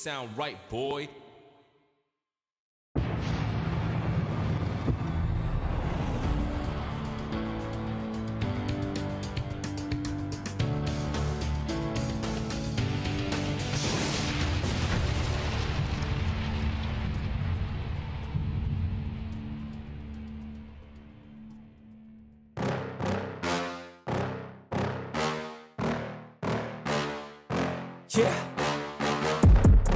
sound right, boy. Yeah.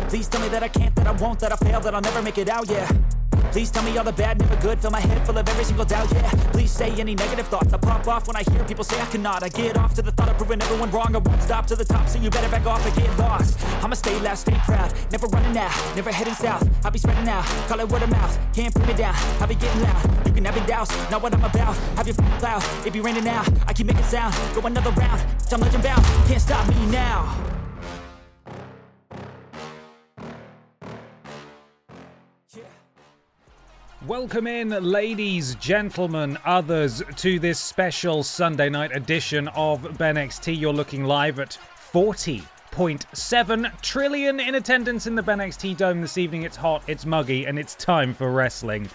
Please tell me that I can't, that I won't, that I fail, that I'll never make it out, yeah. Please tell me all the bad, never good, fill my head full of every single doubt, yeah. Please say any negative thoughts, I pop off when I hear people say I cannot. I get off to the thought of proving everyone wrong, I won't stop to the top, so you better back off and get lost. I'ma stay loud, stay proud, never running out, never heading south. I'll be spreading out, call it word of mouth, can't put me down, I'll be getting loud. You can have your doubts, not what I'm about, have your cloud, it be raining now. I keep making sound, go another round, I'm legend bound, can't stop me now. Welcome in, ladies, gentlemen, others, to this special Sunday night edition of BENXT. You're looking live at 40.7 trillion in attendance in the BENXT Dome this evening. It's hot, it's muggy, and it's time for wrestling.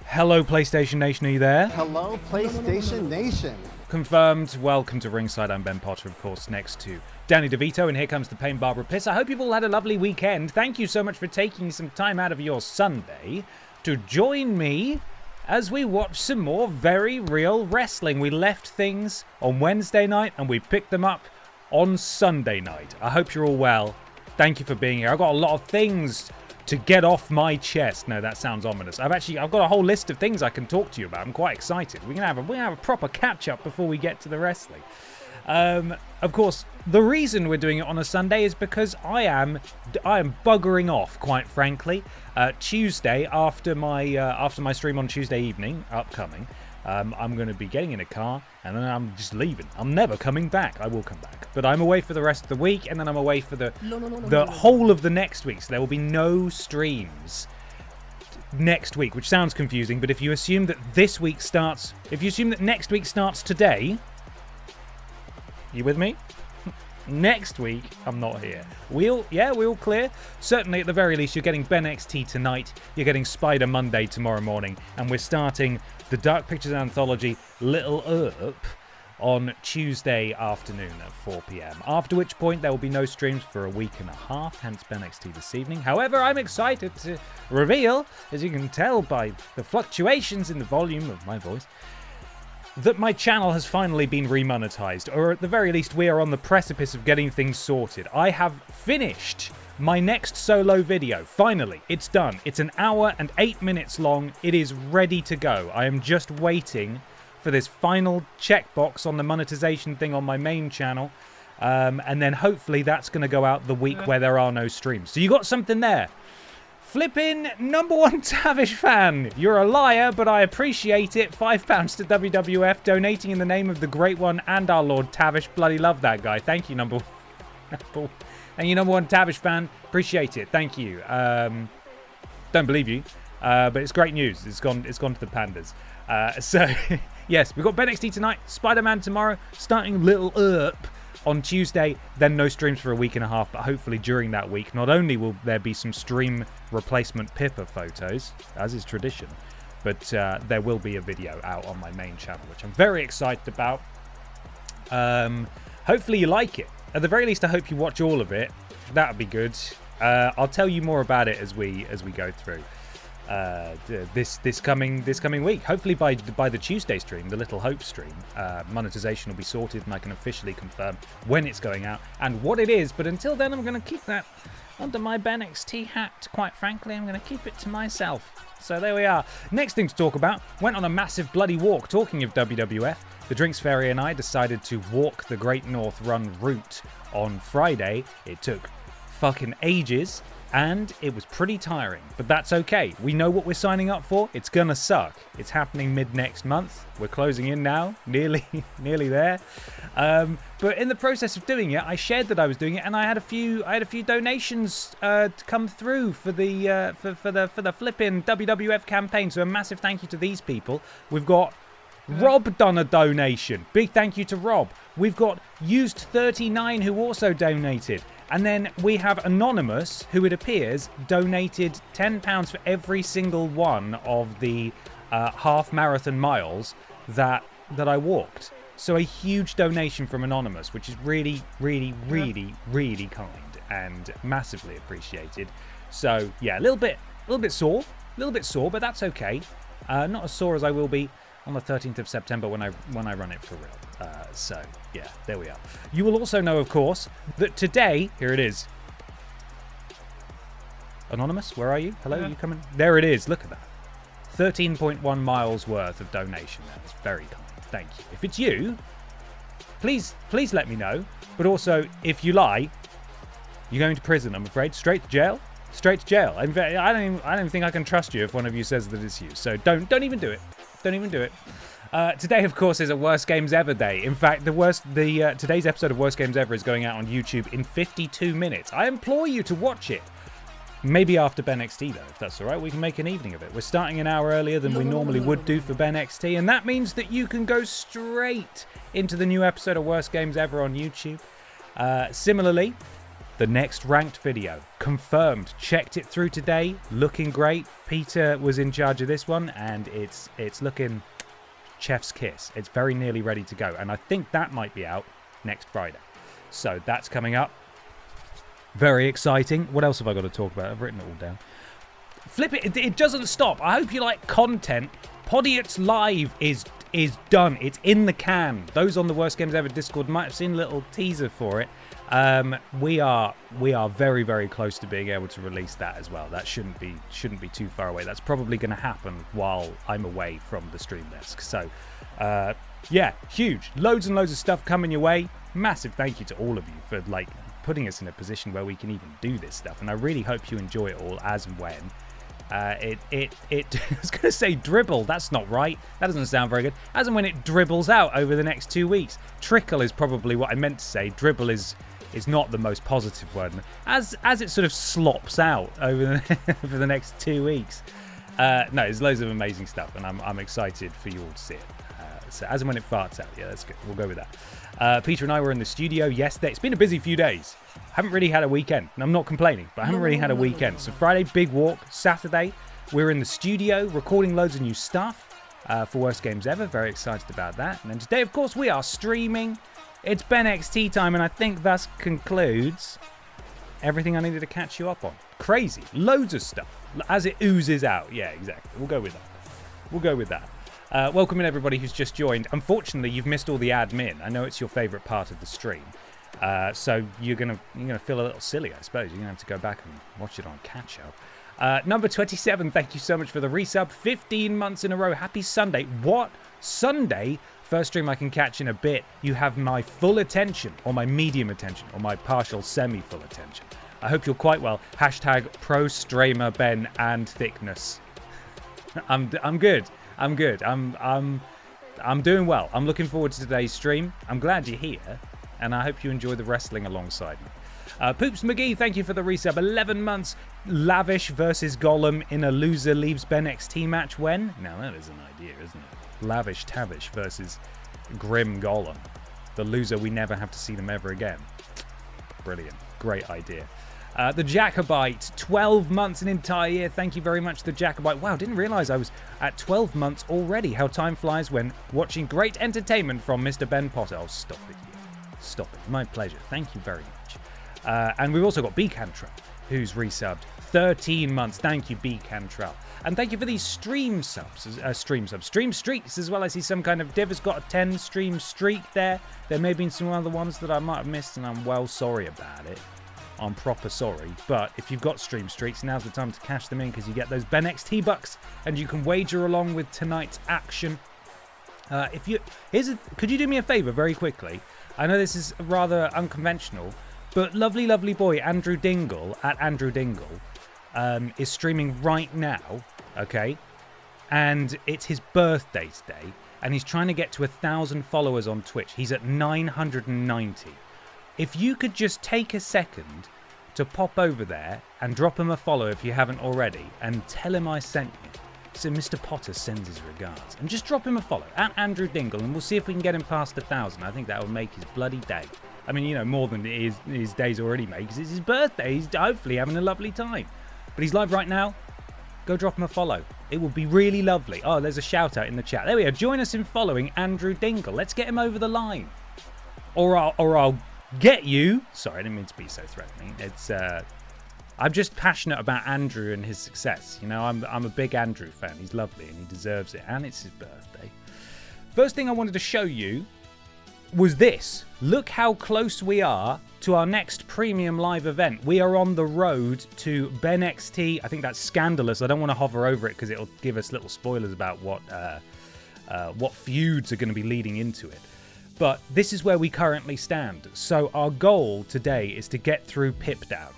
Hello, PlayStation Nation, are you there? Hello, PlayStation Nation. Confirmed. Welcome to Ringside. I'm Ben Potter, of course, next to Danny DeVito, and here comes the Pain Barbara Piss. I hope you've all had a lovely weekend. Thank you so much for taking some time out of your Sunday to join me as we watch some more very real wrestling. We left things on Wednesday night and we picked them up on Sunday night. I hope you're all well. Thank you for being here. I've got a lot of things to get off my chest. No, that sounds ominous. I've got a whole list of things I can talk to you about. I'm quite excited. We're gonna have a proper catch up before we get to the wrestling. Of course, the reason we're doing it on a Sunday is because I am buggering off, quite frankly. Tuesday, after my stream on Tuesday evening, upcoming, I'm going to be getting in a car and then I'm just leaving. I'm never coming back. I will come back, but I'm away for the rest of the week, and then I'm away for the whole of the next week. So there will be no streams next week, which sounds confusing. But if you assume that next week starts today. You with me? Next week, I'm not here. We all clear? Certainly, at the very least, you're getting BENXT tonight. You're getting Spider Monday tomorrow morning. And we're starting the Dark Pictures Anthology Little Up on Tuesday afternoon at 4 p.m. After which point, there will be no streams for a week and a half, hence BENXT this evening. However, I'm excited to reveal, as you can tell by the fluctuations in the volume of my voice, that my channel has finally been remonetized, or at the very least we are on the precipice of getting things sorted. I have finished my next solo video. Finally, it's done. It's an hour and 8 minutes long. It is ready to go. I am just waiting for this final checkbox on the monetization thing on my main channel, and then hopefully that's going to go out the week where there are no streams. So you got something there. Flippin' #1 Tavish fan. You're a liar, but I appreciate it. £5 to WWF, donating in the name of the Great One and our Lord Tavish. Bloody love that guy. Thank you, #1. And you #1 Tavish fan. Appreciate it. Thank you. Don't believe you, but it's great news. It's gone to the pandas. So, yes, we've got BENXT tonight, Spider-Man tomorrow, starting Little Up on Tuesday, then no streams for a week and a half, but hopefully during that week, not only will there be some stream replacement Pippa photos, as is tradition, but there will be a video out on my main channel, which I'm very excited about. Hopefully you like it. At the very least, I hope you watch all of it. That would be good. I'll tell you more about it as we go through this coming week. Hopefully by the Tuesday stream, the Little Hope stream, monetization will be sorted and I can officially confirm when it's going out and what it is. But until then, I'm going to keep that under my BENXT hat. Quite frankly, I'm going to keep it to myself. So there we are. Next thing to talk about, went on a massive bloody walk. Talking of WWF, the Drinks Fairy and I decided to walk the Great North Run route on Friday. It took fucking ages, and it was pretty tiring, but that's okay. We know what we're signing up for. It's gonna suck. It's happening mid-next month. We're closing in now, nearly there. But in the process of doing it, I shared that I was doing it, and I had a few donations come through for the flipping WWF campaign. So a massive thank you to these people. We've got Rob done a donation. Big thank you to Rob. We've got Used39 who also donated. And then we have Anonymous, who it appears donated £10 for every single one of the half marathon miles that I walked. So a huge donation from Anonymous, which is really, really, really, really kind and massively appreciated. So yeah, a little bit sore, but that's okay. Not as sore as I will be on the 13th of September when I run it for real. So yeah, there we are. You will also know, of course, that today, here it is. Anonymous, where are you? Hello, you coming? There it is. Look at that. 13.1 miles worth of donation. That's very kind. Thank you. If it's you, please let me know. But also, if you lie, you're going to prison, I'm afraid. Straight to jail. Straight to jail. I don't even think I can trust you if one of you says that it's you. So don't even do it. Don't even do it. Today, of course, is a Worst Games Ever day. In fact, today's episode of Worst Games Ever is going out on YouTube in 52 minutes. I implore you to watch it. Maybe after BENXT, though, if that's all right. We can make an evening of it. We're starting an hour earlier than we normally would do for BENXT, and that means that you can go straight into the new episode of Worst Games Ever on YouTube. Similarly, the next ranked video, confirmed. Checked it through today, looking great. Peter was in charge of this one, and it's looking chef's kiss. It's very nearly ready to go, and I think that might be out next Friday. So that's coming up. Very exciting. What else have I got to talk about? I've written it all down. Flip it. It doesn't stop. I hope you like content. Podiots Live is done. It's in the can. Those on the Worst Games Ever Discord might have seen a little teaser for it. We are very, very close to being able to release that as well. That shouldn't be too far away. That's probably going to happen while I'm away from the stream desk. So, yeah, huge. Loads and loads of stuff coming your way. Massive thank you to all of you for putting us in a position where we can even do this stuff, and I really hope you enjoy it all as and when. I was going to say dribble. That's not right. That doesn't sound very good. As and when it dribbles out over the next 2 weeks. Trickle is probably what I meant to say. Dribble is not the most positive word. As it sort of slops out over the next 2 weeks. No, there's loads of amazing stuff, and I'm excited for you all to see it. So as and when it farts out, yeah, that's good. We'll go with that. Peter and I were in the studio yesterday. It's been a busy few days. Haven't really had a weekend. And I'm not complaining, but I haven't really had a weekend. So Friday, big walk. Saturday, we're in the studio recording loads of new stuff for Worst Games Ever. Very excited about that. And then today, of course, we are streaming. It's BENXT time, and I think thus concludes everything I needed to catch you up on. Crazy. Loads of stuff as it oozes out. Yeah, exactly. We'll go with that. Welcome in everybody who's just joined. Unfortunately, you've missed all the admin. I know it's your favourite part of the stream. So you're gonna feel a little silly, I suppose. You're gonna have to go back and watch it on catch up. Number 27, thank you so much for the resub. 15 months in a row. Happy Sunday. What? Sunday? First stream I can catch in a bit. You have my full attention, or my medium attention, or my partial semi-full attention. I hope you're quite well. Hashtag pro streamer Ben and thickness. I'm good. I'm doing well. I'm looking forward to today's stream. I'm glad you're here, and I hope you enjoy the wrestling alongside me. Poops McGee, thank you for the resub. 11 months. Lavish versus Gollum in a loser leaves BENXT match when? Now that is an idea, isn't it? Lavish Tavish versus Grim Gollum. The loser, we never have to see them ever again. Brilliant. Great idea. The Jacobite, 12 months, an entire year. Thank you very much, The Jacobite. Wow, didn't realise I was at 12 months already. How time flies when watching great entertainment from Mr. Ben Potter. Oh, stop it. Stop it. My pleasure. Thank you very much. And we've also got B. Cantrell, who's resubbed. 13 months. Thank you, B. Cantrell. And thank you for these stream streaks, as well. I see some kind of Div has got a 10 stream streak there. There may have been some other ones that I might have missed, and I'm well sorry about it. I'm proper sorry, but if you've got stream streaks, now's the time to cash them in, because you get those BENXT bucks, and you can wager along with tonight's action. Could you do me a favour very quickly? I know this is rather unconventional, but lovely boy Andrew Dingle at Andrew Dingle is streaming right now, okay? And it's his birthday today, and he's trying to get to 1,000 followers on Twitch. He's at 990. If you could just take a second to pop over there and drop him a follow if you haven't already, and tell him I sent you. So Mr. Potter sends his regards. And just drop him a follow at Andrew Dingle, and we'll see if we can get him past 1,000. I think that will make his bloody day. I mean, you know, more than his day's already made, because it's his birthday. He's hopefully having a lovely time. But he's live right now. Go drop him a follow. It will be really lovely. Oh, there's a shout out in the chat. There we are. Join us in following Andrew Dingle. Let's get him over the line. Or I'll get you. Sorry, I didn't mean to be so threatening. It's I'm just passionate about Andrew and his success. You know, I'm a big Andrew fan. He's lovely and he deserves it. And it's his birthday. First thing I wanted to show you was this. Look how close we are to our next premium live event. We are on the road to BENXT. I think that's Scandalous. I don't want to hover over it because it'll give us little spoilers about what feuds are going to be leading into it. But this is where we currently stand. So our goal today is to get through Pip Down.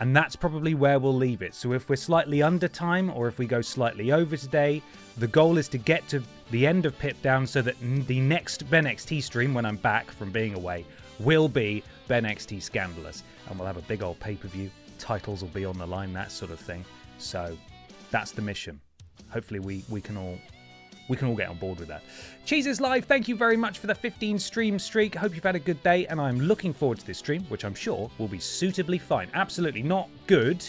And that's probably where we'll leave it. So if we're slightly under time or if we go slightly over today, the goal is to get to the end of Pip Down so that the next BENXT stream, when I'm back from being away, will be BENXT Scandalous. And we'll have a big old pay-per-view. Titles will be on the line, that sort of thing. So that's the mission. Hopefully we can all get on board with that. Cheese is live. Thank you very much for the 15 stream streak. Hope you've had a good day, and I'm looking forward to this stream, which I'm sure will be suitably fine. Absolutely not good,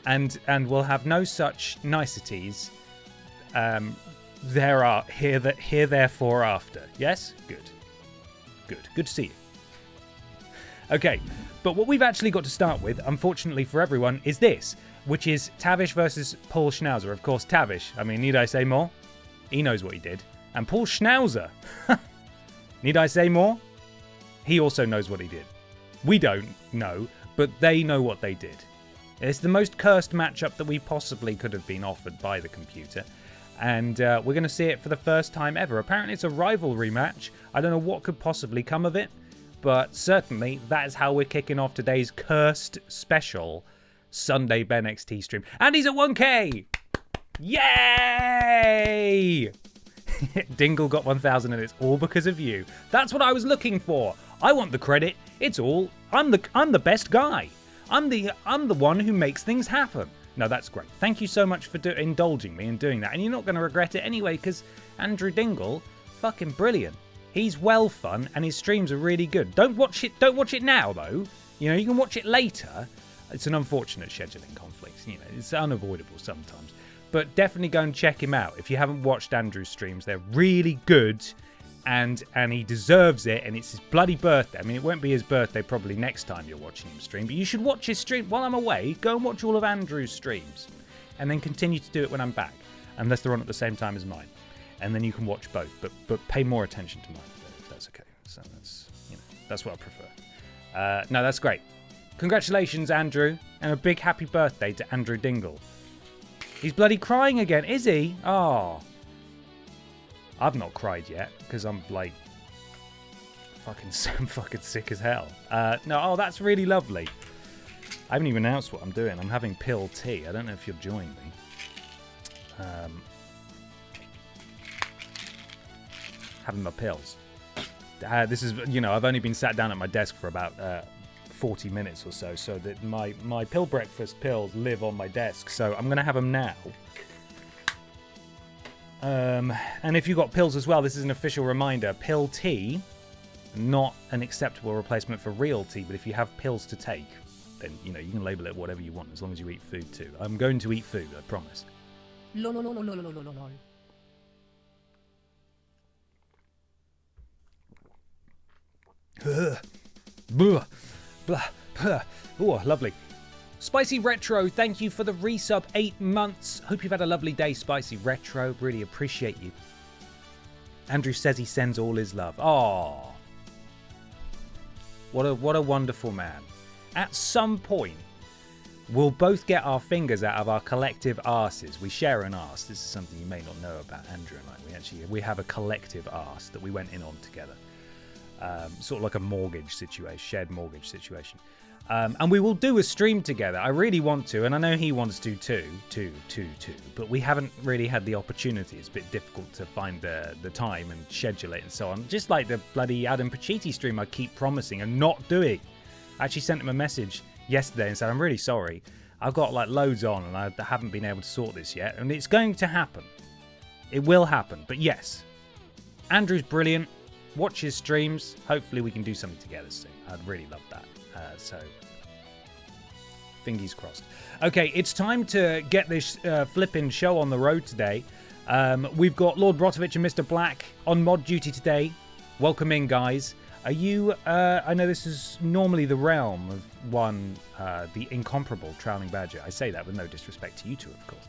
and will have no such niceties. There are here, therefore, after. Yes? Good to see you. Okay, but what we've actually got to start with, unfortunately for everyone, is this, which is Tavish versus Paul Schnauzzer. Of course, Tavish. I mean, need I say more? He knows what he did. And Paul Schnauzzer, need I say more? He also knows what he did. We don't know, but they know what they did. It's the most cursed matchup that we possibly could have been offered by the computer. And we're going to see it for the first time ever. Apparently it's a rivalry match. I don't know what could possibly come of it, but certainly that is how we're kicking off today's cursed special Sunday BENXT stream. And he's at 1K! Yay! Dingle got 1,000 and it's all because of you. That's what I was looking for. I want the credit. It's all I'm the best guy. I'm the one who makes things happen. No, that's great. Thank you so much for indulging me and doing that. And you're not going to regret it anyway, because Andrew Dingle, fucking brilliant. He's well fun and his streams are really good. Don't watch it now though. You know, you can watch it later. It's an unfortunate scheduling conflict. You know, it's unavoidable sometimes. But definitely go and check him out. If you haven't watched Andrew's streams, they're really good, and he deserves it, and it's his bloody birthday. I mean, it won't be his birthday probably next time you're watching him stream, but you should watch his stream while I'm away. Go and watch all of Andrew's streams, and then continue to do it when I'm back, unless they're on at the same time as mine. And then you can watch both, but pay more attention to mine, if that's okay. So that's what I prefer. No, that's great. Congratulations, Andrew, and a big happy birthday to Andrew Dingle. He's bloody crying again, is he? Oh. I've not cried yet, because I'm like, I'm fucking sick as hell. No, that's really lovely. I haven't even announced what I'm doing. I'm having pill tea. I don't know if you'll join me. Having my pills. This is, I've only been sat down at my desk for about 40 minutes or so that my pill breakfast pills live on my desk. So I'm going to have them now. And if you've got pills as well, this is an official reminder. Pill tea, not an acceptable replacement for real tea, but if you have pills to take, then, you can label it whatever you want, as long as you eat food too. I'm going to eat food, I promise. Oh, lovely. Spicy Retro, thank you for the resub, 8 months. Hope you've had a lovely day, Spicy Retro. Really appreciate you. Andrew says he sends all his love. Oh, what a wonderful man. At some point, we'll both get our fingers out of our collective arses. We share an arse. This is something you may not know about Andrew and I. We have a collective arse that we went in on together. Sort of like a mortgage situation, shared mortgage situation. And we will do a stream together. I really want to, and I know he wants to too, but we haven't really had the opportunity. It's a bit difficult to find the time and schedule it and so on. Just like the bloody Adam Pacitti stream I keep promising and not doing. I actually sent him a message yesterday and said, I'm really sorry. I've got like loads on and I haven't been able to sort this yet. And it's going to happen. It will happen. But yes, Andrew's brilliant. Watch his streams. Hopefully we can do something together soon. I'd really love that. So, fingers crossed. Okay, it's time to get this flipping show on the road today. We've got Lord Brotovich and Mr. Black on mod duty today. Welcome in, guys. Are you... I know this is normally the realm of one, the incomparable Trowling Badger. I say that with no disrespect to you two, of course.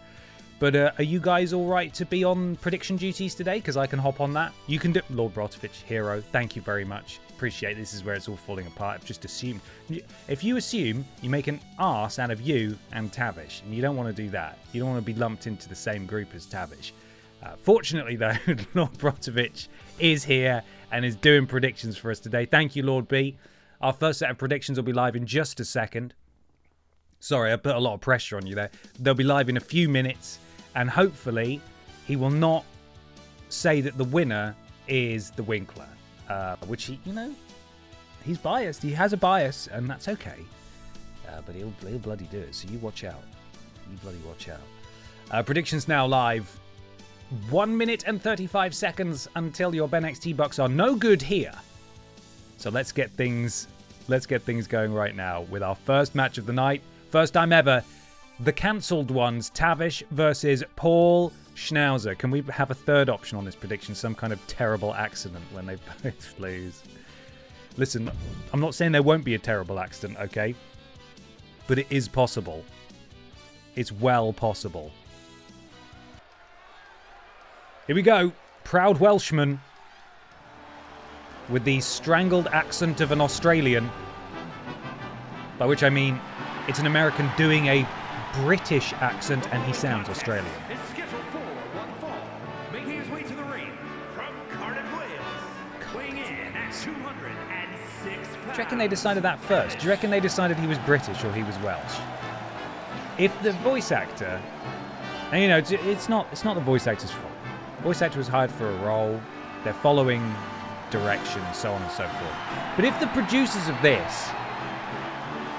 But are you guys all right to be on prediction duties today? Because I can hop on that. You can do... Lord Brotovich, hero, thank you very much. Appreciate this is where it's all falling apart. I've just assumed... If you assume, you make an arse out of you and Tavish. And you don't want to do that. You don't want to be lumped into the same group as Tavish. Fortunately, though, Lord Brotovich is here and is doing predictions for us today. Thank you, Lord B. Our first set of predictions will be live in just a second. Sorry, I put a lot of pressure on you there. They'll be live in a few minutes. And hopefully, he will not say that the winner is the Winkler. Which, he, you know, he's biased. He has a bias, and that's okay. But he'll bloody do it, so you watch out. You bloody watch out. Predictions now live. 1 minute and 35 seconds until your BENXT bucks are no good here. So let's get things going right now with our first match of the night. First time ever. The cancelled ones, Tavish versus Paul Schnauzzer. Can we have a third option on this prediction? Some kind of terrible accident when they both lose. Listen, I'm not saying there won't be a terrible accident, okay? But it is possible. It's well possible. Here we go. Proud Welshman with the strangled accent of an Australian. By which I mean, it's an American doing a British accent and he sounds Australian. Is scheduled for one fall, making his way to the ring from Cardiff, Wales, weighing in at 206 pounds. Do you reckon they decided that first? Do you reckon they decided he was British or he was Welsh? If the voice actor, and you know, it's not the voice actor's fault. The voice actor was hired for a role. They're following directions, so on and so forth. But if the producers of this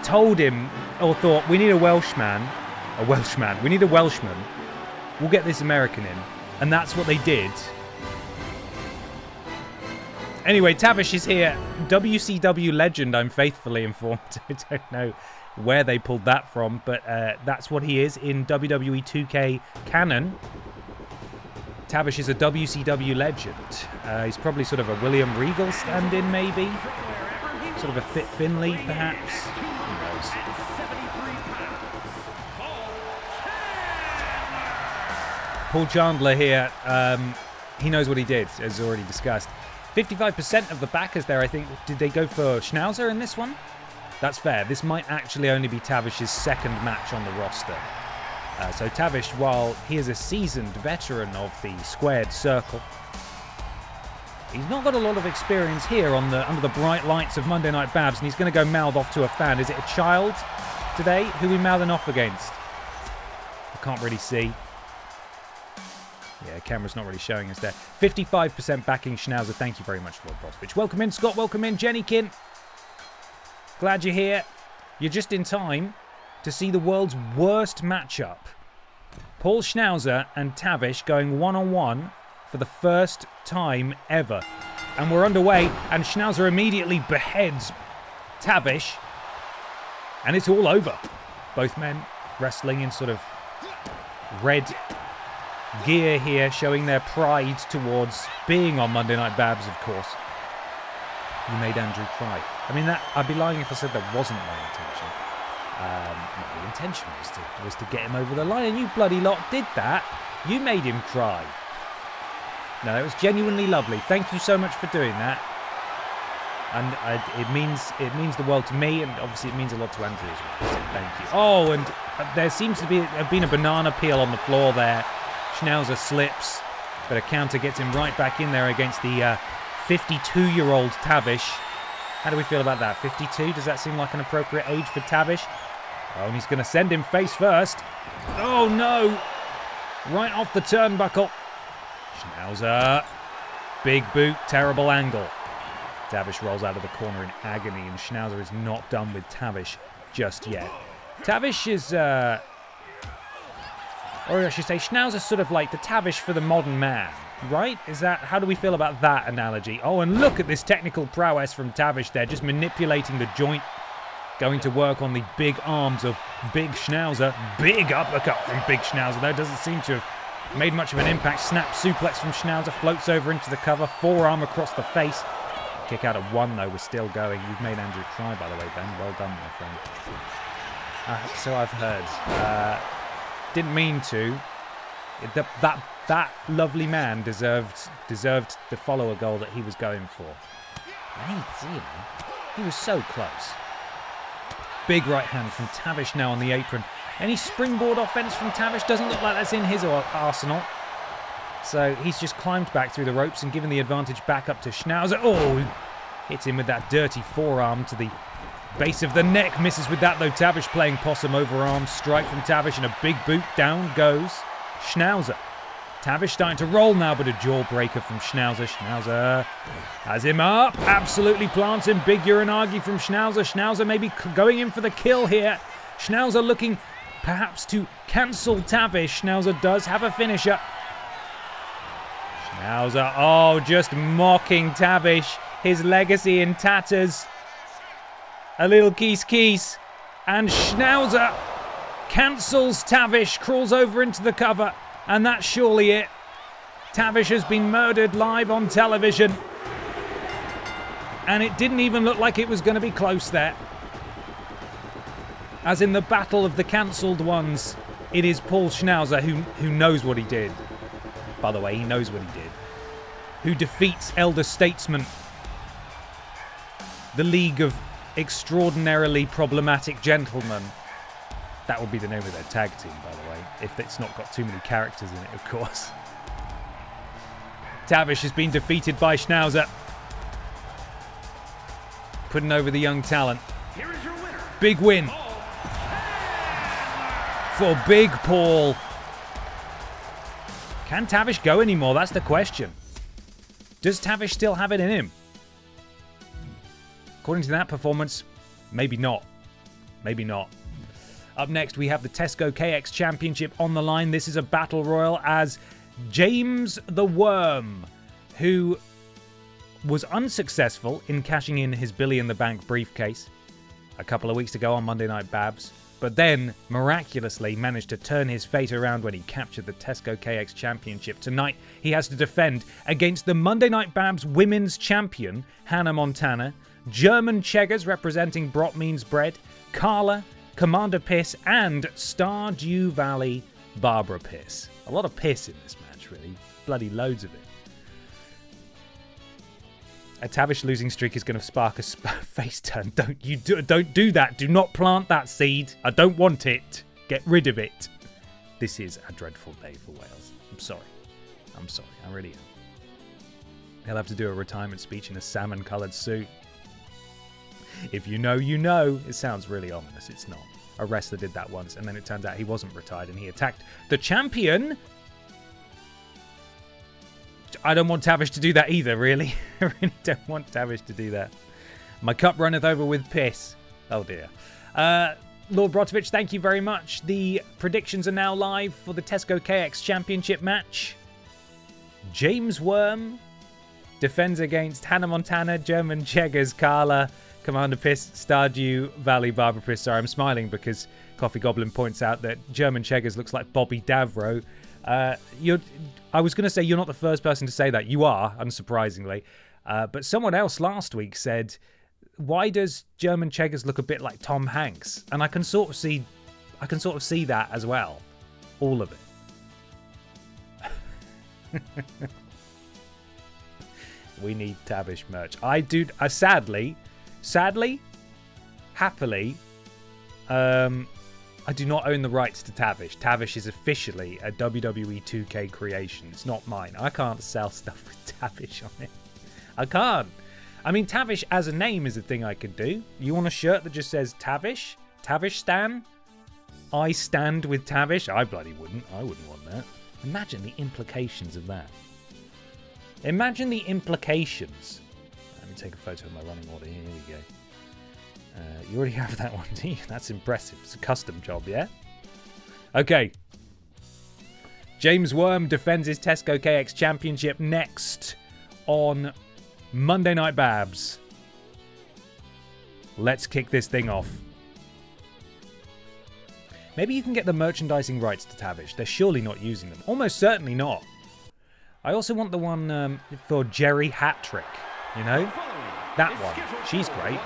told him or thought, we need a Welshman, we need a Welshman, we'll get this American in, and that's what they did. Anyway, Tavish is here. WCW legend, I'm faithfully informed. I don't know where they pulled that from, but that's what he is in WWE 2K canon. Tavish is a WCW legend. He's probably sort of a William Regal stand-in, maybe. Sort of a Fit Finlay, perhaps. Who knows? Paul Chandler here. He knows what he did, as already discussed. 55% of the backers there, I think, did they go for Schnauzzer in this one? That's fair. This might actually only be Tavish's second match on the roster. So Tavish, while he is a seasoned veteran of the squared circle, he's not got a lot of experience here under the bright lights of Monday Night Babs, and he's going to go mouth off to a fan. Is it a child today? Who are we mouthing off against? I can't really see. Yeah, camera's not really showing us there. 55% backing Schnauzzer. Thank you very much, Lord Brotovich. Welcome in, Scott. Welcome in, Jennykin. Glad you're here. You're just in time to see the world's worst matchup. Paul Schnauzzer and Tavish going one-on-one for the first time ever. And we're underway, and Schnauzzer immediately beheads Tavish. And it's all over. Both men wrestling in sort of red gear here, showing their pride towards being on Monday Night Babs, of course. You made Andrew cry. I mean, I'd be lying if I said that wasn't my intention. The intention was to get him over the line, and you bloody lot did that. You made him cry. No, it was genuinely lovely. Thank you so much for doing that. And it means the world to me, and obviously it means a lot to Andrew as well. So thank you. Oh, and there seems to have been a banana peel on the floor there. Schnauzzer slips, but a counter gets him right back in there against the 52-year-old Tavish. How do we feel about that? 52? Does that seem like an appropriate age for Tavish? Oh, and he's going to send him face first. Oh, no. Right off the turnbuckle. Schnauzzer. Big boot, terrible angle. Tavish rolls out of the corner in agony, and Schnauzzer is not done with Tavish just yet. Tavish is, or I should say, Schnauzer's sort of like the Tavish for the modern man, right? How do we feel about that analogy? Oh, and look at this technical prowess from Tavish there, just manipulating the joint, going to work on the big arms of Big Schnauzer. Big uppercut from Big Schnauzer, though, doesn't seem to have made much of an impact. Snap suplex from Schnauzer, floats over into the cover, forearm across the face. Kick out of 1, though, we're still going. You've made Andrew cry, by the way, Ben. Well done, my friend. So I've heard. Didn't mean to. That lovely man deserved the follower goal that he was going for. And he was so close. Big right hand from Tavish now on the apron. Any springboard offense from Tavish? Doesn't look like that's in his arsenal. So he's just climbed back through the ropes and given the advantage back up to Schnauzer. Oh, hits him with that dirty forearm to the base of the neck. Misses with that, though. Tavish playing possum overarm. Strike from Tavish and a big boot. Down goes Schnauzer. Tavish starting to roll now, but a jawbreaker from Schnauzer. Schnauzer has him up. Absolutely plants him. Big uranagi from Schnauzer. Schnauzer maybe going in for the kill here. Schnauzer looking perhaps to cancel Tavish. Schnauzer does have a finisher. Schnauzer, oh, just mocking Tavish. His legacy in tatters. A little kiss. And Schnauzer cancels Tavish, crawls over into the cover. And that's surely it. Tavish has been murdered live on television. And it didn't even look like it was going to be close there. As in the battle of the cancelled ones, it is Paul Schnauzzer who knows what he did. By the way, he knows what he did. Who defeats Elder Statesman. The League of Extraordinarily Problematic Gentlemen. That would be the name of their tag team, by the way, if it's not got too many characters in it, of course. Tavish has been defeated by Schnauzer. Putting over the young talent. Here is your winner. Big win for Big Paul. Can Tavish go anymore? That's the question. Does Tavish still have it in him? According to that performance, maybe not. Maybe not. Up next, we have the Tesco KX Championship on the line. This is a battle royal as James the Worm, who was unsuccessful in cashing in his Billy in the Bank briefcase a couple of weeks ago on Monday Night Babs, but then miraculously managed to turn his fate around when he captured the Tesco KX Championship. Tonight, he has to defend against the Monday Night Babs Women's Champion, Hannah Montana, German Cheggers representing Brot Means Bread, Carla, Commander Piss, and Stardew Valley Barbara Piss. A lot of piss in this match, really. Bloody loads of it. A Tavish losing streak is going to spark a face turn. Don't do that. Do not plant that seed. I don't want it. Get rid of it. This is a dreadful day for Wales. I'm sorry. I really am. He'll have to do a retirement speech in a salmon-coloured suit. If you know, you know. It sounds really ominous. It's not. A wrestler did that once, and then it turns out he wasn't retired, and he attacked the champion. I don't want Tavish to do that either, really. I really don't want Tavish to do that. My cup runneth over with piss. Oh, dear. Lord Brotovich, thank you very much. The predictions are now live for the Tesco KX Championship match. James Worm defends against Hannah Montana, German Cheggers, Carla, Commander Piss, Stardew Valley, Barbara Piss. Sorry, I'm smiling because Coffee Goblin points out that German Cheggers looks like Bobby Davro. I was going to say you're not the first person to say that. You are, unsurprisingly. But someone else last week said, why does German Cheggers look a bit like Tom Hanks? And I can sort of see that as well. All of it. We need Tavish merch. I do. Sadly, happily, I do not own the rights to Tavish. Tavish is officially a WWE 2K creation. It's not mine. I can't sell stuff with Tavish on it. I can't. I mean, Tavish as a name is a thing I could do. You want a shirt that just says Tavish? Tavish Stan? I stand with Tavish? I bloody wouldn't. I wouldn't want that. Imagine the implications of that. Imagine the implications. Let me take a photo of my running order here. Here we go. You already have that one, do you? That's impressive. It's a custom job, yeah? Okay. James Worm defends his Tesco KX Championship next on Monday Night Babs. Let's kick this thing off. Maybe you can get the merchandising rights to Tavish. They're surely not using them. Almost certainly not. I also want the one for Jerry Hattrick. You know? That one. She's great.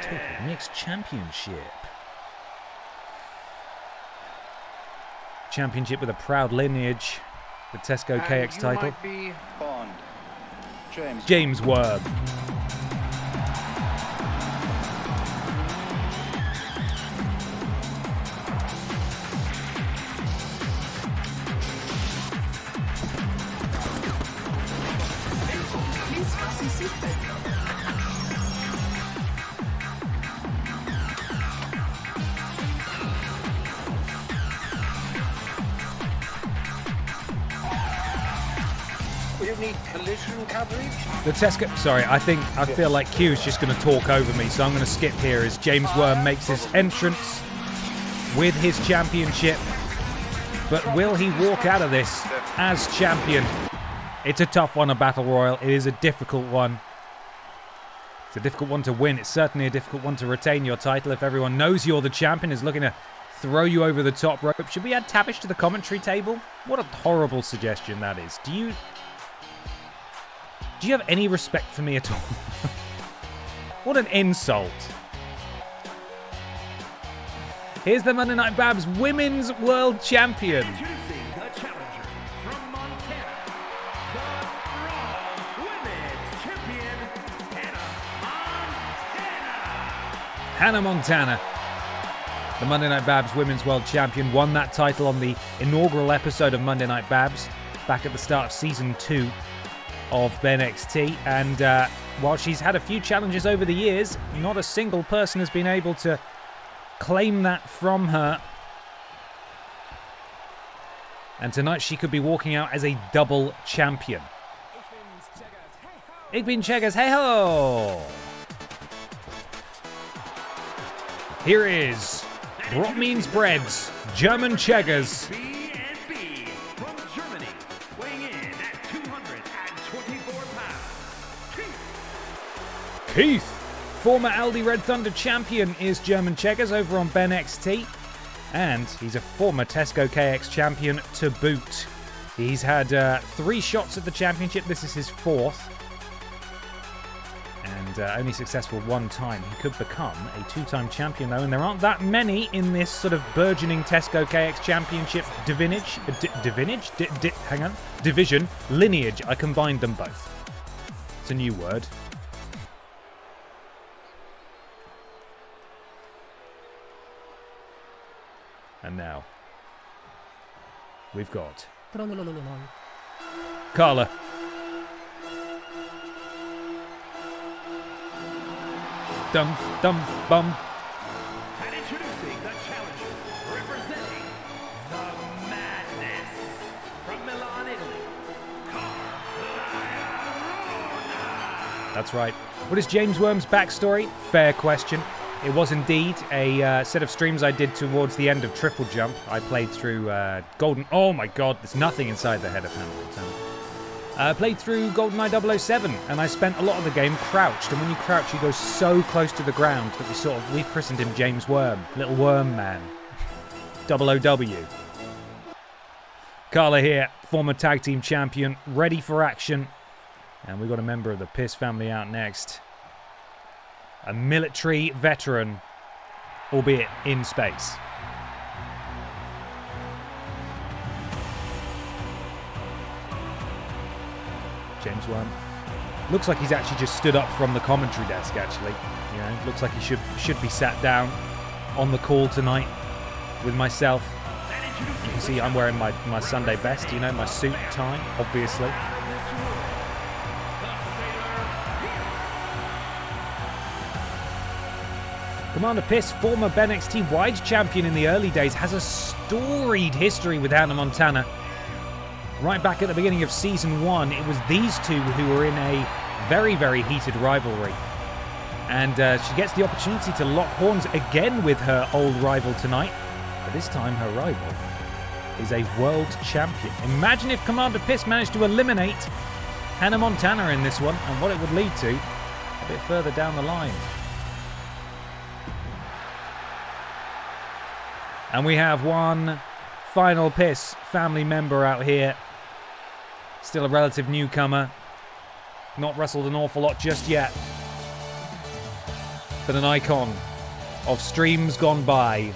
Total Mixed Championship. Championship with a proud lineage. The Tesco KX title. Might be Bond. James Worm. Need collision coverage? The Tesco... Sorry, I feel like Q's just going to talk over me, so I'm going to skip here as James Worm makes his entrance with his championship. But will he walk out of this as champion? It's a tough one, a Battle Royal. It is a difficult one. It's a difficult one to win. It's certainly a difficult one to retain your title if everyone knows you're the champion, is looking to throw you over the top rope. Should we add Tavish to the commentary table? What a horrible suggestion that is. Do you have any respect for me at all? What an insult. Here's the Monday Night Babs Women's World Champion. Introducing the challenger from Montana, the Raw Women's Champion, Hannah Montana. The Monday Night Babs Women's World Champion won that title on the inaugural episode of Monday Night Babs back at the start of Season 2 of BENXT, and while she's had a few challenges over the years, not a single person has been able to claim that from her. And tonight she could be walking out as a double champion. Ik bin Cheggers, hey ho! Here is Brot Means Bread's German Cheggers. from Germany, weighing in at 224 pounds. Keith, former Aldi Red Thunder champion, is German Cheggers over on BENXT, and he's a former Tesco KX champion to boot. He's had 3 shots at the championship. This is his 4th, and only successful 1 time. He could become a 2-time champion though, and there aren't that many in this sort of burgeoning Tesco KX championship division lineage. I combined them both. It's a new word. And now, we've got Carla. Dum, dum, bum. And introducing the challenger, representing the Madness, from Milan, Italy, Carla. That's right. What is James Worm's backstory? Fair question. It was indeed a set of streams I did towards the end of TripleJump. I played through Golden... Oh my god, there's nothing inside the head of Hamilton. Played through GoldenEye 007, and I spent a lot of the game crouched. And when you crouch, you go so close to the ground that we christened him James Worm. Little Worm Man. WOW. Carla here, former tag team champion, ready for action. And we've got a member of the Piss family out next. A military veteran, albeit in space. James Worm. Looks like he's actually just stood up from the commentary desk, actually. You know, looks like he should be sat down on the call tonight with myself. You can see I'm wearing my Sunday best, you know, my suit and tie, obviously. Commander Piss, former BENXT Wide champion in the early days, has a storied history with Hannah Montana. Right back at the beginning of Season 1, it was these two who were in a very, very heated rivalry. And she gets the opportunity to lock horns again with her old rival tonight. But this time her rival is a world champion. Imagine if Commander Piss managed to eliminate Hannah Montana in this one, and what it would lead to a bit further down the line. And we have one final Piss family member out here. Still a relative newcomer. Not wrestled an awful lot just yet. But an icon of streams gone by.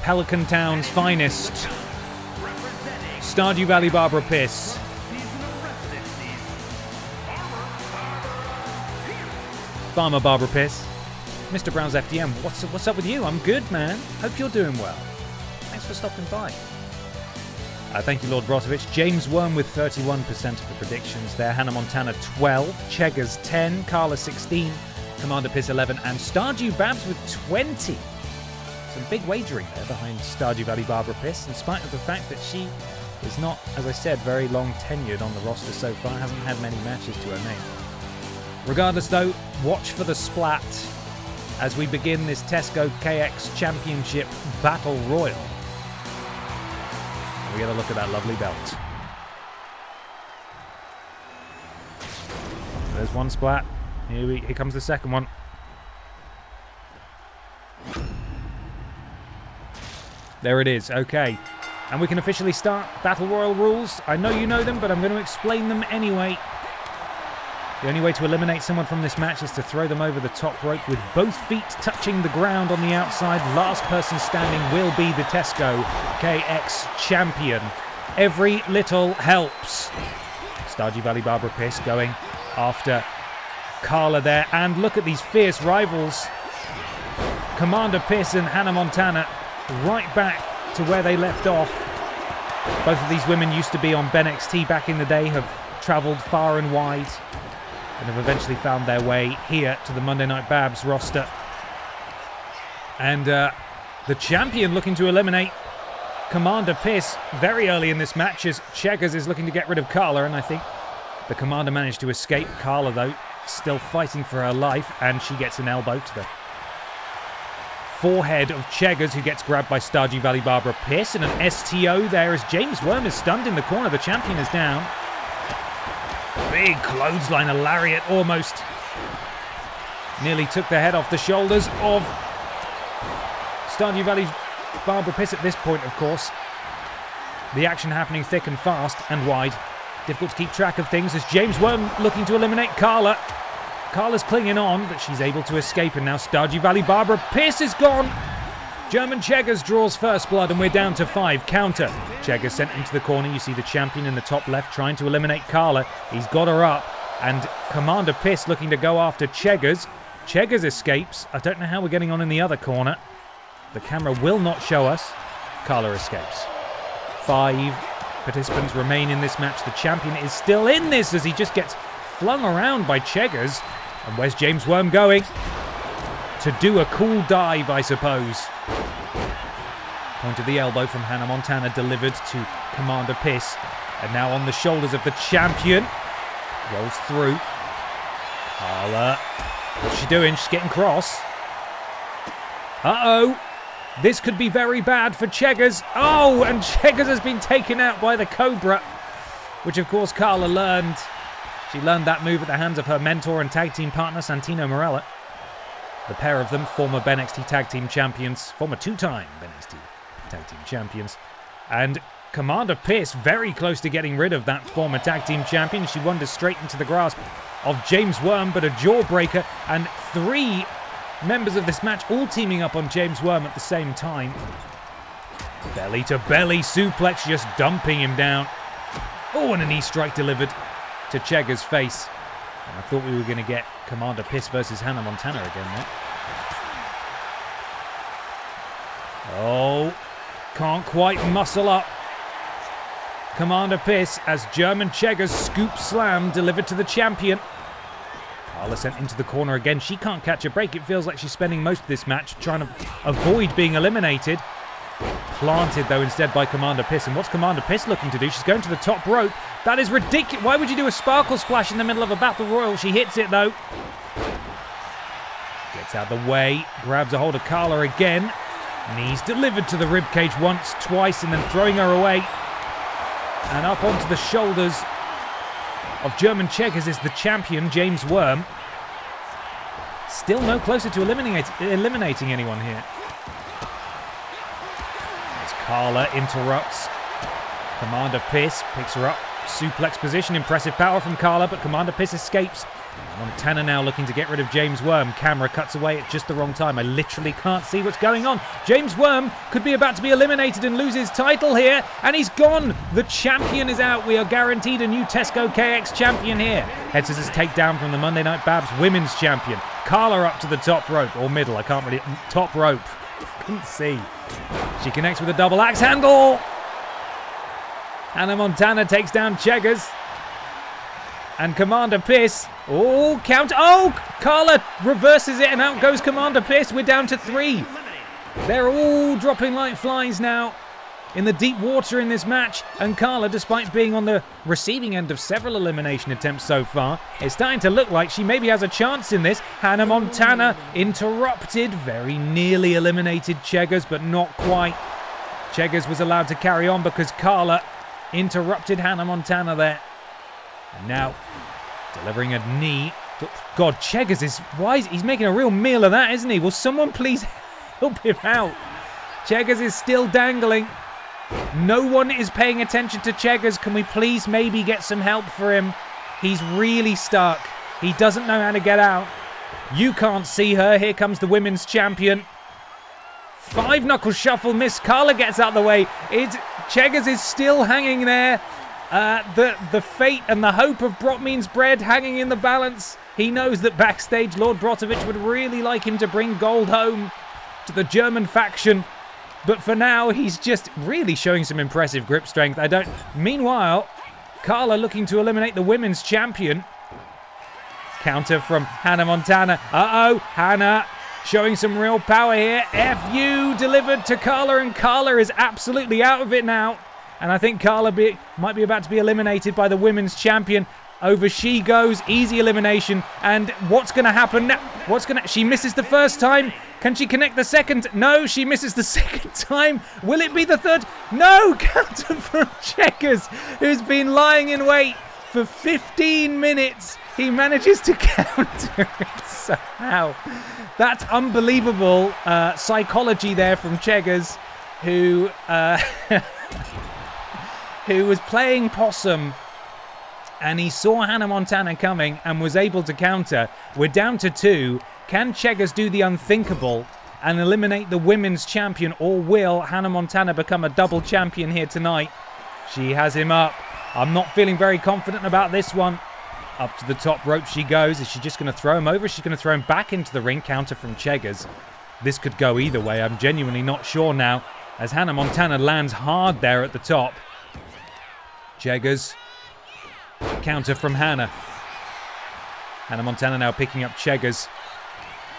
Pelican Town's finest. Stardew Valley Barbara Piss. Farmer Barbara Piss. Mr. Brown's FDM, what's up with you? I'm good, man. Hope you're doing well. Thanks for stopping by. Thank you, Lord Brotovich. James Worm with 31% of the predictions there. Hannah Montana 12. Cheggers 10. Carla 16. Commander Piss 11. And Stardew Babs with 20. Some big wagering there behind Stardew Valley Barbara Piss, in spite of the fact that she is not, as I said, very long tenured on the roster so far. Hasn't had many matches to her name. Regardless, though, watch for the splat as we begin this Tesco KX Championship Battle Royal. And we get a look at that lovely belt. There's one splat. Here comes the second one. There it is. Okay. And we can officially start Battle Royal rules. I know you know them, but I'm going to explain them anyway. The only way to eliminate someone from this match is to throw them over the top rope with both feet touching the ground on the outside. Last person standing will be the Tesco KX champion. Every little helps. Stardew Valley Barbara Piss going after Carla there. And look at these fierce rivals. Commander Piss and Hannah Montana right back to where they left off. Both of these women used to be on BENXT back in the day, have travelled far and wide, and have eventually found their way here to the Monday Night Babs roster. And the champion looking to eliminate Commander Piss very early in this match as Cheggers is looking to get rid of Carla, and I think the Commander managed to escape. Carla, though, still fighting for her life, and she gets an elbow to the forehead of Cheggers, who gets grabbed by Stardew Valley Barbara Piss, and an STO there as James Worm is stunned in the corner. The champion is down. Big clothesline, a lariat almost. Nearly took the head off the shoulders of Stardew Valley Barbara Piss at this point, of course. The action happening thick and fast and wide. Difficult to keep track of things as James Worm looking to eliminate Carla. Carla's clinging on, but she's able to escape, and now Stardew Valley Barbara Piss is gone. German Cheggers draws first blood, and we're down to 5. Counter. Cheggers sent into the corner. You see the champion in the top left trying to eliminate Carla. He's got her up, and Commander Piss looking to go after Cheggers. Cheggers escapes. I don't know how we're getting on in the other corner. The camera will not show us. Carla escapes. 5 participants remain in this match. The champion is still in this as he just gets flung around by Cheggers. And where's James Worm going? To do a cool dive, I suppose. Point of the elbow from Hannah Montana delivered to Commander Piss. And now on the shoulders of the champion. Rolls through. Carla. What's she doing? She's getting cross. Uh-oh. This could be very bad for Cheggers. Oh, and Cheggers has been taken out by the Cobra, which of course Carla learned. She learned that move at the hands of her mentor and tag team partner, Santino Marella. The pair of them, former BENXT Tag Team Champions, former 2-time BENXT Tag Team Champions. And Commander Piss very close to getting rid of that former Tag Team Champion. She wanders straight into the grasp of James Worm, but a jawbreaker, and 3 members of this match all teaming up on James Worm at the same time. Belly to belly suplex, just dumping him down. Oh, and a knee strike delivered to Cheggers' face. And I thought we were going to get Commander Piss versus Hannah Montana again there. Oh, can't quite muscle up Commander Piss as German Cheggers scoop slam delivered to the champion. Carla sent into the corner again. She can't catch a break. It feels like she's spending most of this match trying to avoid being eliminated. Planted, though, instead by Commander Piss. And what's Commander Piss looking to do? She's going to the top rope. That is ridiculous. Why would you do a sparkle splash in the middle of a battle royal? She hits it, though. Gets out the way. Grabs a hold of Carla again. Knees delivered to the ribcage once, twice, and then throwing her away. And up onto the shoulders of German Cheggers is the champion, James Worm. Still no closer to eliminating anyone here. As Carla interrupts. Commander Piss picks her up. Suplex position. Impressive power from Carla, but Commander Piss escapes. Montana now looking to get rid of James Worm. Camera cuts away at just the wrong time. I literally can't see what's going on. James Worm could be about to be eliminated and lose his title here. And he's gone. The champion is out. We are guaranteed a new Tesco KX champion here. Head scissors takedown from the Monday Night Babs women's champion. Carla up to the top rope. Or middle. I can't really... Top rope. Couldn't see. She connects with a double axe handle. Hannah Montana takes down Cheggers. And Commander Piss. Oh, count. Oh, Carla reverses it and out goes Commander Piss. We're down to 3. They're all dropping like flies now in the deep water in this match. And Carla, despite being on the receiving end of several elimination attempts so far, is starting to look like she maybe has a chance in this. Hannah Montana interrupted. Very nearly eliminated Cheggers, but not quite. Cheggers was allowed to carry on because Carla interrupted Hannah Montana there. And now, delivering a knee. God, Cheggers is wise. He's making a real meal of that, isn't he? Will someone please help him out? Cheggers is still dangling. No one is paying attention to Cheggers. Can we please maybe get some help for him? He's really stuck. He doesn't know how to get out. You can't see her. Here comes the women's champion. 5-knuckle shuffle miss. Carla gets out of the way. Cheggers is still hanging there. The fate and the hope of Brot Means Bread hanging in the balance. He knows that backstage Lord Brotovich would really like him to bring gold home to the German faction. But for now, he's just really showing some impressive grip strength. Meanwhile, Carla looking to eliminate the women's champion. Counter from Hannah Montana. Uh-oh, Hannah showing some real power here. FU delivered to Carla, and Carla is absolutely out of it now. And I think Carla might be about to be eliminated by the women's champion. Over she goes. Easy elimination. And what's going to happen now? She misses the first time. Can she connect the second? No, she misses the second time. Will it be the third? No! Counter from Cheggers, who's been lying in wait for 15 minutes. He manages to counter it somehow. That's unbelievable psychology there from Cheggers, who was playing possum, and he saw Hannah Montana coming and was able to counter. We're down to 2. Can Cheggers do the unthinkable and eliminate the women's champion, or will Hannah Montana become a double champion here tonight? She has him up. I'm not feeling very confident about this one. Up to the top rope she goes. Is she just going to throw him over? She's going to throw him back into the ring. Counter from Cheggers. This could go either way. I'm genuinely not sure now, as Hannah Montana lands hard there at the top. Cheggers. Counter from Hannah. Hannah Montana now picking up Cheggers.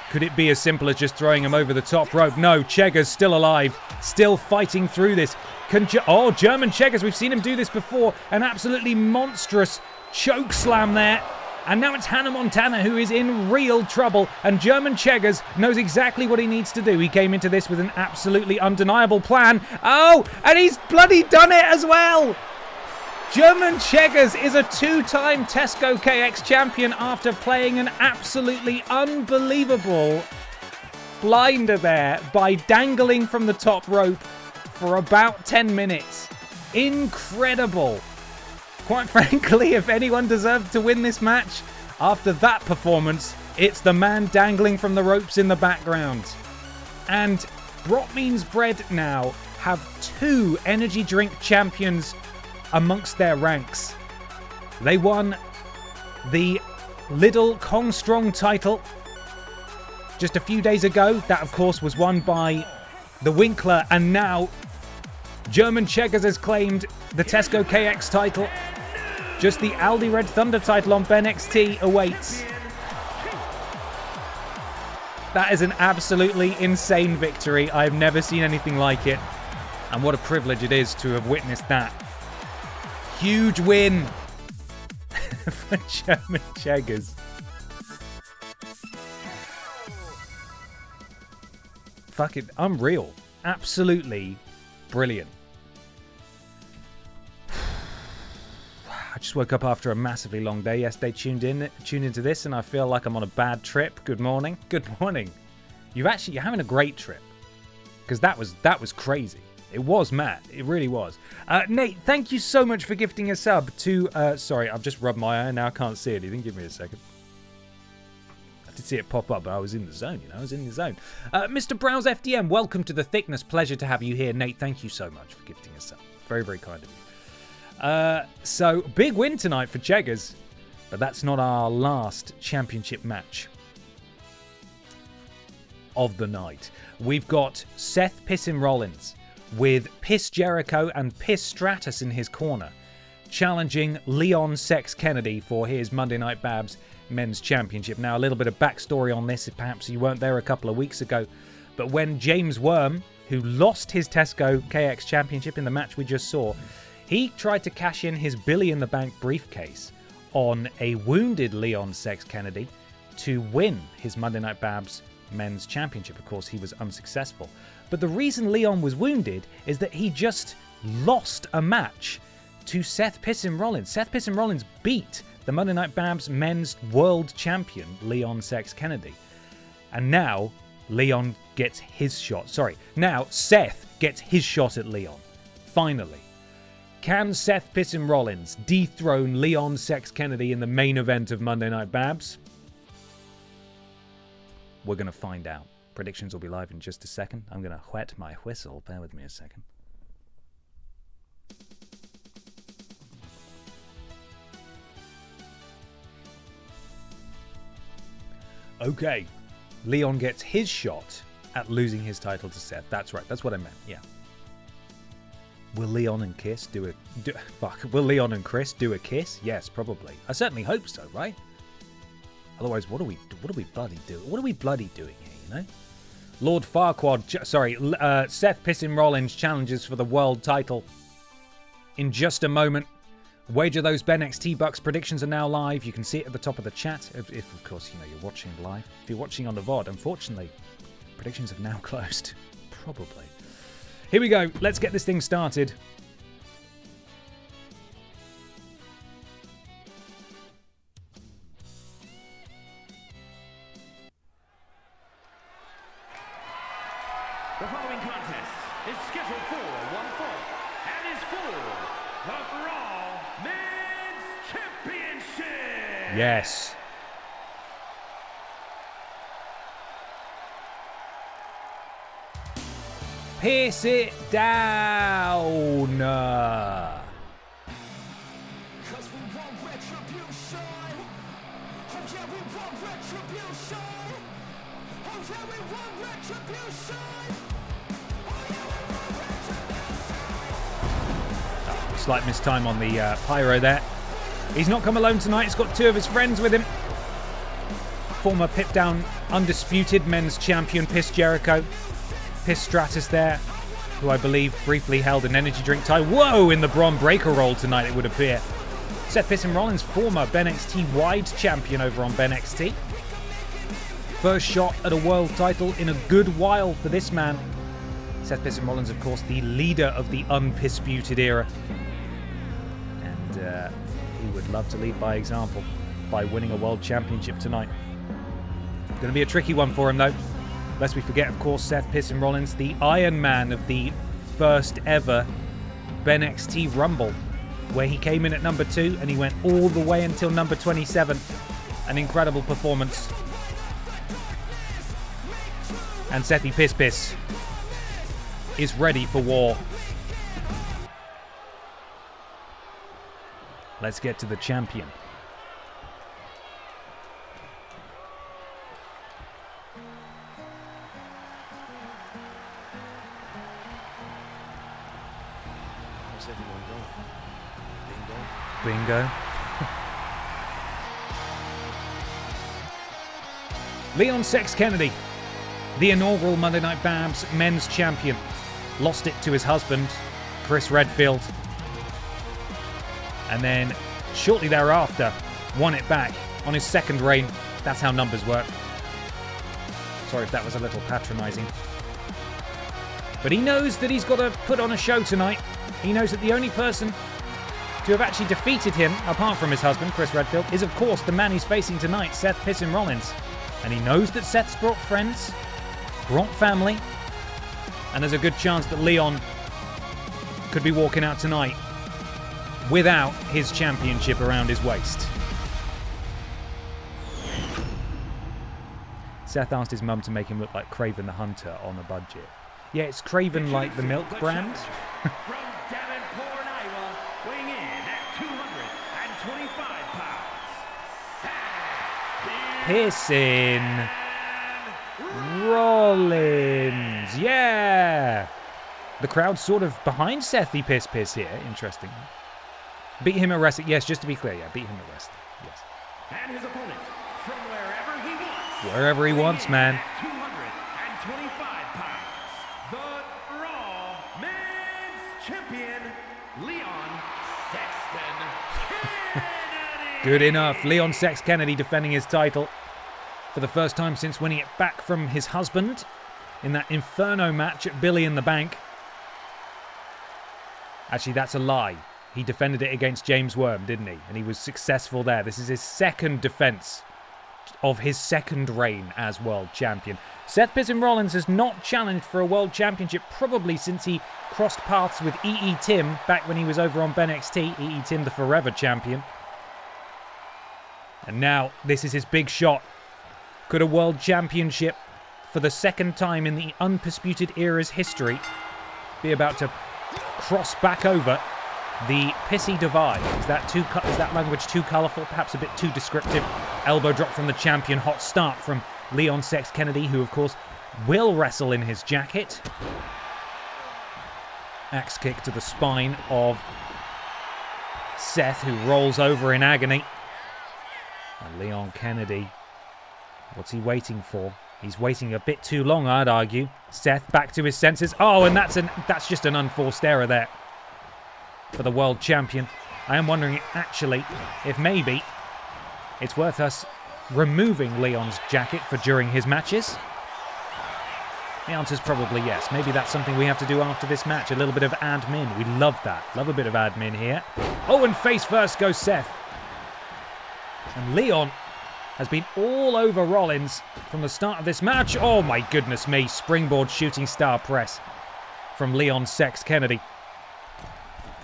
Could it be as simple as just throwing him over the top rope? No, Cheggers still alive. Still fighting through this. German Cheggers. We've seen him do this before. An absolutely monstrous choke slam there. And now it's Hannah Montana who is in real trouble. And German Cheggers knows exactly what he needs to do. He came into this with an absolutely undeniable plan. Oh, and he's bloody done it as well. German Cheggers is a 2-time Tesco KX champion after playing an absolutely unbelievable blinder there by dangling from the top rope for about 10 minutes. Incredible. Quite frankly, if anyone deserved to win this match, after that performance, it's the man dangling from the ropes in the background. And Brot Means Bread now have 2 energy drink champions amongst their ranks. They won the Lidl Kong Strong title just a few days ago. That, of course, was won by the Winkler, and now German Cheggers has claimed the Tesco KX title. Just the Aldi Red Thunder title on BENXT awaits. That is an absolutely insane victory. I've never seen anything like it. And what a privilege it is to have witnessed that. Huge win for German Cheggers. Fucking unreal. Absolutely brilliant. I just woke up after a massively long day yesterday, tuned into this, and I feel like I'm on a bad trip. Good morning. Good morning. You're having a great trip. Because that was crazy. It was mad. It really was. Nate, thank you so much for gifting a sub to... sorry, I've just rubbed my eye now. I can't see it. You didn't give me a second. I did see it pop up, but I was in the zone, I was in the zone. Mr. Browse FDM, welcome to the thickness. Pleasure to have you here. Nate, thank you so much for gifting a sub. Very, very kind of you. So, big win tonight for Cheggers. But that's not our last championship match of the night. We've got Seth Pissin Rollins with Piss Jericho and Piss Stratus in his corner, challenging Leon Sex Kennedy for his Monday Night Babs Men's Championship. Now, a little bit of backstory on this, if perhaps you weren't there a couple of weeks ago, but when James Worm, who lost his Tesco KX Championship in the match we just saw, he tried to cash in his Billy in the Bank briefcase on a wounded Leon Sex Kennedy to win his Monday Night Babs Men's Championship. Of course, he was unsuccessful. But the reason Leon was wounded is that he just lost a match to Seth Pissin Rollins. Seth Pissin Rollins beat the Monday Night Babs Men's World Champion, Leon Sex Kennedy. And now, Leon gets his shot. Sorry, now Seth gets his shot at Leon. Finally. Can Seth Pissin Rollins dethrone Leon Sex Kennedy in the main event of Monday Night Babs? We're going to find out. Predictions will be live in just a second. I'm going to whet my whistle. Bear with me a second. Okay. Leon gets his shot at losing his title to Seth. That's right. That's what I meant. Yeah. Will Leon and Chris do a kiss? Yes, probably. I certainly hope so, right? Otherwise, what are we bloody doing? What are we bloody doing here, you know? Lord Farquaad, Seth Pissin Rollins challenges for the world title in just a moment. Wager those BENXT Bucks predictions are now live. You can see it at the top of the chat. If of course, you're watching live. If you're watching on the VOD, unfortunately, predictions have now closed. Probably. Here we go. Let's get this thing started. The following contest is scheduled for one fall and is for the Raw Men's Championship. Yes. Pierce it down. Slight mistime on the pyro there. He's not come alone tonight. He's got two of his friends with him. Former Pip Down Undisputed Men's Champion Piss Jericho. Piss Stratus there, who I believe briefly held an energy drink tie. Whoa, in the Braun Breaker roll tonight, it would appear. Seth Pissin Rollins, former BENXT Wide Champion over on BENXT. First shot at a world title in a good while for this man. Seth Pissin Rollins, of course, the leader of the Undisputed era. And he would love to lead by example by winning a world championship tonight. Going to be a tricky one for him, though. Lest we forget, of course, Seth Pissin Rollins, the Iron Man of the first ever BENXT Rumble, where he came in at number 2 and he went all the way until number 27. An incredible performance. And Sethy Piss Piss is ready for war. Let's get to the champion. Bingo. Leon Sex Kennedy, the inaugural Monday Night Babs Men's Champion. lost it to his husband, Chris Redfield. And then shortly thereafter, won it back on his second reign. That's how numbers work. Sorry if that was a little patronising. But he knows that he's got to put on a show tonight. He knows that the only person to have actually defeated him, apart from his husband, Chris Redfield, is of course the man he's facing tonight, Seth Pissin Rollins. And he knows that Seth's brought friends, brought family, and there's a good chance that Leon could be walking out tonight without his championship around his waist. Seth asked his mum to make him look like Craven the Hunter on a budget. Yeah, it's Craven like the milk brand. From Davenport, Iowa, weighing in at 225 pounds. Pissin Rollins. Yeah. The crowd's sort of behind Sethy Piss here. Interesting. Beat him at wrestling. Yes, just to be clear. Yeah, beat him at wrestling. Yes. And his opponent from wherever he wants. Wherever he wants, man. 225 pounds. The Raw Men's Champion, Leon Sexton Kennedy. Good enough. Leon Sex Kennedy defending his title for the first time since winning it back from his husband in that Inferno match at Billy in the Bank. Actually, that's a lie. He defended it against James Worm, didn't he? And he was successful there. This is his second defense of his second reign as world champion. Seth Pissin Rollins has not challenged for a world championship probably since he crossed paths with E.E. Tim back when he was over on BENXT. E.E. Tim, the forever champion. And now this is his big shot. Could a world championship for the second time in the Undisputed Era's history be about to cross back over the Pissy Divide? Is that language too colourful? Perhaps a bit too descriptive? Elbow drop from the champion. Hot start from Leon Sex Kennedy, who of course will wrestle in his jacket. Axe kick to the spine of Seth, who rolls over in agony. And Leon Kennedy, what's he waiting for? He's waiting a bit too long, I'd argue. Seth back to his senses. Oh, and that's just an unforced error there for the world champion. I am wondering actually if maybe it's worth us removing Leon's jacket for during his matches. The answer's probably yes. Maybe that's something we have to do after this match. A little bit of admin. We love that. Love a bit of admin here. Oh, and face first goes Seth. And Leon has been all over Rollins from the start of this match. Oh my goodness me. Springboard shooting star press from Leon Sex Kennedy.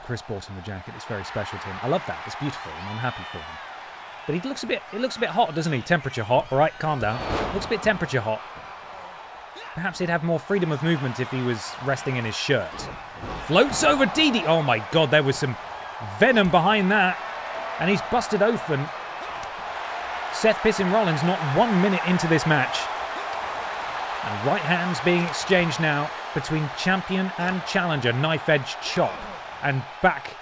Chris bought him the jacket. It's very special to him. I love that. It's beautiful and I'm happy for him. But it looks a bit hot, doesn't he? Temperature hot. All right, calm down. Looks a bit temperature hot. Perhaps he'd have more freedom of movement if he was resting in his shirt. Floats over Didi. Oh my God, there was some venom behind that. And he's busted open Seth Pissin Rollins not 1 minute into this match. And right hands being exchanged now between champion and challenger. Knife edge chop. And back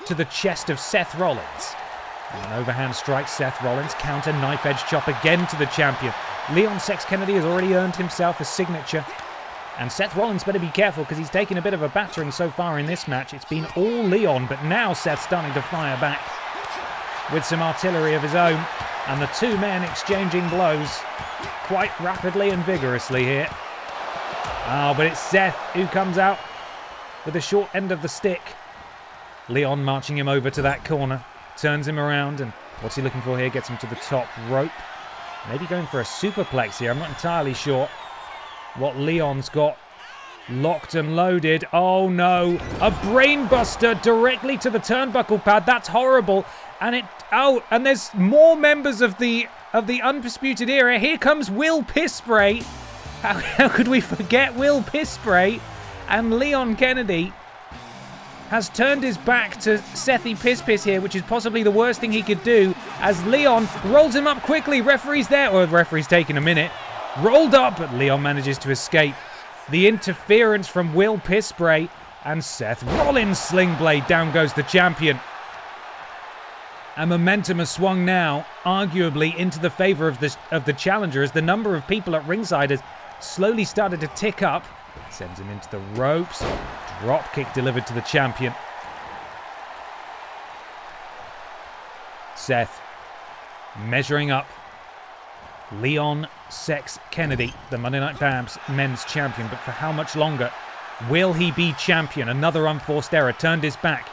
to the chest of Seth Rollins. And an overhand strike, Seth Rollins. Counter, knife edge chop again to the champion. Leon Sex Kennedy has already earned himself a signature. And Seth Rollins better be careful because he's taken a bit of a battering so far in this match. It's been all Leon, but now Seth's starting to fire back with some artillery of his own. And the two men exchanging blows quite rapidly and vigorously here. Oh, but it's Seth who comes out with the short end of the stick. Leon marching him over to that corner. Turns him around, and what's he looking for here? Gets him to the top rope. Maybe going for a superplex here. I'm not entirely sure what Leon's got locked and loaded. Oh no, a brainbuster directly to the turnbuckle pad. That's horrible. And and there's more members of the Undisputed Era. Here comes Will Pisspray. How could we forget Will Pisspray? And Leon Kennedy has turned his back to Sethy Piss here, which is possibly the worst thing he could do, as Leon rolls him up quickly. Referee's there, or the referee's taking a minute. Rolled up, but Leon manages to escape the interference from Will Pisspray, and Seth Rollins sling blade. Down goes the champion. And momentum has swung now, arguably, into the favour of the challenger, as the number of people at ringside has slowly started to tick up. Sends him into the ropes. Drop kick delivered to the champion. Seth measuring up. Leon Sex Kennedy, the Monday Night Babs men's champion, but for how much longer will he be champion? Another unforced error, turned his back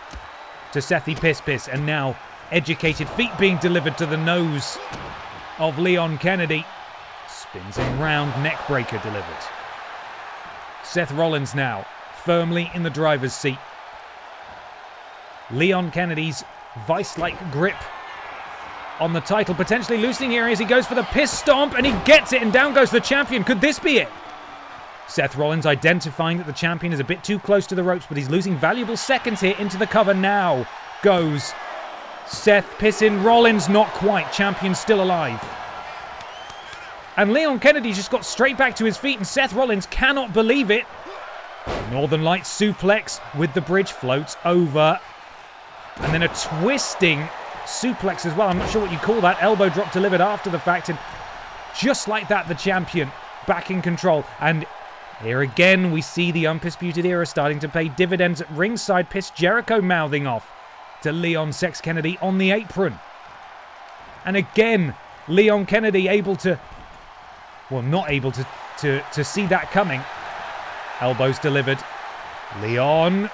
to Sethy Piss Piss, and now educated feet being delivered to the nose of Leon Kennedy. Spins him round, neck breaker delivered. Seth Rollins now firmly in the driver's seat. Leon Kennedy's vice-like grip on the title, potentially loosening here as he goes for the piss stomp, and he gets it, and down goes the champion. Could this be it? Seth Rollins identifying that the champion is a bit too close to the ropes, but he's losing valuable seconds here. Into the cover now goes Seth pissing Rollins. Not quite. Champion still alive. And Leon Kennedy just got straight back to his feet, and Seth Rollins cannot believe it. Northern Lights suplex with the bridge, floats over. And then a twisting suplex as well. I'm not sure what you call that. Elbow drop delivered after the fact. And just like that, the champion back in control. And here again, we see the Undisputed Era starting to pay dividends at ringside. Piss Jericho mouthing off to Leon Sex Kennedy on the apron. And again, Leon Kennedy able to, well, not able to see that coming. Elbows delivered. Leon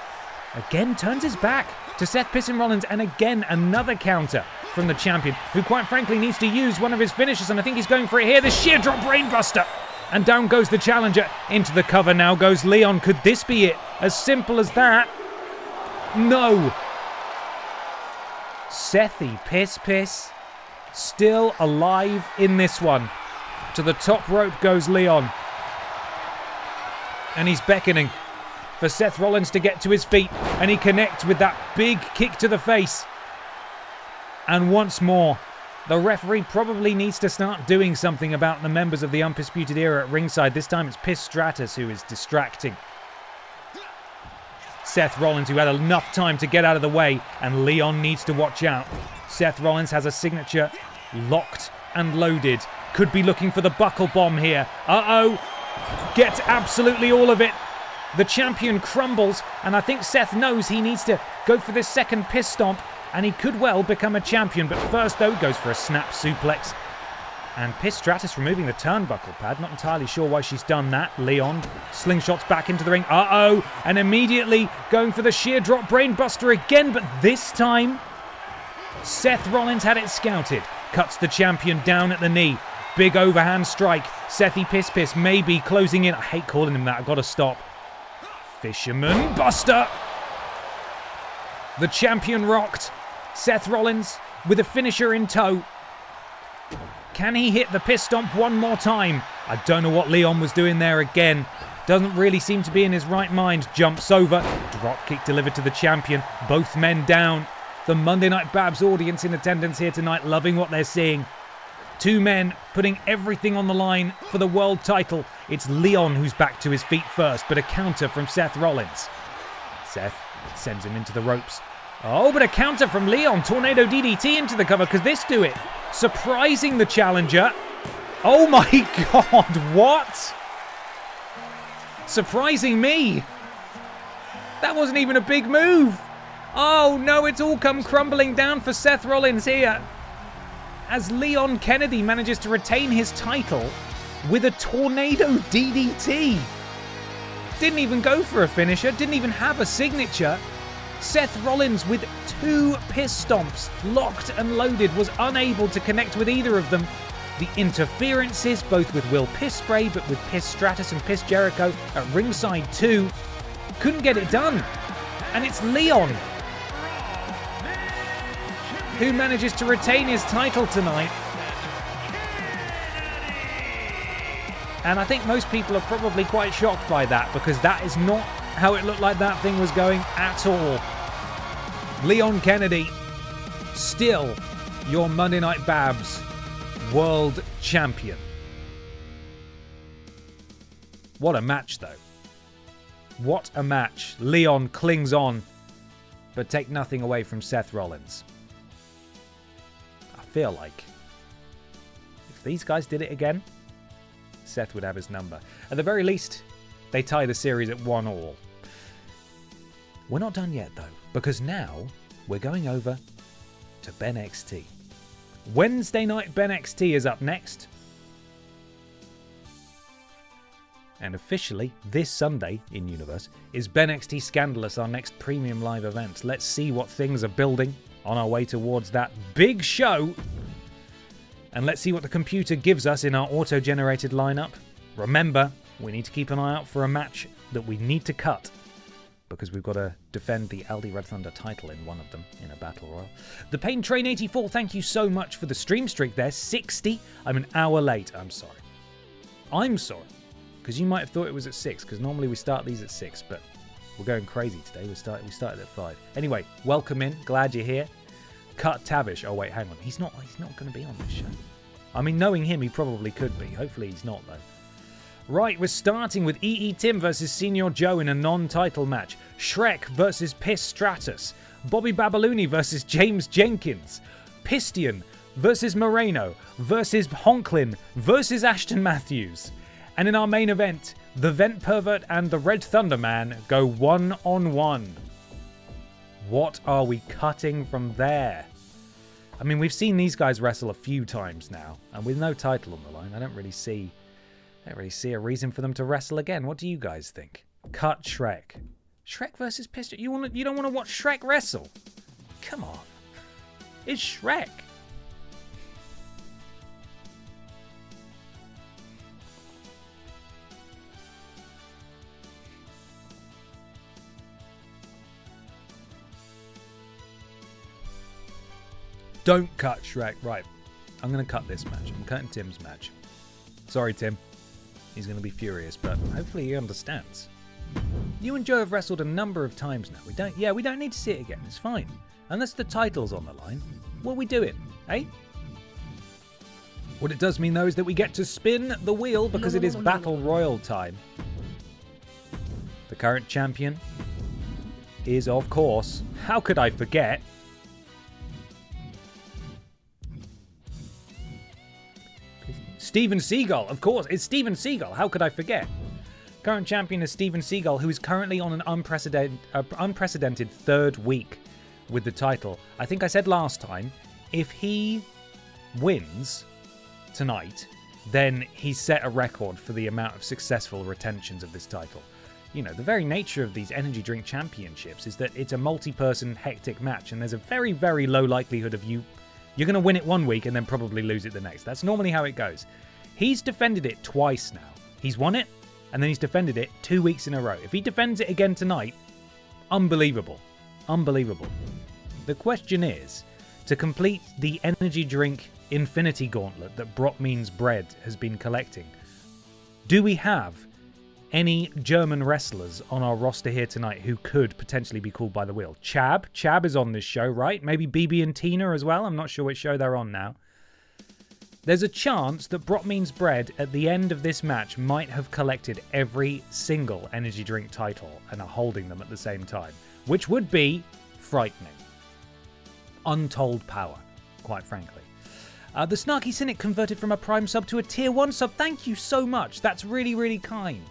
again turns his back to Seth Pissin Rollins, and again another counter from the champion, who quite frankly needs to use one of his finishes, and I think he's going for it here. The sheer drop brainbuster, and down goes the challenger. Into the cover now goes Leon. Could this be it? As simple as that? No. Sethy Piss Piss still alive in this one. To the top rope goes Leon, and he's beckoning for Seth Rollins to get to his feet, and he connects with that big kick to the face. And once more, the referee probably needs to start doing something about the members of the Undisputed Era at ringside. This time it's Piss Stratus who is distracting Seth Rollins, who had enough time to get out of the way, and Leon needs to watch out. Seth Rollins has a signature locked and loaded. Could be looking for the buckle bomb here. Uh-oh. Gets absolutely all of it. The champion crumbles, and I think Seth knows he needs to go for this second piss stomp, and he could well become a champion. But first, though, goes for a snap suplex. And Piss Stratus removing the turnbuckle pad. Not entirely sure why she's done that. Leon slingshots back into the ring. Uh-oh. And immediately going for the sheer drop brainbuster again, but this time Seth Rollins had it scouted. Cuts the champion down at the knee. Big overhand strike. Sethy Piss Piss maybe closing in. I hate calling him that. I've got to stop. Fisherman Buster. The champion rocked. Seth Rollins with a finisher in tow. Can he hit the piss stomp one more time? I don't know what Leon was doing there again. Doesn't really seem to be in his right mind. Jumps over. Drop kick delivered to the champion. Both men down. The Monday Night Babs audience in attendance here tonight loving what they're seeing. Two men putting everything on the line for the world title. It's Leon who's back to his feet first, but a counter from Seth Rollins. Seth sends him into the ropes. Oh, but a counter from Leon. Tornado DDT into the cover. Could this do it? Surprising the challenger. Oh my God, what? Surprising me. That wasn't even a big move. Oh no, it's all come crumbling down for Seth Rollins here, as Leon Kennedy manages to retain his title with a tornado DDT. Didn't even go for a finisher, didn't even have a signature. Seth Rollins with two piss stomps, locked and loaded, was unable to connect with either of them. The interferences, both with Will Piss Spray, but with Piss Stratus and Piss Jericho at ringside too, couldn't get it done. And it's Leon who manages to retain his title tonight. And I think most people are probably quite shocked by that, because that is not how it looked like that thing was going at all. Leon Kennedy, still your Monday Night Babs world champion. What a match, though. What a match. Leon clings on, but take nothing away from Seth Rollins. I feel like if these guys did it again, Seth would have his number. At the very least, They tie the series at 1-1. We're not done yet, though, because now we're going over to BENXT. Wednesday night BENXT is up next. And officially, this Sunday, in Universe, is BENXT Scandalous, our next premium live event. Let's see what things are building on our way towards that big show. And let's see what the computer gives us in our auto-generated lineup. Remember, we need to keep an eye out for a match that we need to cut, because we've got to defend the Aldi Red Thunder title in one of them in a battle royal. The Pain Train 84, thank you so much for the stream streak there. 60. I'm an hour late. I'm sorry. I'm sorry. Because you might have thought it was at 6, because normally we start these at 6, but we're going crazy today. We started at 5. Anyway, welcome in. Glad you're here. Cut Tavish. Oh, wait, hang on. He's not going to be on this show. I mean, knowing him, he probably could be. Hopefully he's not, though. Right, we're starting with EE Tim versus Senior Joe in a non-title match. Shrek versus Piss Stratus. Bobby Babalooni versus James Jenkins. Pistion versus Moreno versus Honklin versus Ashton Matthews. And in our main event, the Vent Pervert and the Red Thunder Man go 1-on-1. What are we cutting from there? I mean, we've seen these guys wrestle a few times now, and with no title on the line, I don't really see a reason for them to wrestle again. What do you guys think? Cut Shrek. Shrek versus Piston. You don't want to watch Shrek wrestle? Come on. It's Shrek. Don't cut Shrek. Right. I'm going to cut this match. I'm cutting Tim's match. Sorry, Tim. He's going to be furious, but hopefully he understands. You and Joe have wrestled a number of times now. We don't need to see it again. It's fine. Unless the title's on the line. What are we doing, eh? What it does mean, though, is that we get to spin the wheel because it is Battle Royal time. The current champion is, of course, how could I forget? Steven Seagull, of course, it's Steven Seagull. How could I forget? Current champion is Steven Seagull, who is currently on an unprecedented third week with the title. I think I said last time, if he wins tonight, then he's set a record for the amount of successful retentions of this title. You know, the very nature of these energy drink championships is that it's a multi-person hectic match, and there's a very, very low likelihood of you're going to win it one week and then probably lose it the next. That's normally how it goes. He's defended it twice now. He's won it, and then he's defended it 2 weeks in a row. If he defends it again tonight, unbelievable. Unbelievable. The question is, to complete the energy drink infinity gauntlet that Brock Means Bread has been collecting, do we have any German wrestlers on our roster here tonight who could potentially be called by the wheel? Chab is on this show, right? Maybe BB and Tina as well. I'm not sure which show they're on now. There's a chance that Brock Means Bread at the end of this match might have collected every single energy drink title and are holding them at the same time, which would be frightening. Untold power, quite frankly. The Snarky Cynic converted from a Prime sub to a Tier 1 sub. Thank you so much. That's really, really kind.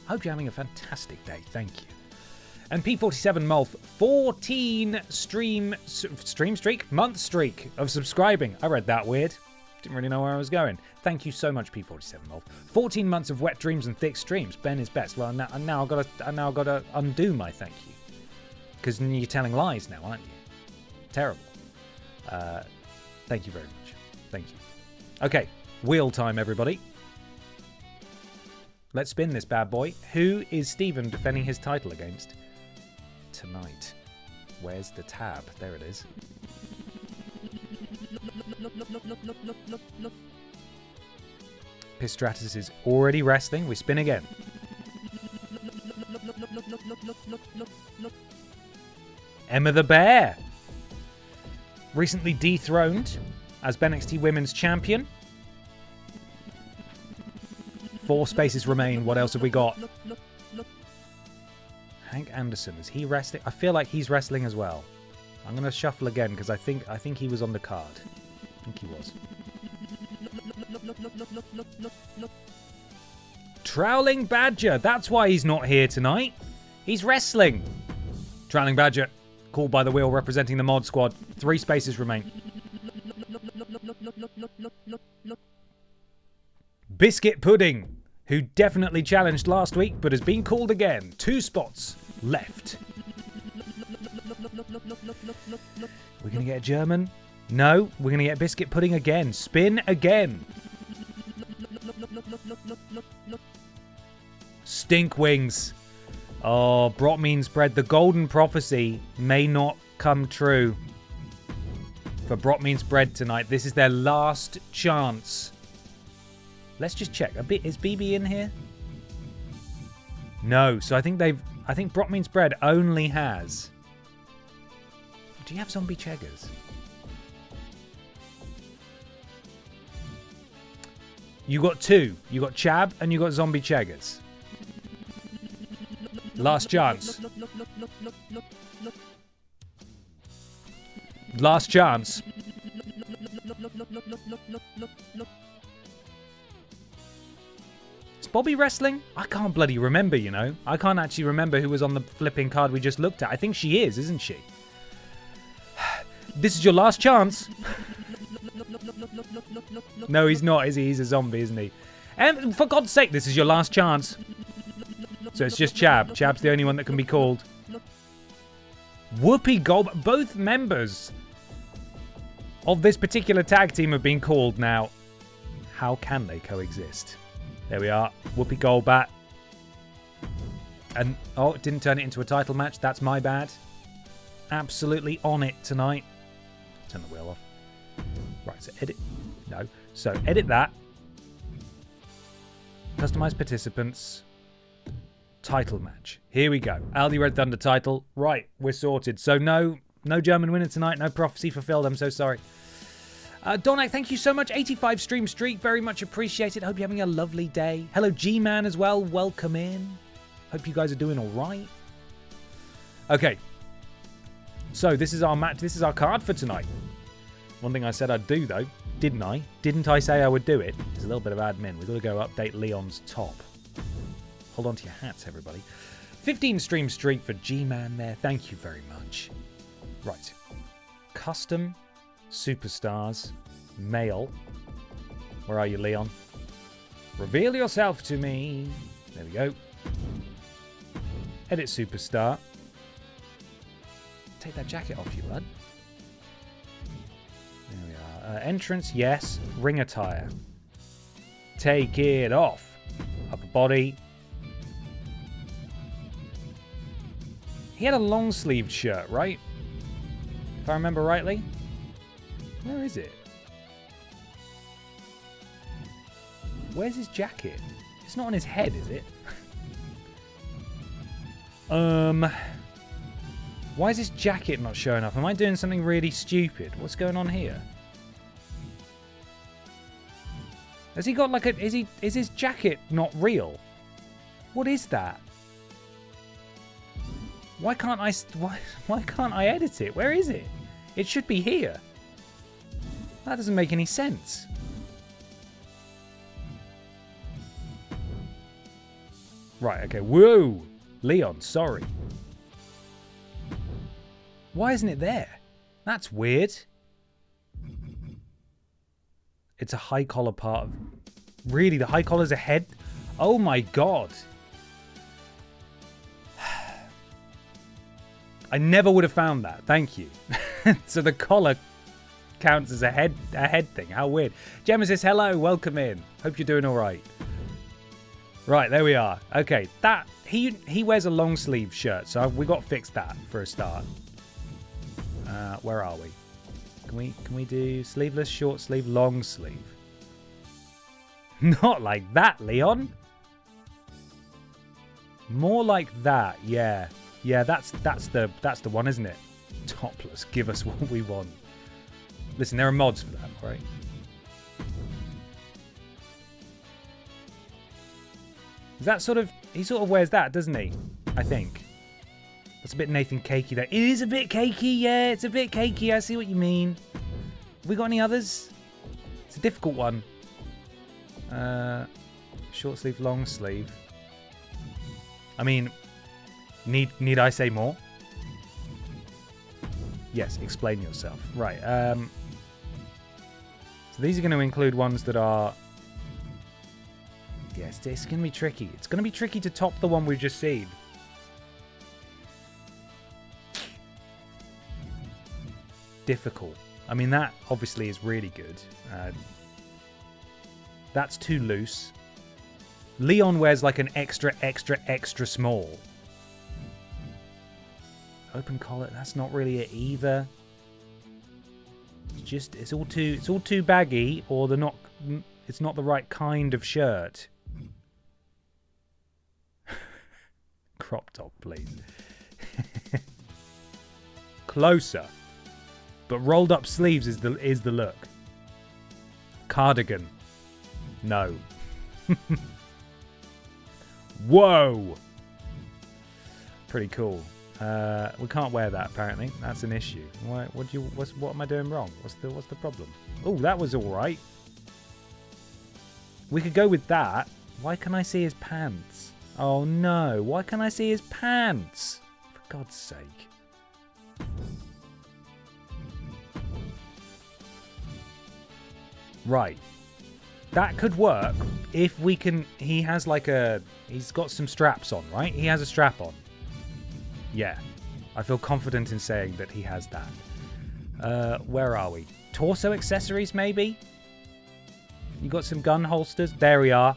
Hope you're having a fantastic day. Thank you. And P47 Molf, 14 month streak of subscribing. I read that weird. Didn't really know where I was going. Thank you so much, P47 Molf. 14 months of wet dreams and thick streams. Ben is best. Well, now I've got to undo my thank you, because you're telling lies now, aren't you? Terrible. Thank you very much. Thank you. Okay, wheel time, everybody. Let's spin this bad boy. Who is Steven defending his title against tonight? Where's the tab? There it is. Pistratus is already wrestling. We spin again. Emma the Bear. Recently dethroned as BENXT Women's Champion. 4 spaces remain. What else have we got? Hank Anderson. Is he wrestling? I feel like he's wrestling as well. I'm going to shuffle again because I think he was on the card. I think he was. Troweling Badger. That's why he's not here tonight. He's wrestling. Troweling Badger, called by the wheel, representing the mod squad. 3 spaces remain. Biscuit Pudding, who definitely challenged last week, but has been called again. 2 spots left. We're going to get a German. No, we're going to get Biscuit Pudding again. Spin again. Stink Wings. Oh, brought means bread. The golden prophecy may not come true for Brought means bread tonight. This is their last chance. Let's just check. Is BB in here? No. So I think Brought means bread only has. Do you have zombie cheggers? You got 2. You got Chab and you got zombie cheggers. Last chance. Last chance. Is Bobby wrestling? I can't bloody remember, you know. I can't actually remember who was on the flipping card we just looked at. I think she is, isn't she? This is your last chance. No, he's not, is he? He's a zombie, isn't he? And for God's sake, this is your last chance. So it's just Chab. Chab's the only one that can be called. Whoopi Goldberg. Both members of this particular tag team have been called now. How can they coexist? There we are. Whoopi Goldberg. And, oh, it didn't turn it into a title match. That's my bad. Absolutely on it tonight. Turn the wheel off. Right, so edit. No. So edit that. Customize participants. Title match. Here we go. Aldi Red Thunder title. Right, we're sorted. So no German winner tonight. No prophecy fulfilled. I'm so sorry. Donak, thank you so much. 85 stream streak. Very much appreciated. Hope you're having a lovely day. Hello, G-Man as well. Welcome in. Hope you guys are doing all right. Okay. So this is our match. This is our card for tonight. One thing I said I'd do, though, didn't I? Didn't I say I would do it? It's a little bit of admin. We've got to go update Leon's top. Hold on to your hats, everybody. 15 stream streak for G-Man there. Thank you very much. Right. Custom superstars. Male. Where are you, Leon? Reveal yourself to me. There we go. Edit superstar. Take that jacket off you, bud. There we are. Entrance, yes. Ring attire. Take it off. Upper body. He had a long-sleeved shirt, right? If I remember rightly. Where is it? Where's his jacket? It's not on his head, is it? Why is his jacket not showing up? Am I doing something really stupid? What's going on here? Has he got like a... Is his jacket not real? What is that? Why can't I edit it? Where is it? It should be here. That doesn't make any sense. Right, okay. Whoa! Leon, sorry. Why isn't it there? That's weird. It's a high collar part of... Really, the high collar's a head? Oh my god. I never would have found that. Thank you. So the collar counts as a head thing. How weird. Gemma says, hello, welcome in. Hope you're doing all right. Right, there we are. Okay, that he wears a long sleeve shirt, so we got to fix that for a start. Where are we? Can we do sleeveless, short sleeve, long sleeve? Not like that, Leon. More like that, yeah. Yeah, that's the one, isn't it? Topless. Give us what we want. Listen, there are mods for that, right? Is that sort of... He sort of wears that, doesn't he? I think. That's a bit Nathan Cakey there. It is a bit cakey, yeah. It's a bit cakey. I see what you mean. Have we got any others? It's a difficult one. Short sleeve, long sleeve. I mean, need I say more? Yes, explain yourself. Right. So these are going to include ones that are... Yes, it's going to be tricky. It's going to be tricky to top the one we've just seen. Difficult. I mean, that obviously is really good. That's too loose. Leon wears like an extra small. Open collar, that's not really it either. It's all too baggy, or it's not the right kind of shirt. Crop top, please. Closer. But rolled up sleeves is the look. Cardigan. No. Whoa. Pretty cool. We can't wear that apparently. That's an issue. What am I doing wrong? What's the problem? Oh, that was all right. We could go with that. Why can I see his pants? Oh no! Why can I see his pants? For God's sake! Right. That could work if we can... He has like a... He's got some straps on, right? He has a strap on. Yeah. I feel confident in saying that he has that. Where are we? Torso accessories, maybe? You got some gun holsters? There we are.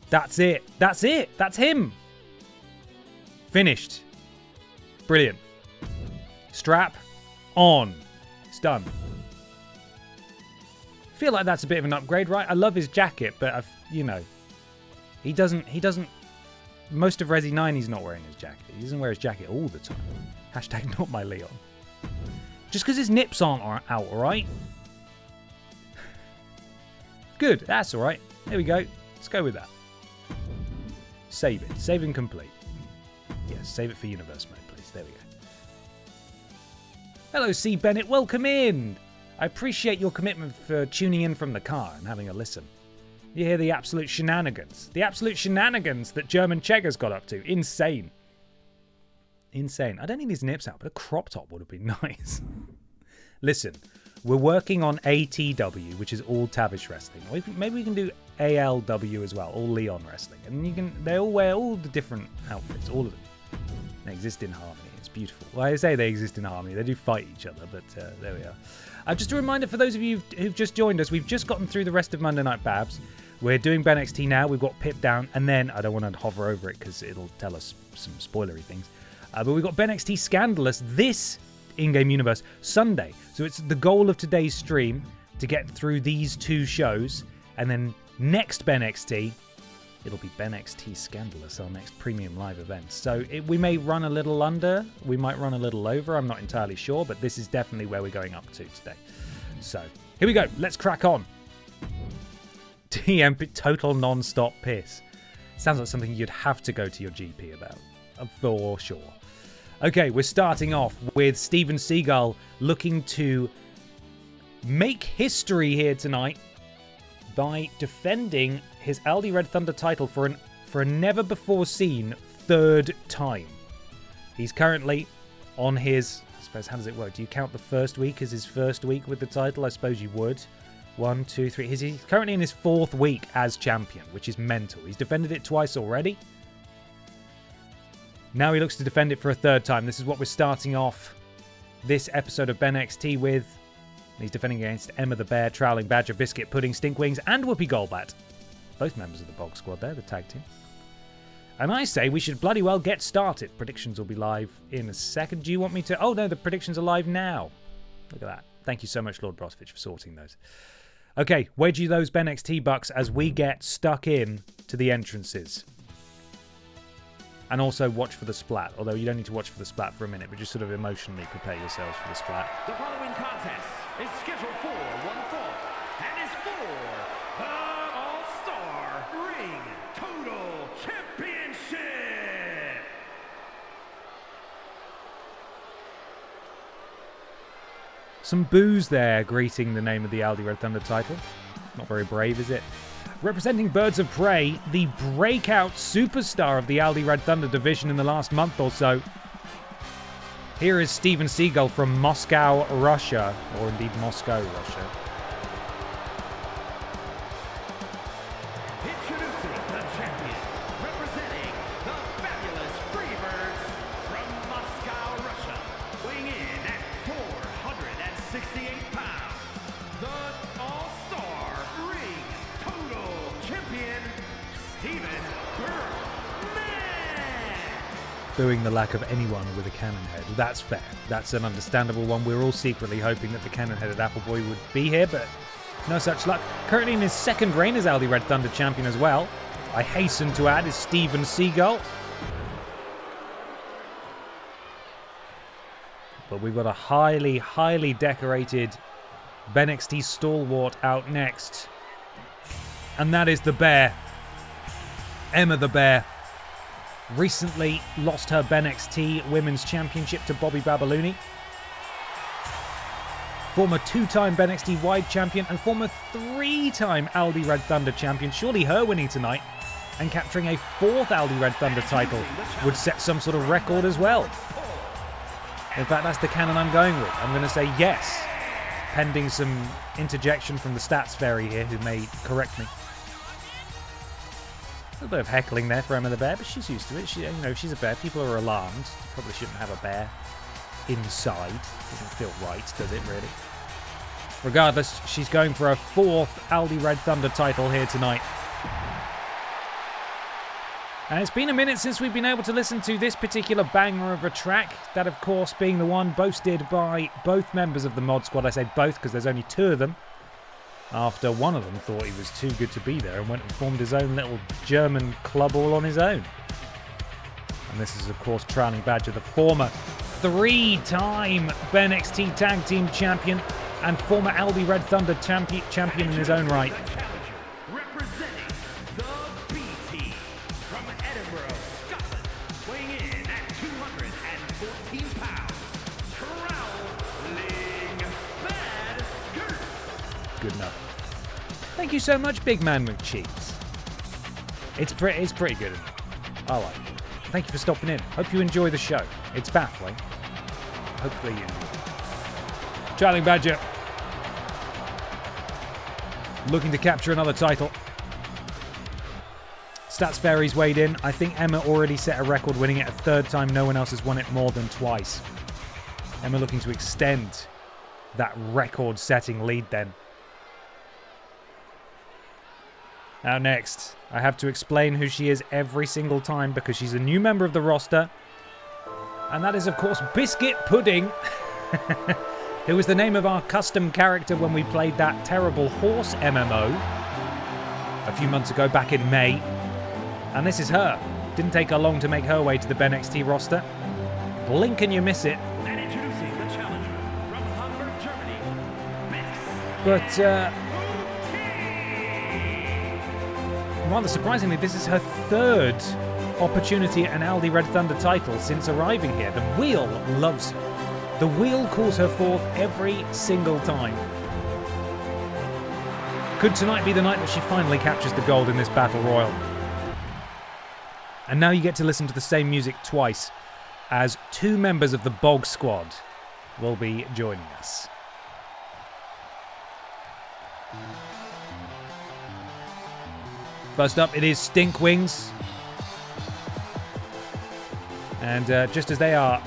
That's it. That's it. That's him. Finished. Brilliant. Strap on. It's done. Feel like that's a bit of an upgrade, right? I love his jacket, but he doesn't. Most of Resi 9, he's not wearing his jacket. He doesn't wear his jacket all the time. Hashtag not my Leon. Just because his nips aren't out, all right? Good. That's all right. There we go. Let's go with that. Save it. Save and complete. Yes, save it for universe mode, please. There we go. Hello, C. Bennett. Welcome in. I appreciate your commitment for tuning in from the car and having a listen. You hear the absolute shenanigans. The absolute shenanigans that German Cheggers got up to. Insane. Insane. I don't need his nips out, but a crop top would have been nice. Listen, we're working on ATW, which is all Tavish wrestling. Maybe we can do ALW as well, all Leon wrestling. And they all wear all the different outfits, all of them. They exist in harmony. It's beautiful. Well, I say they exist in harmony. They do fight each other, but there we are. Just a reminder for those of you who've just joined us, we've just gotten through the rest of Monday Night Babs. We're doing BENXT now. We've got Pip down, and then I don't want to hover over it because it'll tell us some spoilery things. But we've got BENXT Scandalous this in-game universe Sunday. So it's the goal of today's stream to get through these two shows, and then next BENXT, it'll be BENXT Scandalous, our next premium live event. So we may run a little under, we might run a little over, I'm not entirely sure, but this is definitely where we're going up to today. So here we go, let's crack on. TM, total non-stop piss. Sounds like something you'd have to go to your GP about, for sure. Okay, we're starting off with Steven Seagull looking to make history here tonight by defending his Aldi Red Thunder title for a never-before-seen third time. He's currently on his... I suppose, how does it work? Do you count the first week as his first week with the title? I suppose you would. 1, 2, 3. He's currently in his 4th week as champion, which is mental. He's defended it twice already. Now he looks to defend it for a third time. This is what we're starting off this episode of BENXT with. He's defending against Emma the Bear, Troweling Badger, Biscuit, Pudding, Stinkwings, and Whoopi Goldbat. Both members of the Bog Squad there, the tag team. And I say we should bloody well get started. Predictions will be live in a second. Do you want me to... Oh, no, the predictions are live now. Look at that. Thank you so much, Lord Brosvich, for sorting those. Okay, wager those BENXT bucks as we get stuck in to the entrances. And also watch for the splat. Although you don't need to watch for the splat for a minute, but just sort of emotionally prepare yourselves for the splat. The following contest is scheduled for one fall and is for the All-Star Ring Total Championship. Some boos there greeting the name of the Aldi Red Thunder title. Not very brave, is it? representing Birds of Prey, the breakout superstar of the Aldi Red Thunder division in the last month or so. Here is Steven Seagull from Moscow, Russia, or indeed Moscow, Russia. Introducing the champion, representing the fabulous Freebirds from Moscow, Russia, weighing in at 468 pounds, the All-Star Ring Total Champion, Steven Booing the lack of anyone with a cannon head. That's fair. That's an understandable one. We're all secretly hoping that the cannon-headed Appleboy would be here, but no such luck. Currently in his second reign as Aldi Red Thunder champion as well, I hasten to add, is Steven Seagull. But we've got a highly, highly decorated BENXT stalwart out next. And that is the Bear. Emma the Bear. Recently lost her BENXT Women's Championship to Bobby Babalooni. Former two-time BENXT Wide Champion and former three-time Aldi Red Thunder Champion. Surely her winning tonight and capturing a fourth Aldi Red Thunder title would set some sort of record as well. In fact, that's the canon I'm going with. I'm going to say yes, pending some interjection from the stats fairy here who may correct me. A little bit of heckling there for Emma the Bear, but she's used to it. She's a bear. People are alarmed. You probably shouldn't have a bear inside. Doesn't feel right, does it, really? Regardless, she's going for her fourth Aldi Red Thunder title here tonight. And it's been a minute since we've been able to listen to this particular banger of a track. That, of course, being the one boasted by both members of the mod squad. I say both because there's only two of them. After one of them thought he was too good to be there and went and formed his own little German club all on his own. And this is, of course, Trailing Badger, the former three-time BENXT Tag Team Champion and former Aldi Red Thunder champion in his own right. representing the B Team from Edinburgh, Scotland, weighing in at 214 pounds, Traveling Badgers. Good enough. Thank you so much, Big Man with Cheese. It's pretty good. I like it. Thank you for stopping in. Hope you enjoy the show. It's baffling. Hopefully you enjoy. Trailing Badger. Looking to capture another title. Stats Fairies weighed in. I think Emma already set a record winning it a third time. No one else has won it more than twice. Emma looking to extend that record-setting lead then. Now next, I have to explain who she is every single time because she's a new member of the roster. And that is, of course, Biscuit Pudding, who was the name of our custom character when we played that terrible horse MMO a few months ago, back in May. And this is her. Didn't take her long to make her way to the BENXT roster. Blink and you miss it. And introducing the challenger from Hamburg, Germany, But, rather surprisingly, this is her third opportunity at an Aldi Red Thunder title since arriving here. The Wheel loves her. The Wheel calls her forth every single time. Could tonight be the night that she finally captures the gold in this battle royal? And now you get to listen to the same music twice, as two members of the Bog Squad will be joining us. First up, it is Stink Wings. And just as they are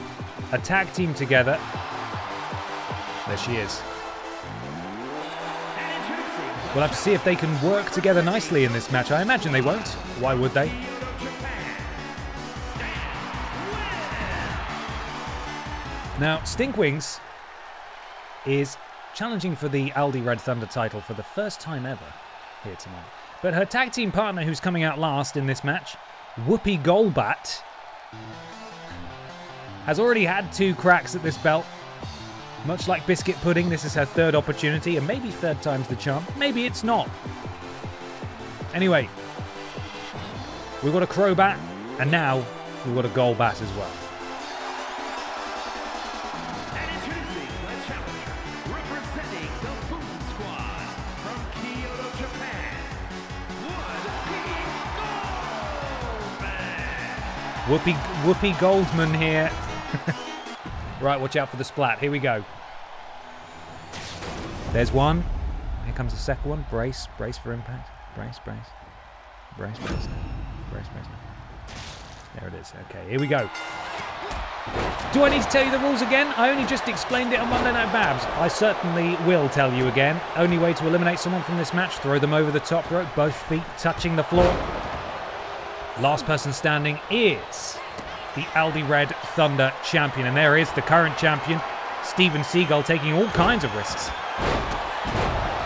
a tag team together, there she is. We'll have to see if they can work together nicely in this match. I imagine they won't. Why would they? Now, Stink Wings is challenging for the Aldi Red Thunder title for the first time ever here tonight. But her tag team partner, who's coming out last in this match, Whoopi Goldbat, has already had 2 cracks at this belt. Much like Biscuit Pudding, this is her third opportunity, and maybe third time's the charm. Maybe it's not. Anyway, we've got a Crowbat, and now we've got a Goldbat as well. And introducing the challenger, representing the Boom Squad from Kyoto, Japan, Whoopi Goldman here. Right, watch out for the splat. Here we go. There's one. Here comes the second one. Brace for impact. Brace. There it is. Okay, here we go. Do I need to tell you the rules again? I only just explained it on Monday Night Babs. I certainly will tell you again. Only way to eliminate someone from this match, throw them over the top rope, both feet touching the floor. Last person standing is the Aldi Red Thunder champion. And there is the current champion, Steven Seagull, taking all kinds of risks.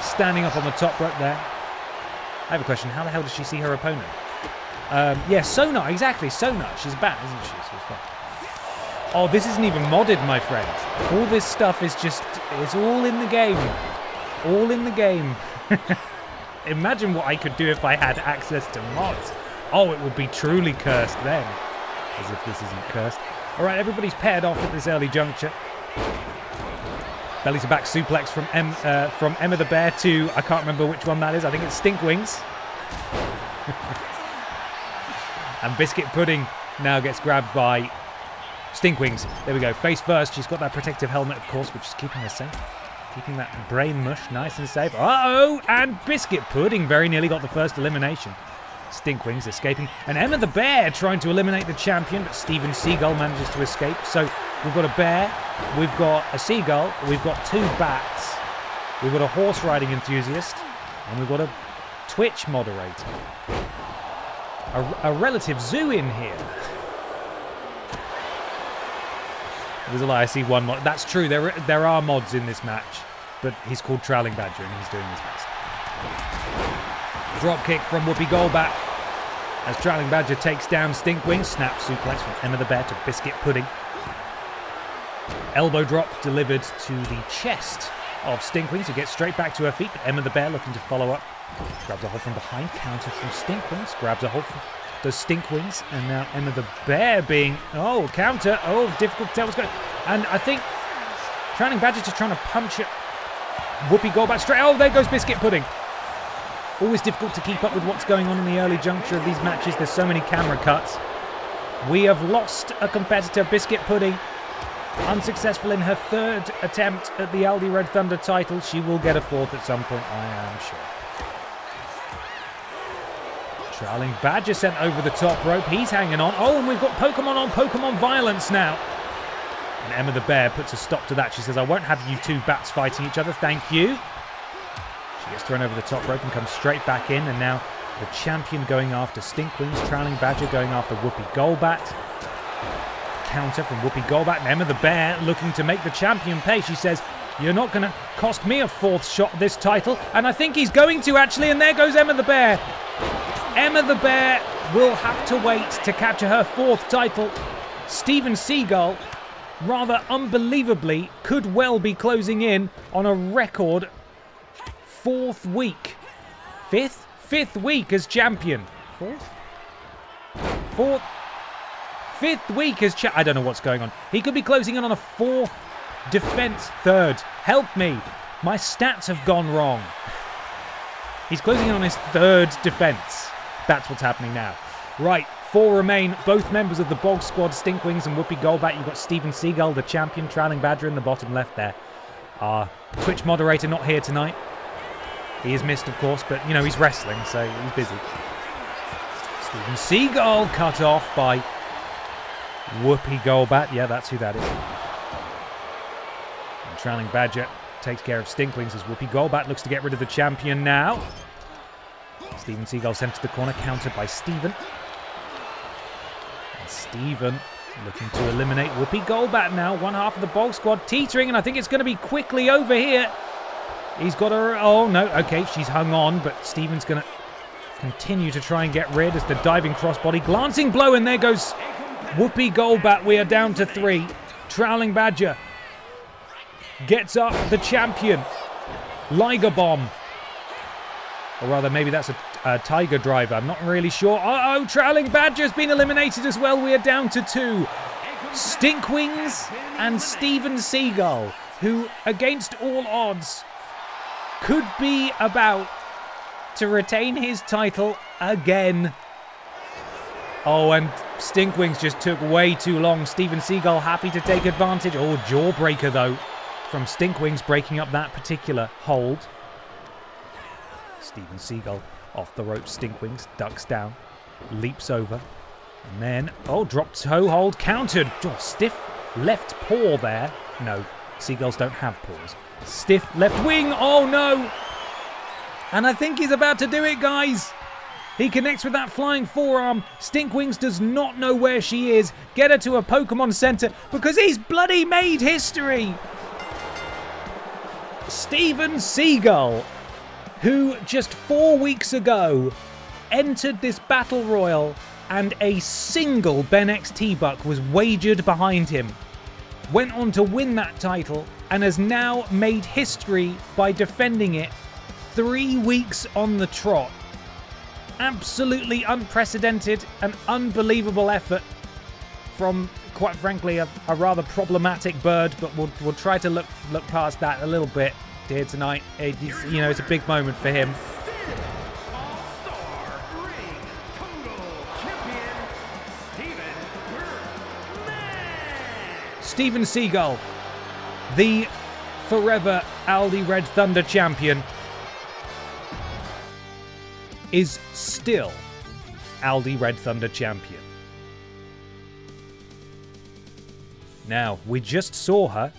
Standing up on the top rope there. I have a question. How the hell does she see her opponent? Yeah, Sonar. Exactly, Sonar. She's bad, isn't she? So it's fine. Oh, this isn't even modded, my friend. All this stuff is just... It's all in the game. All in the game. Imagine what I could do if I had access to mods. Oh, it would be truly cursed then. As if this isn't cursed. All right, everybody's paired off at this early juncture. Belly to back suplex from Emma the Bear to, I can't remember which one that is. I think it's Stink Wings. And Biscuit Pudding now gets grabbed by Stink Wings. There we go. Face first. She's got that protective helmet, of course, which is keeping her safe. Keeping that brain mush nice and safe. Uh-oh! And Biscuit Pudding very nearly got the first elimination. Stink Wings escaping. And Emma the Bear trying to eliminate the champion, but Steven Seagull manages to escape. So we've got a bear, we've got a seagull, we've got two bats, we've got a horse riding enthusiast, and we've got a Twitch moderator. A relative zoo in here. There's a lie, I see one mod. That's true, there are mods in this match, but he's called Trowling Badger and he's doing his best. Drop kick from Whoopi Goldberg as Trowling Badger takes down Stink Wings. Snap suplex from Emma the Bear to Biscuit Pudding. Elbow drop delivered to the chest of Stink Wings, who gets straight back to her feet, but Emma the Bear looking to follow up. Grabs a hold from behind, counter from Stink Wings, grabs a hold from the Stink Wings, and now Emma the Bear being, oh, counter, oh, difficult to tell what's going on. And I think Trowling Badger just trying to punch it. Whoopi Goldberg straight, oh, there goes Biscuit Pudding. Always difficult to keep up with what's going on in the early juncture of these matches. There's so many camera cuts. We have lost a competitor, Biscuit Pudding. Unsuccessful in her third attempt at the Aldi Red Thunder title. She will get a fourth at some point, I am sure. Trowling Badger sent over the top rope. He's hanging on. Oh, and we've got Pokémon on Pokémon violence now. And Emma the Bear puts a stop to that. She says, I won't have you two bats fighting each other. Thank you. She gets thrown over the top rope and comes straight back in. And now the champion going after Stink Wings. Trowling Badger going after Whoopi Goldberg. Counter from Whoopi Goldberg. And Emma the Bear looking to make the champion pay. She says, you're not going to cost me a fourth shot at this title. And I think he's going to, actually. And there goes Emma the Bear. Emma the Bear will have to wait to capture her fourth title. Steven Seagull, rather unbelievably, could well be closing in on a record fourth week. Fifth week as champion. Fifth week as I don't know what's going on. He could be closing in on a fourth defense third. Help me. My stats have gone wrong. He's closing in on his third defense. That's what's happening now. Right, 4 remain. Both members of the Bog Squad, Stink Wings and Whoopi Goldberg. You've got Steven Seagull, the champion, Trowling Badger in the bottom left there. Our Twitch moderator not here tonight. He is missed, of course, but, you know, he's wrestling, so he's busy. Steven Seagull cut off by Whoopi Goldberg. Yeah, that's who that is. And Trowling Badger takes care of Stink Wings as Whoopi Goldberg looks to get rid of the champion now. Steven Seagull sent to the corner, countered by Steven. And Steven looking to eliminate Whoopi Goldberg now. One half of the Bog Squad teetering, and I think it's going to be quickly over here. He's got her. Oh, no. Okay, she's hung on, but Steven's going to continue to try and get rid as the diving crossbody. Glancing blow, and there goes Whoopi Goldberg. We are down to 3. Trowling Badger gets up the champion. Liger Bomb. Or rather, maybe that's a Tiger Driver. I'm not really sure. Uh-oh, Trowling Badger's been eliminated as well. We are down to 2. Stink Wings and Steven Seagull, who, against all odds, could be about to retain his title again. Oh, and Stinkwings just took way too long. Steven Seagull happy to take advantage. Oh, jawbreaker though from Stinkwings, breaking up that particular hold. Steven Seagull off the rope. Stinkwings ducks down, leaps over, and then, oh, drop toe hold, countered. Oh, stiff left paw there. No, Seagulls don't have paws. Stiff left wing. Oh no! And I think he's about to do it, guys. He connects with that flying forearm. Stinkwings does not know where she is. Get her to a Pokémon Center because he's bloody made history. Steven Seagull, who just 4 weeks ago entered this battle royal and a single BENXT T-Buck was wagered behind him, went on to win that title and has now made history by defending it 3 weeks on the trot. Absolutely unprecedented and unbelievable effort from, quite frankly, a rather problematic bird, but we'll try to look past that a little bit here tonight. It's a big moment for him. All-Star Ring Total Champion, Steven Seagull, the forever Aldi Red Thunder champion, is still Aldi Red Thunder champion. Now, we just saw her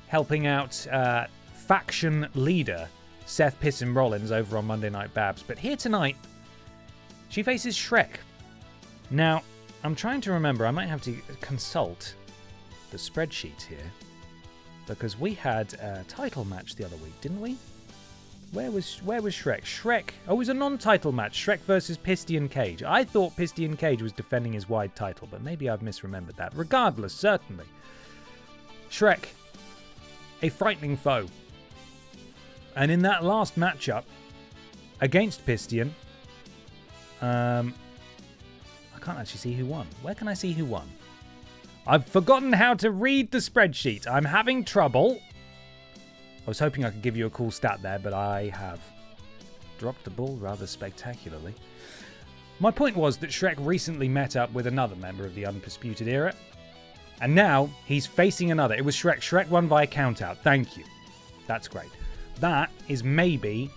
helping out faction leader Seth Pissin Rollins over on Monday Night Babs, but here tonight, she faces Shrek. Now, I'm trying to remember, I might have to consult the spreadsheet here, because we had a title match the other week, didn't we? Where was Shrek? Shrek, oh, it was a non-title match. Shrek versus Pistian Cage. I thought Pistian Cage was defending his wide title, but maybe I've misremembered that. Regardless, certainly, Shrek, a frightening foe. And in that last matchup against Pistian, I can't actually see who won. Where can I see who won? I've forgotten how to read the spreadsheet. I'm having trouble. I was hoping I could give you a cool stat there, but I have dropped the ball rather spectacularly. My point was that Shrek recently met up with another member of the Undisputed Era, and now he's facing another. It was Shrek. Shrek won via countout. Thank you. That's great. That is maybe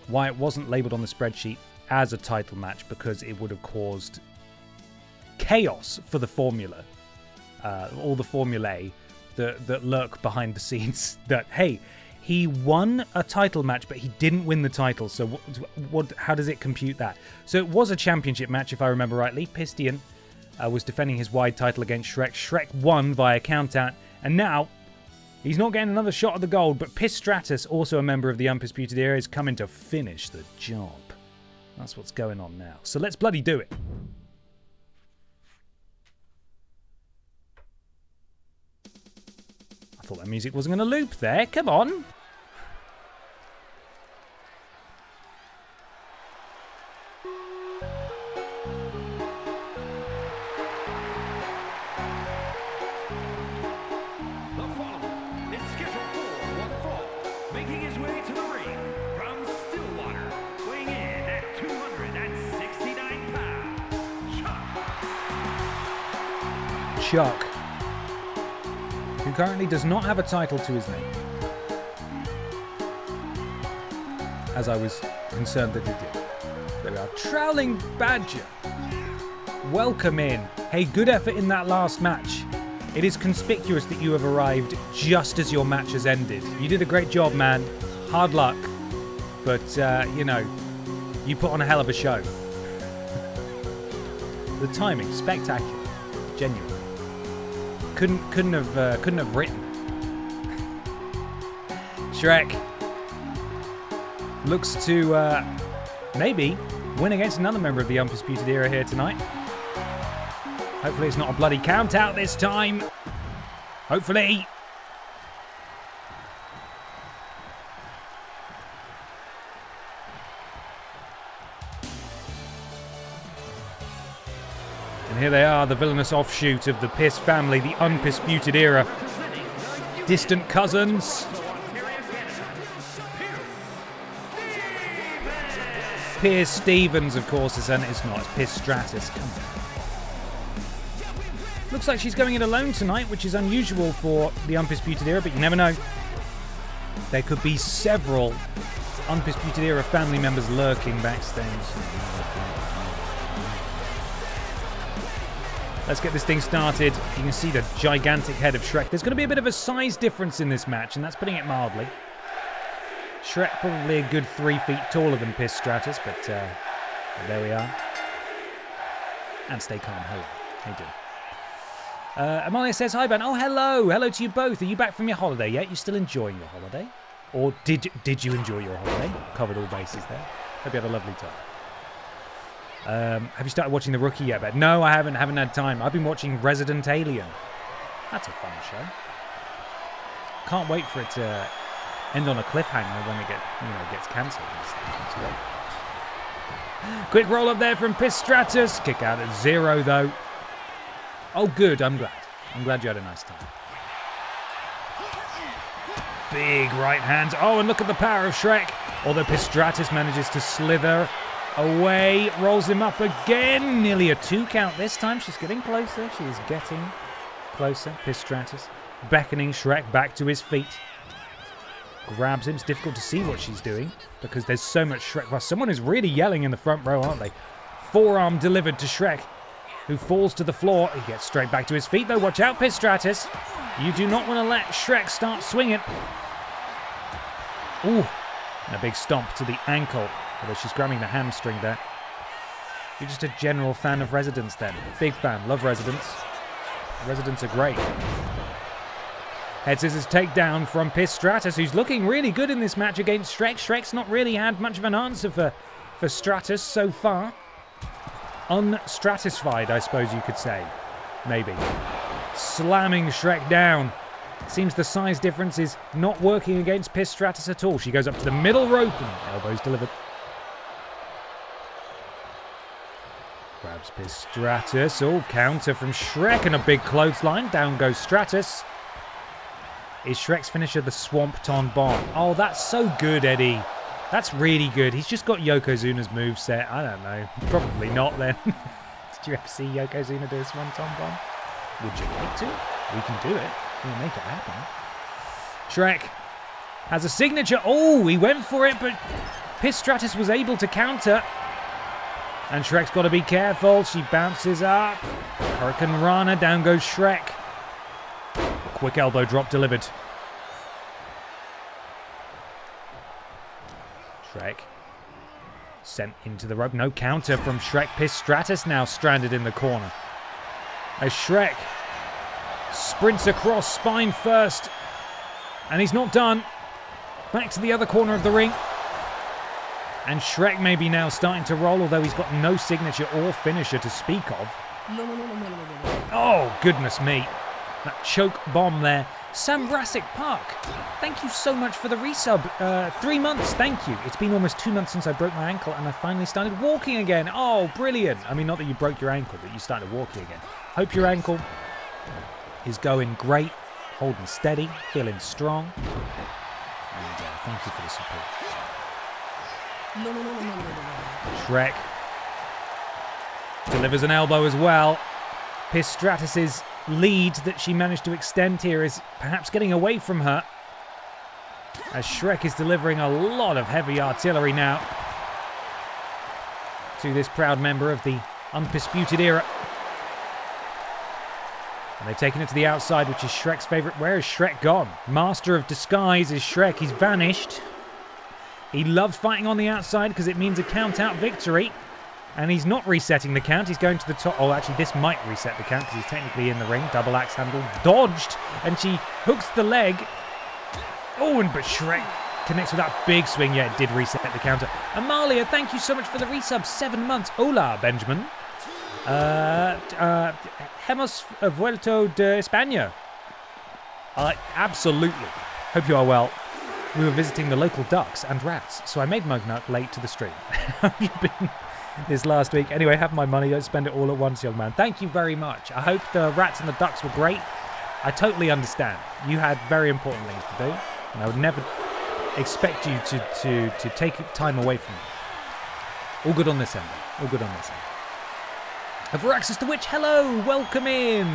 why it wasn't labelled on the spreadsheet as a title match, because it would have caused chaos for the formula, all the formulae that lurk behind the scenes. That, hey, he won a title match, but he didn't win the title. So what? How does it compute that? So it was a championship match, if I remember rightly. Pistian was defending his wide title against Shrek. Shrek won via countout, and now he's not getting another shot at the gold. But Piss Stratus, also a member of the Undisputed Era, is coming to finish the job. That's what's going on now. So let's bloody do it. I thought that music wasn't going to loop there. Come on. The following is scheduled for one fall, making his way to the ring from Stillwater, weighing in at 269 pounds, Chuck, who currently does not have a title to his name, as I was concerned that he did. There we are. Trowling Badger, welcome in. Hey, good effort in that last match. It is conspicuous that you have arrived just as your match has ended. You did a great job, man. Hard luck. But, you put on a hell of a show. The timing, spectacular. Genuine. Couldn't have written. Shrek looks to maybe win against another member of the Undisputed Era here tonight. Hopefully it's not a bloody count out this time. Hopefully. And here they are, the villainous offshoot of the Piss family, the Undisputed Era. Distant cousins. Piers Stevens, of course, it's not. It's Piers Stratus. Come on. Looks like she's going in alone tonight, which is unusual for the Undisputed Era, but you never know. There could be several Undisputed Era family members lurking backstage. Let's get this thing started. You can see the gigantic head of Shrek. There's going to be a bit of a size difference in this match, and that's putting it mildly. Shrek probably a good 3 feet taller than Piss Stratus, but there we are. And stay calm. Hello. How you doing? Amalia says, hi, Ben. Oh, hello. Hello to you both. Are you back from your holiday yet? You still enjoying your holiday? Or did you enjoy your holiday? Covered all bases there. Hope you had a lovely time. Have you started watching The Rookie yet, Ben? No, I haven't had time. I've been watching Resident Alien. That's a fun show. Can't wait for it to end on a cliffhanger when it gets cancelled. Quick roll up there from Piss Stratus. Kick out at 0 though. Oh, good. I'm glad. I'm glad you had a nice time. Big right hand. Oh, and look at the power of Shrek. Although Piss Stratus manages to slither away. Rolls him up again. Nearly a 2 count this time. She's getting closer. She is getting closer. Piss Stratus beckoning Shrek back to his feet. Grabs him. It's difficult to see what she's doing because there's so much Shrek. Well, someone is really yelling in the front row, aren't they? Forearm delivered to Shrek, who falls to the floor. He gets straight back to his feet, though. Watch out, Piss Stratus. You do not want to let Shrek start swinging. Ooh, and a big stomp to the ankle, although she's grabbing the hamstring there. You're just a general fan of Residents then. Big fan. Love Residents. Residents are great. Head scissors takedown from Piss Stratus, who's looking really good in this match against Shrek. Shrek's not really had much of an answer for Stratus so far. Unstratified, I suppose you could say. Maybe. Slamming Shrek down. Seems the size difference is not working against Piss Stratus at all. She goes up to the middle rope and elbows delivered. Grabs Piss Stratus. Oh, counter from Shrek and a big clothesline. Down goes Stratus. Is Shrek's finisher the Swampton Bomb? Oh, that's so good, Eddie. That's really good. He's just got Yokozuna's moveset. I don't know. Probably not then. Did you ever see Yokozuna do a Swanton Bomb? Would you like to? We can do it. We'll make it happen. Shrek has a signature. Oh, he went for it, but Piss Stratus was able to counter. And Shrek's got to be careful. She bounces up. Hurricane Rana. Down goes Shrek. Quick elbow drop delivered. Shrek sent into the rope. No counter from Shrek. Piss Stratus now stranded in the corner. As Shrek sprints across, spine first. And he's not done. Back to the other corner of the ring. And Shrek may be now starting to roll, although he's got no signature or finisher to speak of. Oh, goodness me. That choke bomb there. Sam Brassic Park, thank you so much for the resub. 3 months, thank you. It's been almost 2 months since I broke my ankle and I finally started walking again. Oh, brilliant. I mean, not that you broke your ankle, but you started walking again. Hope your ankle is going great, holding steady, feeling strong. And thank you for the support. Shrek delivers an elbow as well. Piss Stratus's lead that she managed to extend here is perhaps getting away from her, as Shrek is delivering a lot of heavy artillery now to this proud member of the Undisputed Era. And they've taken it to the outside, which is Shrek's favourite. Where is Shrek gone? Master of disguise is Shrek. He's vanished. He loves fighting on the outside because it means a count-out victory. And he's not resetting the count. He's going to the top. Oh, actually, this might reset the count because he's technically in the ring. Double axe handle. Dodged. And she hooks the leg. Oh, but Shrek connects with that big swing. Yeah, it did reset the counter. Amalia, thank you so much for the resub. 7 months. Hola, Benjamin. Hemos vuelto de España. Absolutely. Hope you are well. We were visiting the local ducks and rats, so I made Mugnut late to the stream. How have you been this last week? Anyway, have my money. Don't spend it all at once, young man. Thank you very much. I hope the rats and the ducks were great. I totally understand. You had very important things to do, and I would never expect you to take time away from me. All good on this end. All good on this end. Avaraxis the Witch, hello, welcome in.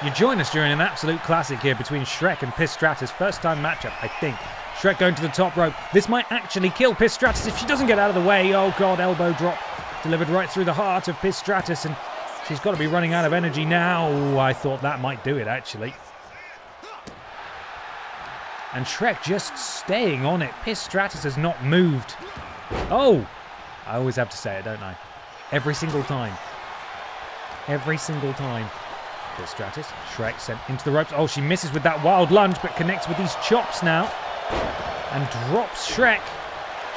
You join us during an absolute classic here between Shrek and Pistratus. First time matchup, I think. Shrek going to the top rope. This might actually kill Pistratus if she doesn't get out of the way. Oh god, elbow drop. Delivered right through the heart of Pistratus, and she's got to be running out of energy now. Ooh, I thought that might do it, actually. And Shrek just staying on it. Pistratus has not moved. Oh! I always have to say it, don't I? Every single time. Every single time. Pistratus, Shrek sent into the ropes. Oh, she misses with that wild lunge, but connects with these chops now. And drops Shrek.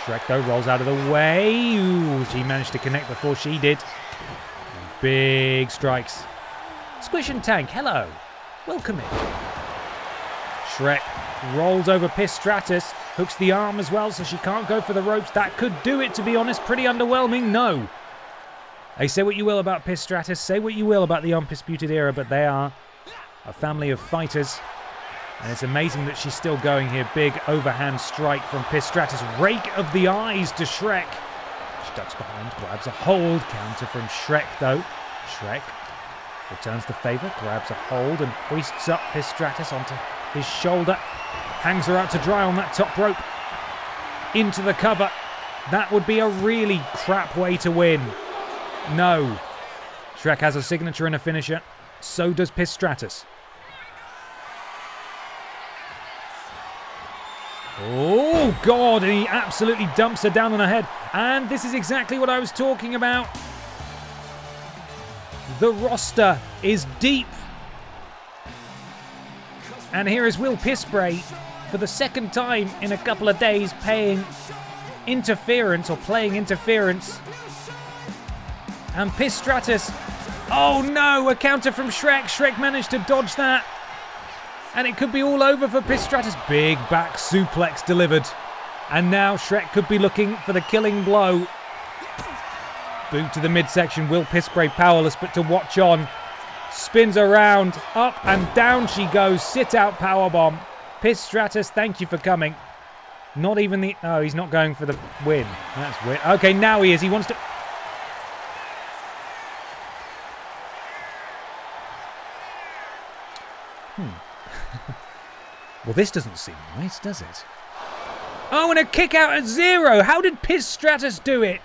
Shrek, though, rolls out of the way. Ooh, she managed to connect before she did. Big strikes. Squish and Tank, hello. Welcome in. Shrek rolls over Pistratus. Hooks the arm as well, so she can't go for the ropes. That could do it, to be honest. Pretty underwhelming. No. Hey, say what you will about Pistratus. Say what you will about the Undisputed Era, but they are a family of fighters. And it's amazing that she's still going here. Big overhand strike from Pistratus. Rake of the eyes to Shrek. She ducks behind, grabs a hold. Counter from Shrek, though. Shrek returns the favour, grabs a hold and hoists up Pistratus onto his shoulder. Hangs her out to dry on that top rope. Into the cover. That would be a really crap way to win. No. Shrek has a signature and a finisher. So does Pistratus. Oh, God, and he absolutely dumps her down on her head. And this is exactly what I was talking about. The roster is deep. And here is Will Pisspray for the second time in a couple of days paying interference or playing interference. And Pistratus. Oh, no, a counter from Shrek. Shrek managed to dodge that. And it could be all over for Pistratus. Big back suplex delivered. And now Shrek could be looking for the killing blow. Boot to the midsection. Will Pisspray powerless, but to watch on. Spins around. Up and down she goes. Sit out powerbomb. Pistratus, thank you for coming. Not even the... Oh, he's not going for the win. That's weird. Okay, now he is. He wants to... Well, this doesn't seem nice, does it? Oh, and a kick out at 0. How did Pistratus do it?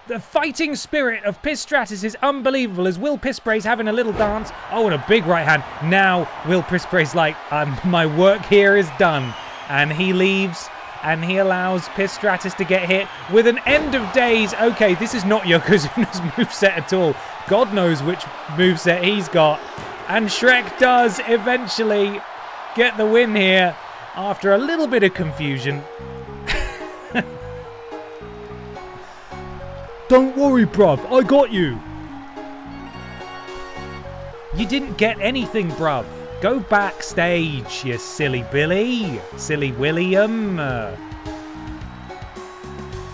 The fighting spirit of Pistratus is unbelievable as Will Pispray's having a little dance. Oh, and a big right hand. Now Will Pispray's like, my work here is done. And he leaves and he allows Pistratus to get hit with an end of days. Okay, this is not Yokozuna's moveset at all. God knows which moveset he's got. And Shrek does eventually get the win here after a little bit of confusion. Don't worry, bruv. I got you. You didn't get anything, bruv. Go backstage, you silly Billy. Silly William.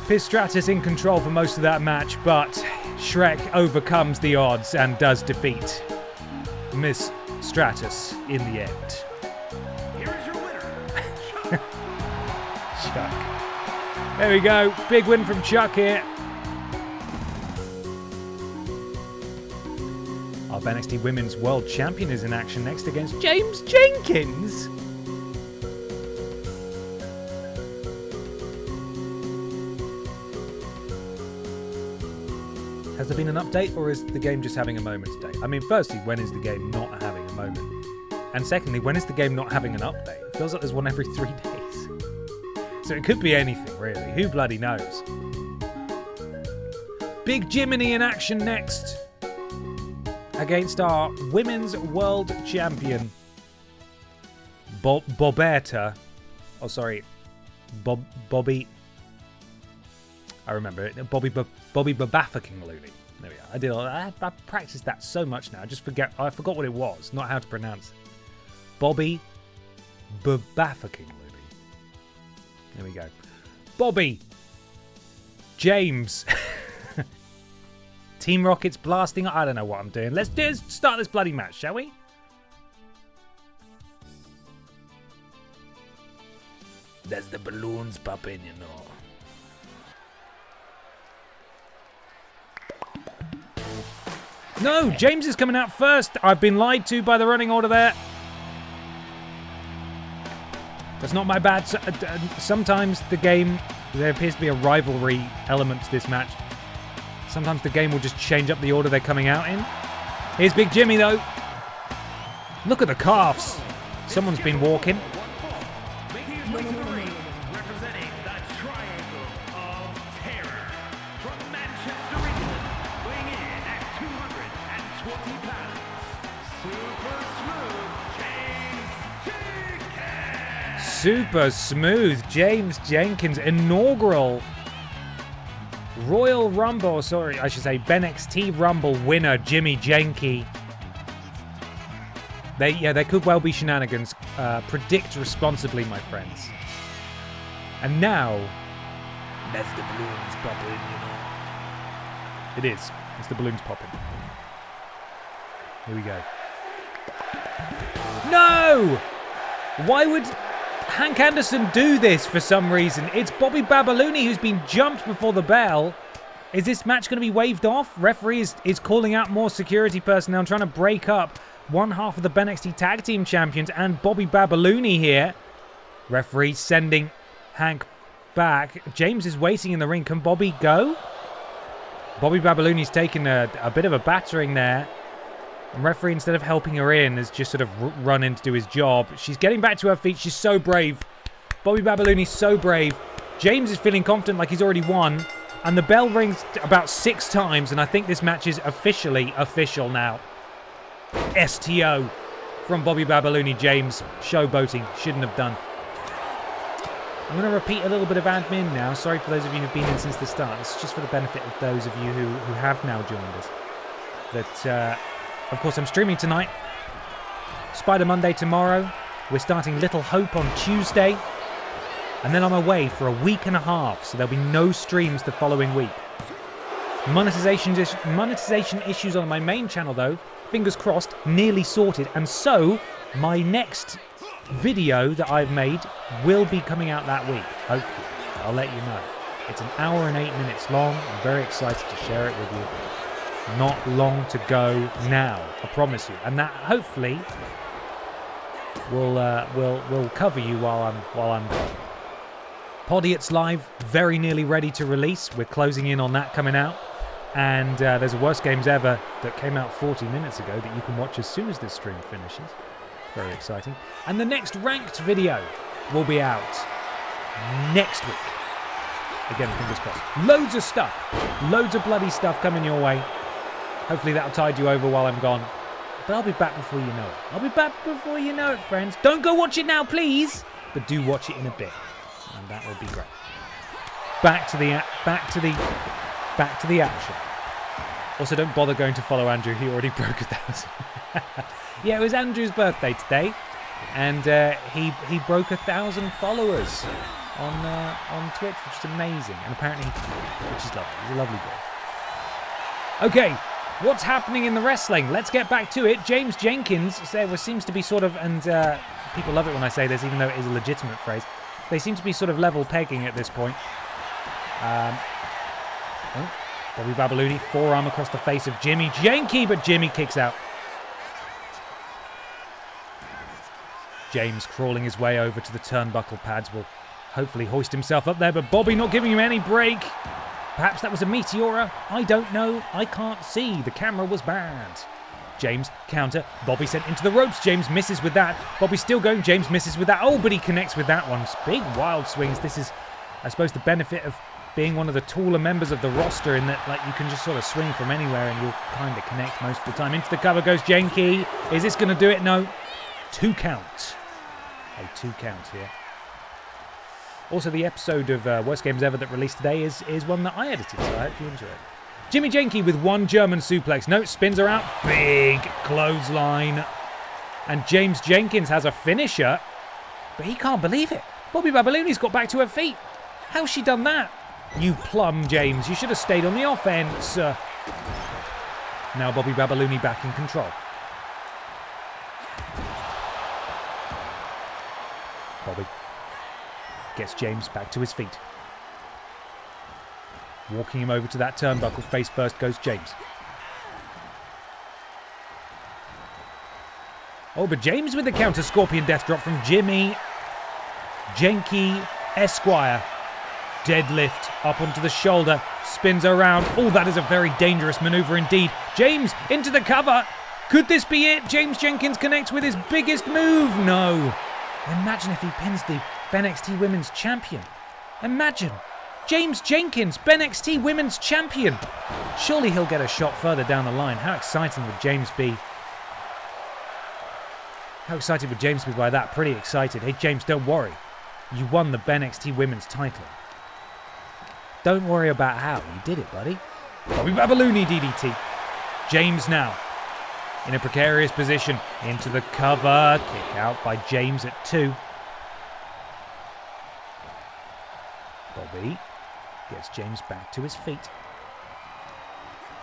Pistratus in control for most of that match, but Shrek overcomes the odds and does defeat Miss Stratus in the end. Here is your winner, Chuck. There we go. Big win from Chuck here. Our BENXT Women's World Champion is in action next against James Jenkins. Has there been an update, or is the game just having a moment today? I mean, firstly, when is the game not having a moment? And secondly, when is the game not having an update? It feels like there's one every 3 days. So it could be anything, really. Who bloody knows? Big Jiminy in action next against our Women's World Champion, Boberta. Oh, sorry. Bobby. I remember it. Bobby Babafakinglooney. There we are. I did all that. I practiced that so much now. I forgot what it was, not how to pronounce it. Bobby Babafakinglooney. There we go. Bobby. James. Team Rocket's blasting. I don't know what I'm doing. Let's start this bloody match, shall we? There's the balloons popping, you know. No, James is coming out first. I've been lied to by the running order there. That's not my bad. Sometimes the game, there appears to be a rivalry element to this match. Sometimes the game will just change up the order they're coming out in. Here's Big Jimmy, though. Look at the calves. Someone's been walking. Making his way to the ring, representing the Triangle of Terror. From Manchester, England, weighing in at 220 pounds. Super smooth, James Jenkins. Super smooth. James Jenkins, inaugural Royal Rumble, sorry, I should say BENXT Rumble winner, Jimmy Jenke. There could well be shenanigans. Predict responsibly, my friends. And now, that's the balloons popping, you know. It is. It's the balloons popping. Here we go. No! Why would Hank Anderson do this for some reason? It's Bobby Babalooni who's been jumped before the bell. Is this match going to be waved off? Referee is calling out more security personnel and trying to break up one half of the BENXT Tag Team Champions and Bobby Babalooni here. Referee sending Hank back. James is waiting in the ring. Can Bobby go? Bobby Babalooni's taken a bit of a battering there. And referee, instead of helping her in, has just sort of run in to do his job. She's getting back to her feet. She's so brave. Bobby Babalooni's so brave. James is feeling confident like he's already won. And the bell rings about 6 times. And I think this match is officially official now. STO from Bobby Babalooni. James showboating. Shouldn't have done. I'm going to repeat a little bit of admin now. Sorry for those of you who've been in since the start. It's just for the benefit of those of you who have now joined us. That... Of course, I'm streaming tonight. Spider Monday tomorrow. We're starting Little Hope on Tuesday. And then I'm away for a week and a half, so there'll be no streams the following week. Monetization issues on my main channel, though, fingers crossed, nearly sorted. And so, my next video that I've made will be coming out that week. Hopefully. I'll let you know. It's an hour and 8 minutes long. I'm very excited to share it with you. Not long to go now, I promise you, and that hopefully will cover you while I'm gone. Podiots Live very nearly ready to release. We're closing in on that coming out, and there's a Worst Games Ever that came out 40 minutes ago that you can watch as soon as this stream finishes. Very exciting. And the next ranked video will be out next week. Again, fingers crossed. Loads of stuff, loads of bloody stuff coming your way. Hopefully that'll tide you over while I'm gone. But I'll be back before you know it. I'll be back before you know it, friends. Don't go watch it now, please. But do watch it in a bit. And that will be great. Back to the action. Also, don't bother going to follow Andrew. He already broke 1,000. Yeah, it was Andrew's birthday today. And he broke 1,000 followers on Twitch, which is amazing. And apparently, which is lovely. He's a lovely boy. Okay. What's happening in the wrestling? Let's get back to it. James Jenkins, there seems to be sort of, and people love it when I say this, even though it is a legitimate phrase, they seem to be sort of level pegging at this point. Bobby Babalooni, forearm across the face of Jimmy Jenke, but Jimmy kicks out. James crawling his way over to the turnbuckle pads will hopefully hoist himself up there, but Bobby not giving him any break. Perhaps that was a meteora. I don't know. I can't see. The camera was bad. James counter. Bobby sent into the ropes. James misses with that. Bobby still going. James misses with that. Oh, but he connects with that one. Big wild swings. This is, I suppose, the benefit of being one of the taller members of the roster in that, like, you can just sort of swing from anywhere and you'll kind of connect most of the time. Into the cover goes Jenke. Is this going to do it? No. 2 count. A 2 count here. Also, the episode of Worst Games Ever that released today is one that I edited, so I hope you enjoy it. Jimmy Jenke with 1 German suplex. No, spins her out. Big clothesline. And James Jenkins has a finisher, but he can't believe it. Bobby Babalooni's got back to her feet. How's she done that? You plum, James. You should have stayed on the offense. Now Bobby Babalooni back in control. Bobby gets James back to his feet. Walking him over to that turnbuckle. Face first goes James. Oh, but James with the counter Scorpion Death Drop from Jimmy Jenky Esquire. Deadlift up onto the shoulder, spins around. Oh, that is a very dangerous maneuver indeed. James into the cover. Could this be it? James Jenkins connects with his biggest move. No. Imagine if he pins the BENXT Women's Champion. Imagine. James Jenkins, BENXT Women's Champion. Surely he'll get a shot further down the line. How exciting would James be? How excited would James be by that? Pretty excited. Hey, James, don't worry. You won the BENXT Women's title. Don't worry about how. You did it, buddy. Bobby Babalooni DDT. James now in a precarious position. Into the cover. Kick out by James at 2. Bobby gets James back to his feet.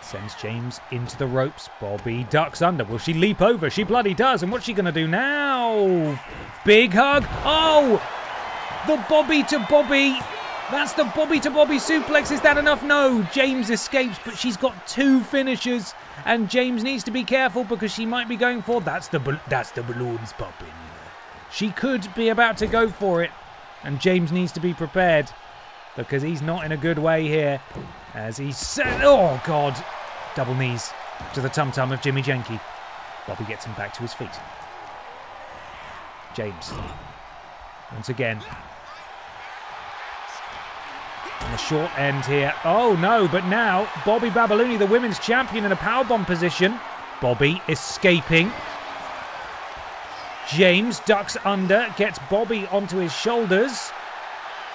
Sends James into the ropes. Bobby ducks under. Will she leap over? She bloody does. And what's she going to do now? Big hug. Oh! The Bobby to Bobby. That's the Bobby to Bobby suplex. Is that enough? No. James escapes, but she's got 2 finishers. And James needs to be careful because she might be going for... That's the balloons popping. She could be about to go for it. And James needs to be prepared because he's not in a good way here. As he said... Oh, God. Double knees to the tum-tum of Jimmy Jenky. Bobby gets him back to his feet. James. Once again. On the short end here. Oh, no, but now Bobby Babalooni, the women's champion, in a powerbomb position. Bobby escaping. James ducks under, gets Bobby onto his shoulders.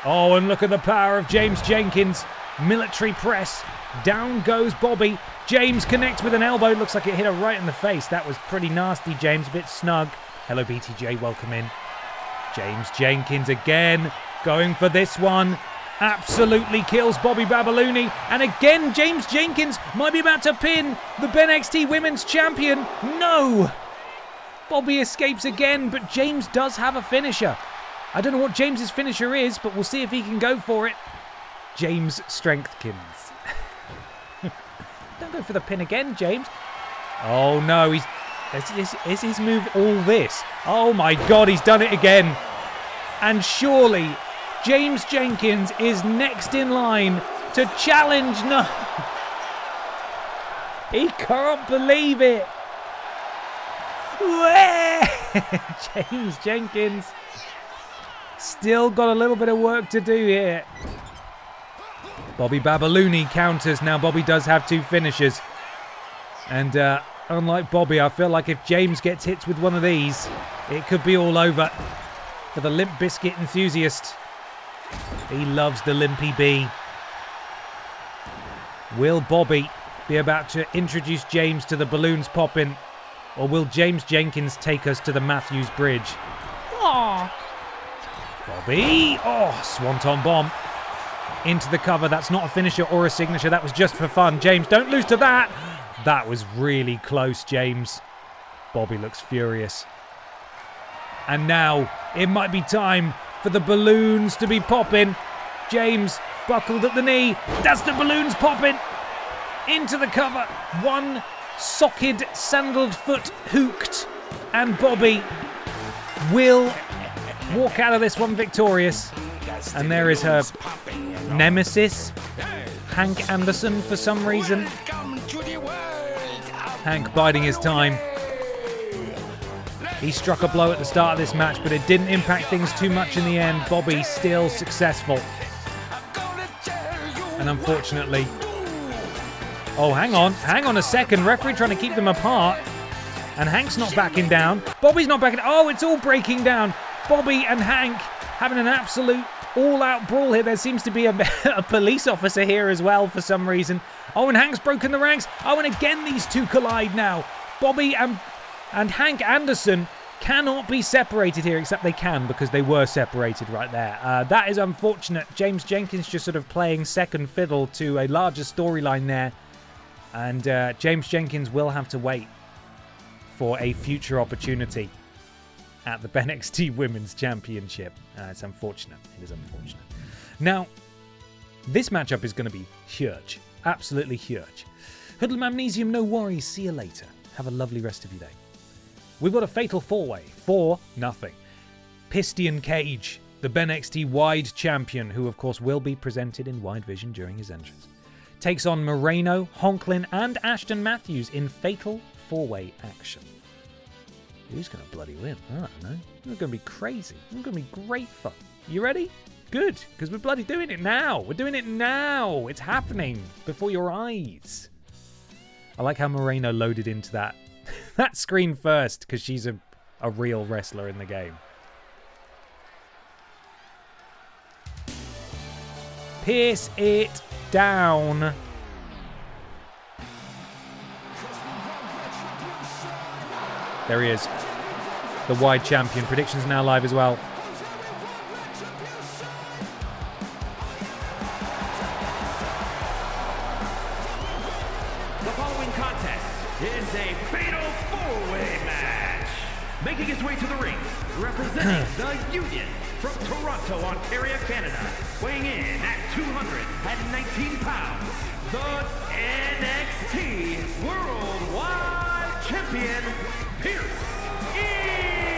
Oh, and look at the power of James Jenkins. Military press. Down goes Bobby. James connects with an elbow. Looks like it hit her right in the face. That was pretty nasty, James. A bit snug. Hello, BTJ. Welcome in. James Jenkins again. Going for this one. Absolutely kills Bobby Babalooni. And again, James Jenkins might be about to pin the BENXT Women's Champion. No! Bobby escapes again, but James does have a finisher. I don't know what James's finisher is, but we'll see if he can go for it. James Strengthkins. Don't go for the pin again, James. Oh no, is his move all this? Oh my God, he's done it again. And surely James Jenkins is next in line to challenge. No, he can't believe it. James Jenkins still got a little bit of work to do here. Bobby Babalooni counters. Now Bobby does have 2 finishers. And unlike Bobby, I feel like if James gets hit with one of these, it could be all over for the Limp Bizkit enthusiast. He loves the Limpy B. Will Bobby be about to introduce James to the balloons popping? Or will James Jenkins take us to the Matthews Bridge? Oh, Bobby. Oh, Swanton Bomb. Into the cover. That's not a finisher or a signature. That was just for fun. James, don't lose to that. That was really close, James. Bobby looks furious. And now it might be time for the balloons to be popping. James buckled at the knee. That's the balloons popping. Into the cover. One socked, sandaled foot hooked. And Bobby will walk out of this one victorious. And there is her nemesis, Hank Anderson, for some reason. Hank biding his time. He struck a blow at the start of this match, but it didn't impact things too much in the end. Bobby still successful. And unfortunately... Oh, hang on a second. Referee trying to keep them apart. And Hank's not backing down. Bobby's not backing... Oh, it's all breaking down. Bobby and Hank having an absolute all-out brawl here. There seems to be a police officer here as well for some reason. Oh, and Hank's broken the ranks. Oh, and again these two collide now. Bobby and Hank Anderson cannot be separated here, except they can because they were separated right there. That is unfortunate. James Jenkins just sort of playing second fiddle to a larger storyline there. And James Jenkins will have to wait for a future opportunity at the BENXT Women's Championship. It's unfortunate. It is unfortunate. Now, this matchup is going to be huge. Absolutely huge. Hoodlum Amnesium, no worries. See you later. Have a lovely rest of your day. we've got a fatal four-way for nothing. Piston Cage, the BENXT Wide Champion, who of course will be presented in wide vision during his entrance, takes on Moreno, Honklin and Ashton Matthews in fatal four-way action. Who's going to bloody win? I don't know. It's going to be crazy. It's going to be great fun. You ready? Good, because we're bloody doing it now. We're doing it now. It's happening before your eyes. I like how Moreno loaded into that screen first, because she's a real wrestler in the game. Pierce it down. There he is. The wide champion. Predictions now live as well. The following contest is a fatal four-way match. Making his way to the ring, representing the Union from Toronto, Ontario, Canada, weighing in at 219 pounds, the NXT Worldwide Champion, Pierce Ian.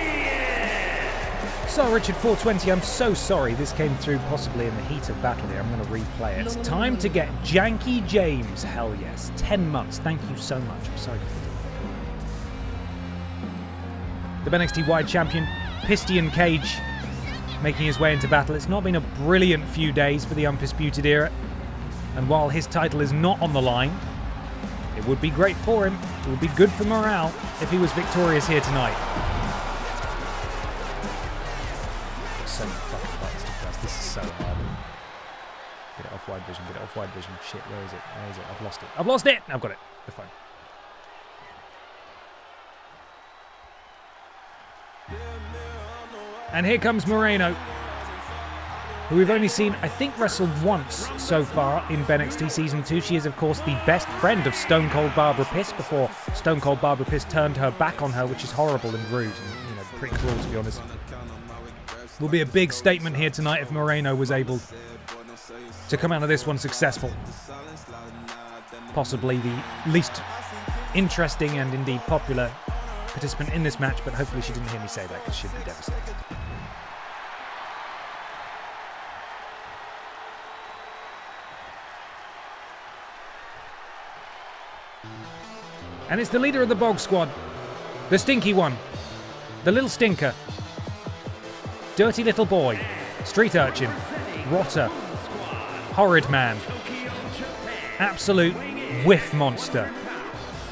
So Richard 420, I'm so sorry. This came through possibly in the heat of battle here. I'm going to replay it. It's time to get Janky James. Hell yes. 10 months. Thank you so much. I'm sorry. The BENXT Wide Champion, Piston Cage, making his way into battle. It's not been a brilliant few days for the Undisputed Era. And while his title is not on the line, it would be great for him. It would be good for morale if he was victorious here tonight. So many fucking buttons to press. This is so hard. Get it off wide vision. Get it off wide vision. Shit, where is it? Where is it? I've lost it. I've lost it! I've got it. We're fine. And here comes Moreno, who we've only seen, I think, wrestle once so far in BENXT Season 2. She is, of course, the best friend of Stone Cold Barbara Piss before Stone Cold Barbara Piss turned her back on her, which is horrible and rude and, pretty cruel, to be honest. Will be a big statement here tonight if Moreno was able to come out of this one successful. Possibly the least interesting and indeed popular participant in this match, but hopefully she didn't hear me say that because she'd be devastated. And it's the leader of the Bog Squad, the stinky one, the little stinker, dirty little boy, street urchin, rotter, horrid man, absolute whiff monster,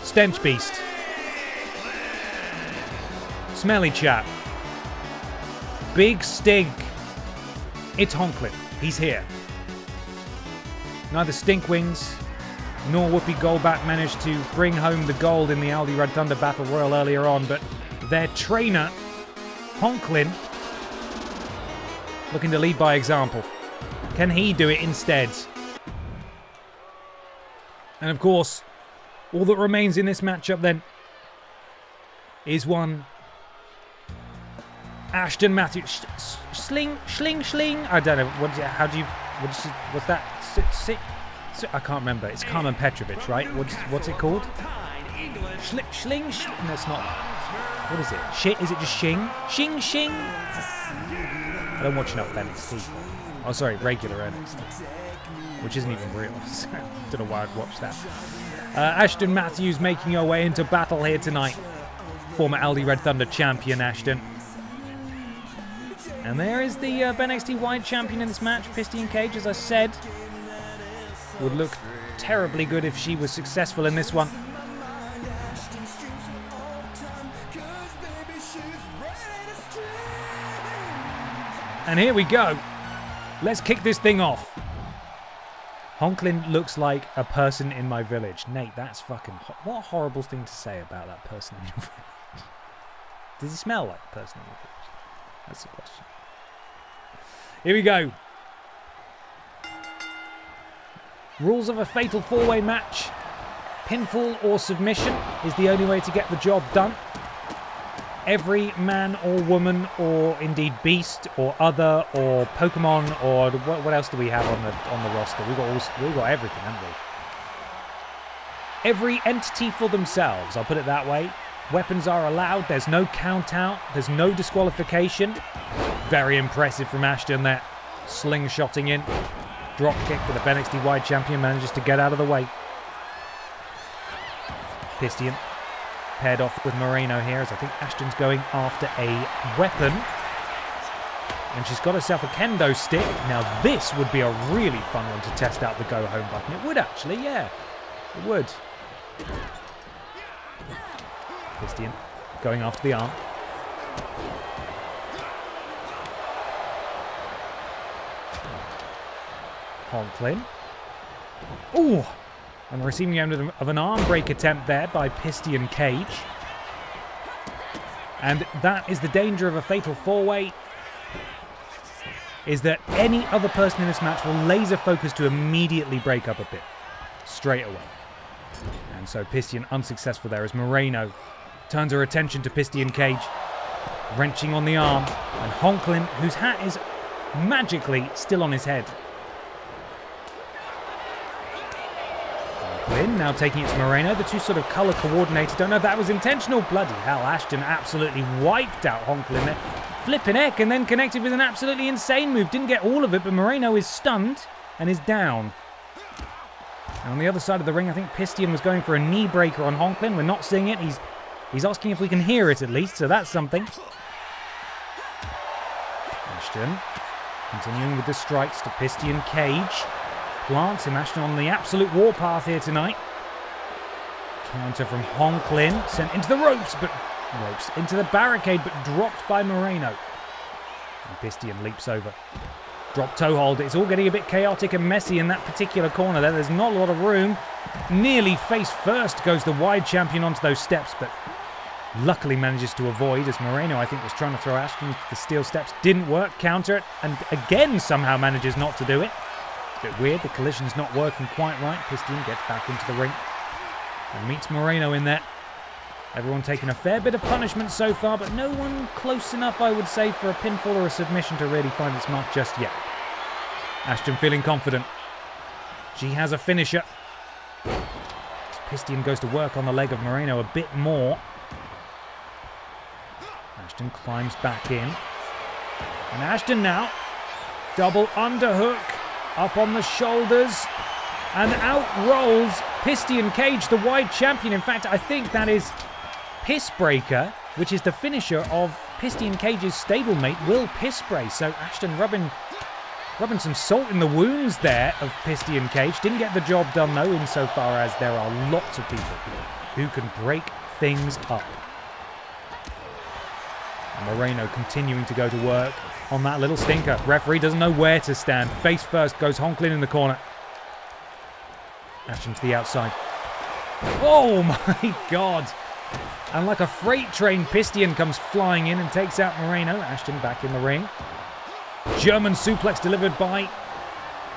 stench beast, smelly chap, big stink. It's Honklin. He's here. Neither Stinkwings nor Whoopi Goldberg managed to bring home the gold in the Aldi Red Thunder Battle Royal earlier on, but their trainer, Honklin, looking to lead by example. Can he do it instead? And of course, all that remains in this matchup then is one Ashton Matthews. Schling. I don't know. What's that? I can't remember. It's Carmen Petrovic, right? What's it called? Schling. No, it's not. What is it? Shit? Is it just Shing? Shing. I don't watch enough NXT. Oh, sorry, regular NXT, which isn't even real. So don't know why I'd watch that. Ashton Matthews making her way into battle here tonight. Former Aldi Red Thunder champion Ashton. And there is the BENXT Wide Champion in this match, Piston Cage, as I said. Would look terribly good if she was successful in this one. And here we go. Let's kick this thing off. Honklin looks like a person in my village. Nate, that's fucking... What a horrible thing to say about that person in your village. Does he smell like a person in your village? That's the question. Here we go. Rules of a fatal four-way match. Pinfall or submission is the only way to get the job done. Every man or woman or indeed beast or other or Pokémon or what else do we have on the roster? We've got everything, haven't we? Every entity for themselves, I'll put it that way, Weapons are allowed. There's no count out. There's no disqualification. Very impressive from Ashton there. Slingshotting in. Drop kick, but the BENXT Wide Champion manages to get out of the way. Pistion paired off with Moreno here, as I think Ashton's going after a weapon. And she's got herself a kendo stick. Now this would be a really fun one to test out the go home button. It would actually, yeah. It would. Pistion going after the arm. Conklin. Ooh! On the receiving end of an arm break attempt there by Pistion Cage. And that is the danger of a fatal four-way, is that any other person in this match will laser focus to immediately break up a bit. Straight away. And so Pistion unsuccessful there as Moreno turns her attention to Pistion Cage. Wrenching on the arm. And Honklin, whose hat is magically still on his head. Honklin now taking it to Moreno. The two sort of colour coordinated. Don't know if that was intentional. Bloody hell, Ashton absolutely wiped out Honklin there. Flipping heck, and then connected with an absolutely insane move. Didn't get all of it, but Moreno is stunned and is down. And on the other side of the ring, I think Pistion was going for a knee breaker on Honklin. We're not seeing it. He's asking if we can hear it at least, so that's something. Ashton continuing with the strikes to Pistion Cage. Plants him. Ashton on the absolute warpath here tonight. Counter from Honklin. Sent into the ropes, into the barricade, but dropped by Moreno. And Pistion leaps over. Drop toe hold. It's all getting a bit chaotic and messy in that particular corner there. There's not a lot of room. Nearly face first goes the Wide Champion onto those steps, but luckily manages to avoid, as Moreno, I think, was trying to throw Ashton to the steel steps. Didn't work. Counter it, and again somehow manages not to do it. It's a bit weird. The collision's not working quite right. Pistion gets back into the ring and meets Moreno in there. Everyone taking a fair bit of punishment so far, but no one close enough, I would say, for a pinfall or a submission to really find its mark just yet. Ashton feeling confident. She has a finisher. Pistion goes to work on the leg of Moreno a bit more. Ashton climbs back in. And Ashton now, double underhook, up on the shoulders, and out rolls Pistion Cage, the Wide Champion. In fact, I think that is Pissbreaker, which is the finisher of Pistion Cage's stablemate, Will Pissbray. So Ashton rubbing some salt in the wounds there of Pistion Cage. Didn't get the job done, though, insofar as there are lots of people who can break things up. And Moreno continuing to go to work on that little stinker. Referee doesn't know where to stand. Face first goes Honklin in the corner. Ashton to the outside. Oh my God. And like a freight train, Pistion comes flying in and takes out Moreno. Ashton back in the ring. German suplex delivered by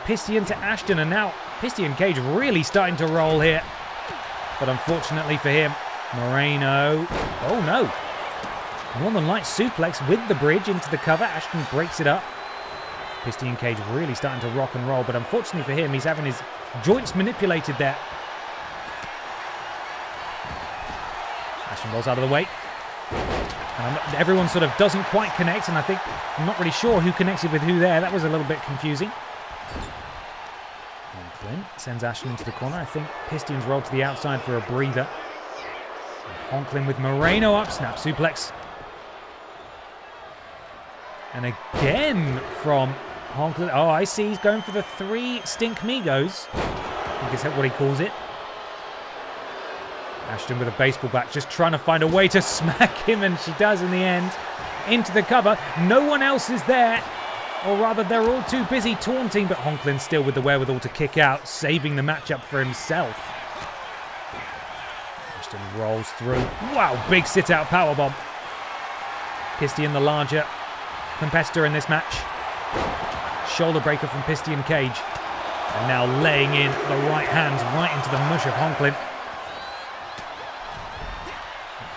Pistion to Ashton. And now Pistion Cage really starting to roll here. But unfortunately for him, Moreno... Oh no. Northern Light suplex with the bridge into the cover. Ashton breaks it up. Pistion Cage really starting to rock and roll. But unfortunately for him, he's having his joints manipulated there. Ashton rolls out of the way. And everyone sort of doesn't quite connect, and I'm not really sure who connected with who there. That was a little bit confusing. Honklin sends Ashton into the corner. I think Pistion's rolled to the outside for a breather. Honklin with Moreno up, snap suplex. And again from Honklin. Oh, I see. He's going for the 3 stink migos. I think that's what he calls it. Ashton with a baseball bat, just trying to find a way to smack him, and she does in the end. Into the cover. No one else is there. Or rather, they're all too busy taunting, but Honklin still with the wherewithal to kick out, saving the matchup for himself. Ashton rolls through. Wow, big sit-out powerbomb. Pistion, the larger competitor in this match. Shoulder breaker from Pistion Cage. And now laying in the right hands right into the mush of Honklin.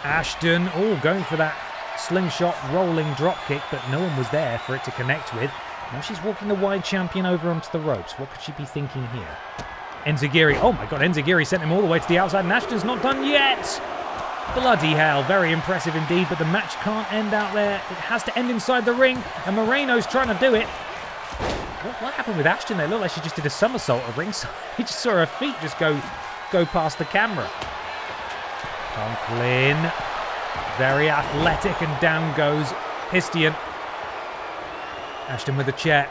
Ashton, going for that slingshot rolling drop kick, but no one was there for it to connect with. Now she's walking the Wide Champion over onto the ropes. What could she be thinking here? Enziguri, oh my God, Enziguri sent him all the way to the outside, and Ashton's not done yet! Bloody hell, very impressive indeed, but the match can't end out there. It has to end inside the ring, and Moreno's trying to do it. What happened with Ashton there? It looked like she just did a somersault at ringside. He just saw her feet just go past the camera. Conklin, very athletic, and down goes Pistian. Ashton with the chair.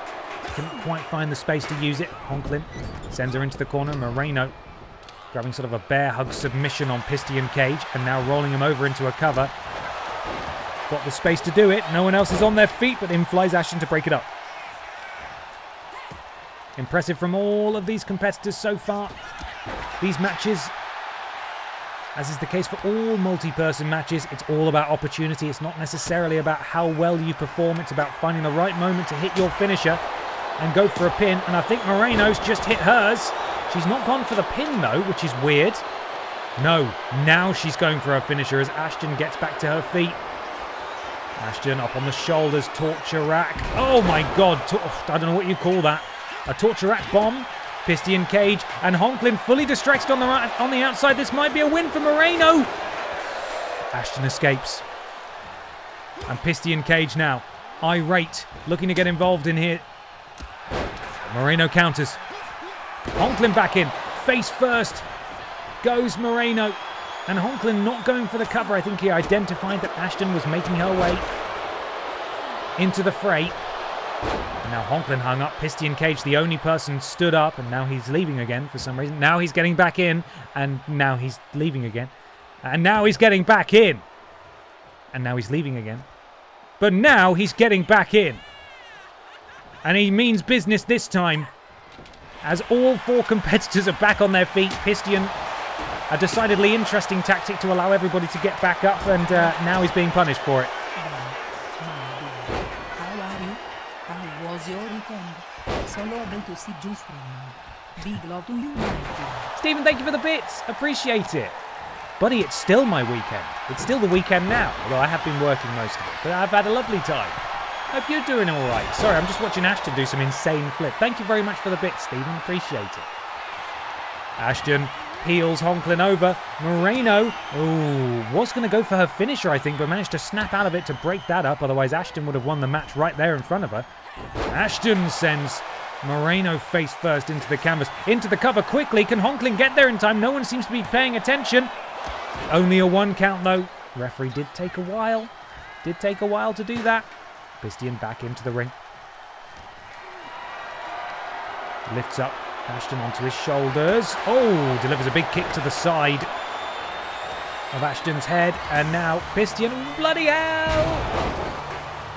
Couldn't quite find the space to use it. Conklin sends her into the corner. Moreno grabbing sort of a bear hug submission on Pistian Cage and now rolling him over into a cover. Got the space to do it. No one else is on their feet, but in flies Ashton to break it up. Impressive from all of these competitors so far. These matches, as is the case for all multi-person matches, it's all about opportunity. It's not necessarily about how well you perform. It's about finding the right moment to hit your finisher and go for a pin. And I think Moreno's just hit hers. She's not gone for the pin though, which is weird. No, now she's going for her finisher as Ashton gets back to her feet. Ashton up on the shoulders, torture rack. Oh my God, I don't know what you call that. A torture rack bomb. Pistian Cage and Honklin fully distracted on the outside. This might be a win for Moreno. Ashton escapes. And Pistian Cage now, irate, looking to get involved in here. Moreno counters. Honklin back in, face first, goes Moreno, and Honklin not going for the cover. I think he identified that Ashton was making her way into the fray. And now Honklin hung up, Pistian Cage, the only person, stood up, and now he's leaving again for some reason. Now he's getting back in, and now he's leaving again. And now he's getting back in. And now he's leaving again. But now he's getting back in. And he means business this time. As all four competitors are back on their feet, Pistian, a decidedly interesting tactic to allow everybody to get back up, and now he's being punished for it. How are you? How was your weekend? So lovely to see you streaming. Big love to you, my Stephen, thank you for the bits. Appreciate it. Buddy, it's still my weekend. It's still the weekend now, although I have been working most of it. But I've had a lovely time. Hope you're doing all right. Sorry, I'm just watching Ashton do some insane flip. Thank you very much for the bits, Stephen. Appreciate it. Ashton peels Honklin over. Moreno, was going to go for her finisher, I think, but managed to snap out of it to break that up. Otherwise, Ashton would have won the match right there in front of her. Ashton sends Moreno face first into the canvas. Into the cover quickly. Can Honklin get there in time? No one seems to be paying attention. Only a 1 count, though. Referee did take a while. Did take a while to do that. Pistian back into the ring. Lifts up Ashton onto his shoulders. Oh, delivers a big kick to the side of Ashton's head. And now Pistian, bloody hell!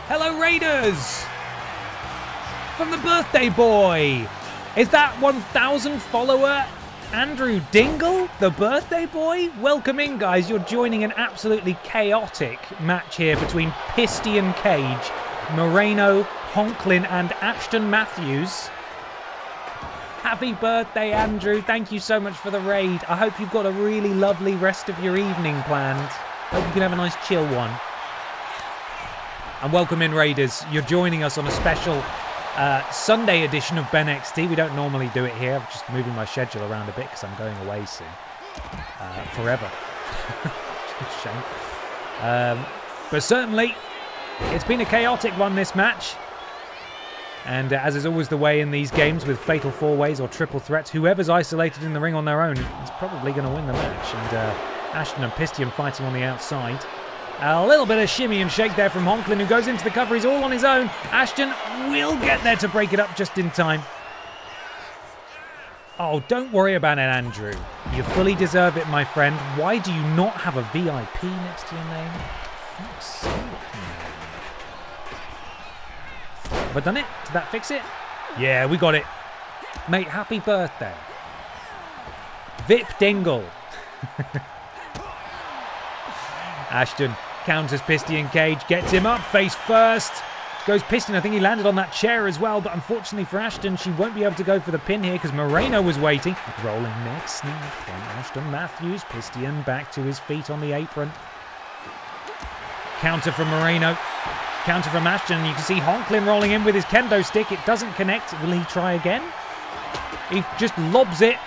Hello, Raiders! From the birthday boy! Is that 1,000 follower Andrew Dingle, the birthday boy? Welcome in, guys. You're joining an absolutely chaotic match here between Pistian Cage, Moreno, Honklin, and Ashton Matthews. Happy birthday, Andrew. Thank you so much for the raid. I hope you've got a really lovely rest of your evening planned. Hope you can have a nice chill one. And welcome in, Raiders. You're joining us on a special Sunday edition of BENXT. We don't normally do it here. I'm just moving my schedule around a bit because I'm going away soon. Forever. Shame. But certainly, it's been a chaotic one, this match. And as is always the way in these games with fatal four-ways or triple threats, whoever's isolated in the ring on their own is probably going to win the match. And Ashton and Pistian fighting on the outside. A little bit of shimmy and shake there from Honklin, who goes into the cover. He's all on his own. Ashton will get there to break it up just in time. Oh, don't worry about it, Andrew. You fully deserve it, my friend. Why do you not have a VIP next to your name? Fuck's sake, man. Have I done it? Did that fix it? Yeah, we got it. Mate, happy birthday. Vip Dingle. Ashton counters Pistian Cage, gets him up, face first. Goes Pistian, I think he landed on that chair as well, but unfortunately for Ashton, she won't be able to go for the pin here because Moreno was waiting. Rolling neck snap from Ashton Matthews. Pistian back to his feet on the apron. Counter from Moreno. Counter from Ashton. You can see Honklin rolling in with his kendo stick. It doesn't connect. Will he try again? He just lobs it.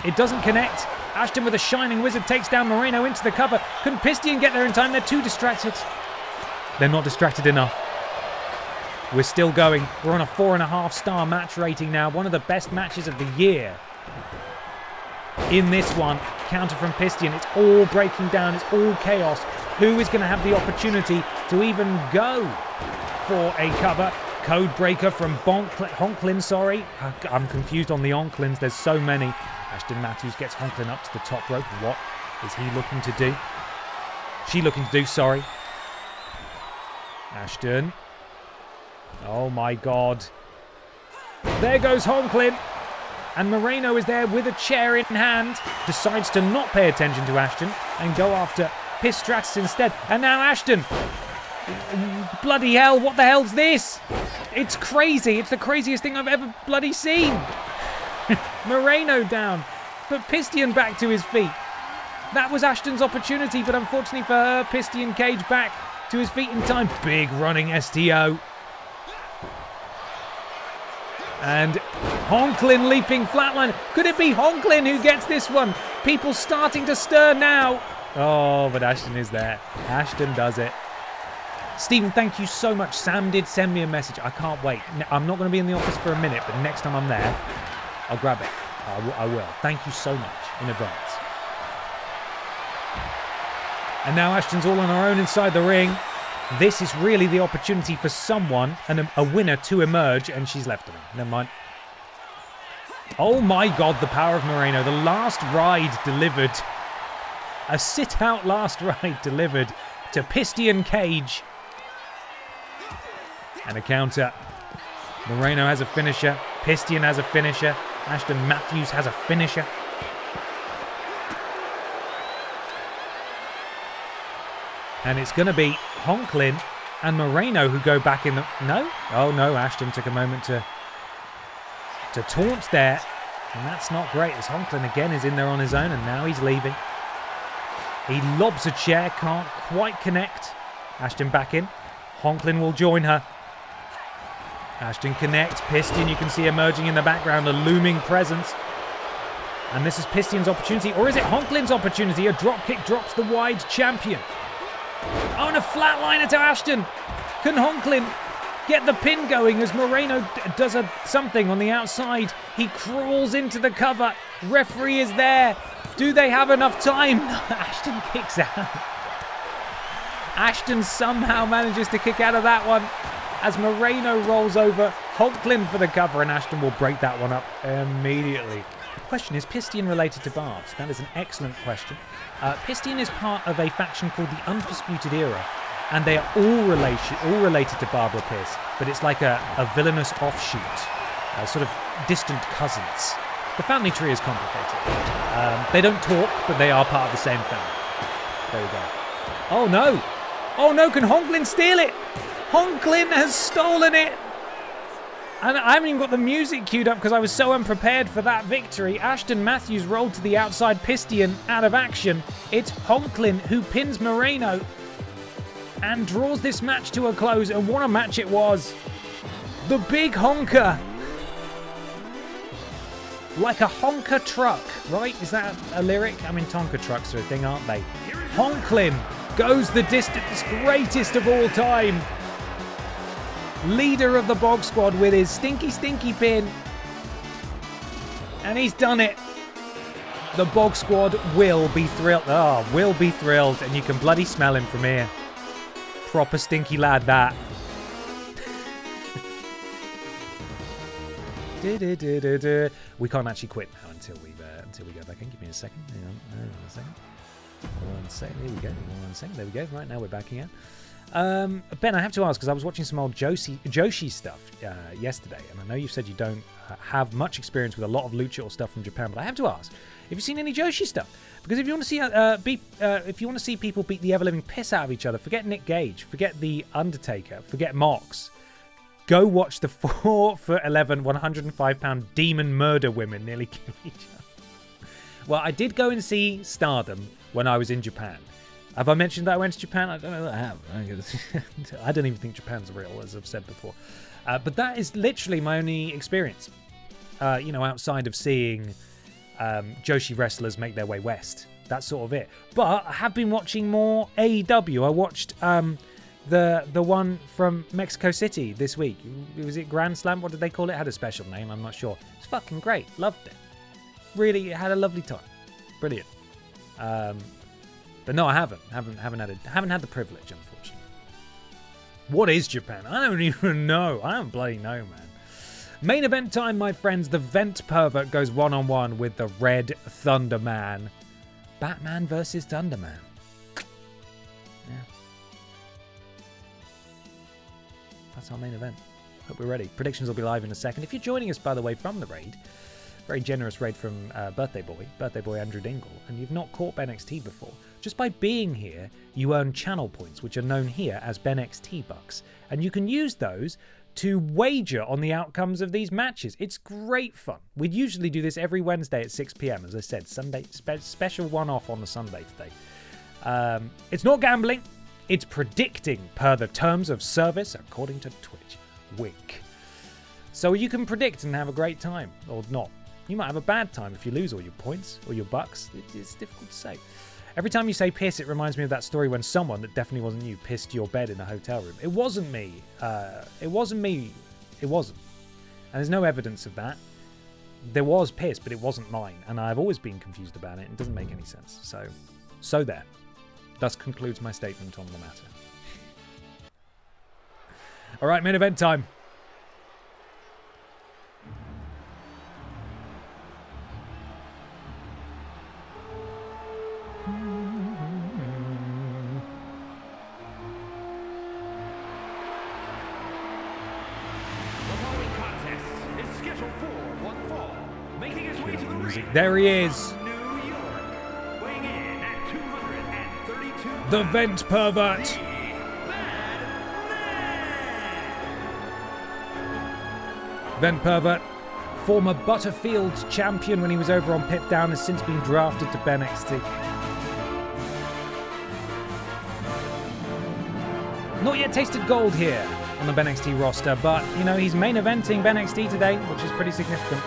It doesn't connect. Ashton with a shining wizard takes down Moreno into the cover. Couldn't Pistian get there in time? They're too distracted. They're not distracted enough. We're still going. We're on a 4.5-star match rating now. One of the best matches of the year. In this one, counter from Pistian. It's all breaking down. It's all chaos. Who is going to have the opportunity to even go for a cover? Code breaker from Honklin, sorry. I'm confused on the Onklins. There's so many. Ashton Matthews gets Honklin up to the top rope. What is he looking to do? She looking to do, sorry. Ashton. Oh my God. There goes Honklin. And Moreno is there with a chair in hand. Decides to not pay attention to Ashton and go after Pistratus instead. And now Ashton. Bloody hell, what the hell's this? It's crazy. It's the craziest thing I've ever bloody seen. Moreno down. But Pistian back to his feet. That was Ashton's opportunity, but unfortunately for her, Pistian Cage back to his feet in time. Big running STO. And Honklin leaping flatline. Could it be Honklin who gets this one? People starting to stir now. Oh, but Ashton is there. Ashton does it. Stephen, thank you so much. Sam did send me a message. I can't wait. I'm not going to be in the office for a minute, but next time I'm there, I'll grab it. I will. Thank you so much in advance. And now Ashton's all on her own inside the ring. This is really the opportunity for someone and a winner to emerge, and she's left him. Never mind. Oh my God, the power of Moreno. The last ride delivered. A sit-out last ride delivered to Pistian Cage. And a counter. Moreno has a finisher. Pistian has a finisher. Ashton Matthews has a finisher. And it's going to be Honklin and Moreno who go back in the... No? Oh, no. Ashton took a moment to taunt there. And that's not great, as Honklin again is in there on his own, and now he's leaving. He lobs a chair, can't quite connect. Ashton back in. Honklin will join her. Ashton connects. Pistian, you can see emerging in the background, a looming presence. And this is Pistian's opportunity, or is it Honklin's opportunity? A dropkick drops the wide champion. Oh, and a flatliner to Ashton. Can Honklin get the pin going as Moreno does something on the outside? He crawls into the cover. Referee is there. Do they have enough time? Ashton kicks out. Ashton somehow manages to kick out of that one as Moreno rolls over Honklin for the cover, and Ashton will break that one up immediately. The question is, Pistian related to Barbs? That is an excellent question. Pistian is part of a faction called the Undisputed Era, and they are all related to Barbara Pierce, but it's like a villainous offshoot, sort of distant cousins. The family tree is complicated. They don't talk, but they are part of the same family. There we go. Oh no! Oh no, can Honklin steal it? Honklin has stolen it! And I haven't even got the music queued up because I was so unprepared for that victory. Ashton Matthews rolled to the outside, Pistian out of action. It's Honklin who pins Moreno and draws this match to a close. And what a match it was. The big honker. Like a honker truck, right? Is that a lyric? I mean, Tonka trucks are a thing, aren't they? Honklin goes the distance, greatest of all time. Leader of the Bog Squad with his stinky pin. And he's done it. The Bog Squad will be thrilled. Oh, will be thrilled. And you can bloody smell him from here. Proper stinky lad, that. We can't actually quit now until we go back in. Give me a second. Hang on a second. 1 second. Here we go. 1 second. There we go. Right, now we're backing out. Ben, I have to ask, because I was watching some old Joshi stuff yesterday, and I know you said you don't have much experience with a lot of lucha or stuff from Japan, but I have to ask, have you seen any Joshi stuff? Because if you want to see people beat the ever-living piss out of each other, forget Nick Gage, forget The Undertaker, forget Mox. Go watch the 4'11", 105-pound demon murder women nearly kill each other. Well, I did go and see Stardom when I was in Japan. Have I mentioned that I went to Japan? I don't know that I have. I don't even think Japan's real, as I've said before. But that is literally my only experience. Outside of seeing Joshi wrestlers make their way west. That's sort of it. But I have been watching more AEW. I watched the one from Mexico City this week. Was it Grand Slam? What did they call it? It had a special name. I'm not sure. It's fucking great. Loved it. Really had a lovely time. Brilliant. But no, I haven't had the privilege, unfortunately. What is Japan? I don't even know. I don't bloody know, man. Main event time, my friends. The Vent Pervert goes one-on-one with the Red Thunder Man. Batman versus Thunder Man. Yeah. That's our main event. Hope we're ready. Predictions will be live in a second. If you're joining us, by the way, from the raid, very generous raid from Birthday Boy Andrew Dingle, and you've not caught BENXT before, just by being here, you earn channel points, which are known here as BENXT bucks. And you can use those to wager on the outcomes of these matches. It's great fun. We usually do this every Wednesday at 6 p.m. As I said, Sunday special one-off on the Sunday today. It's not gambling. It's predicting per the terms of service according to Twitch. Wink. So you can predict and have a great time, or not. You might have a bad time if you lose all your points or your bucks. It's difficult to say. Every time you say piss, it reminds me of that story when someone that definitely wasn't you pissed your bed in a hotel room. It wasn't me. It wasn't me. It wasn't. And there's no evidence of that. There was piss, but it wasn't mine. And I've always been confused about it. It doesn't make any sense. So there. Thus concludes my statement on the matter. All right, main event time. There he is. The Vent Pervert. Vent Pervert, former Butterfield champion when he was over on Pit Down, has since been drafted to BENXT. Not yet tasted gold here on the BENXT roster, but, you know, he's main eventing BENXT today, which is pretty significant.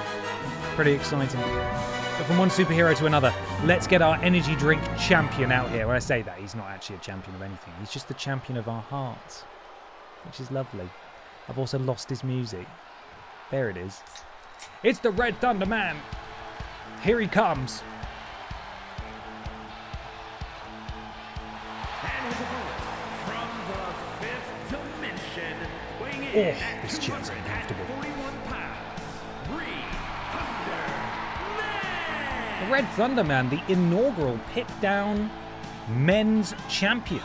Pretty exciting. But from one superhero to another, let's get our energy drink champion out here. When I say that, he's not actually a champion of anything. He's just the champion of our hearts, which is lovely. I've also lost his music. There it is. It's the Red Thunder Man. Here he comes. And his opponent from the fifth dimension, weighing in Oh, this chair's uncomfortable. 41 pounds, The Red Thunder Man, the inaugural Pit Down men's champion.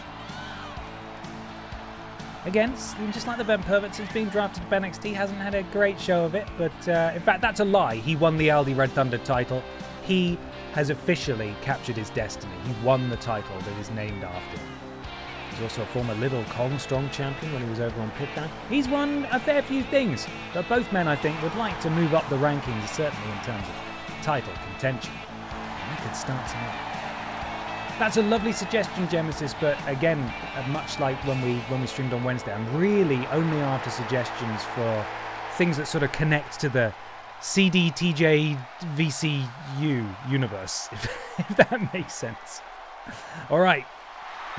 Again, just like the Vent Pervert, since being drafted to BENXT, hasn't had a great show of it, but in fact, that's a lie. He won the Aldi Red Thunder title. He has officially captured his destiny. He won the title that is named after him. He's also a former Lidl Kong Strong champion when he was over on Pit Down. He's won a fair few things, but both men, I think, would like to move up the rankings, certainly in terms of title contention. We could start tonight. That's a lovely suggestion, Genesis, but again, much like when we streamed on Wednesday, I'm really only after suggestions for things that sort of connect to the CDTJ VCU universe, if that makes sense. All right,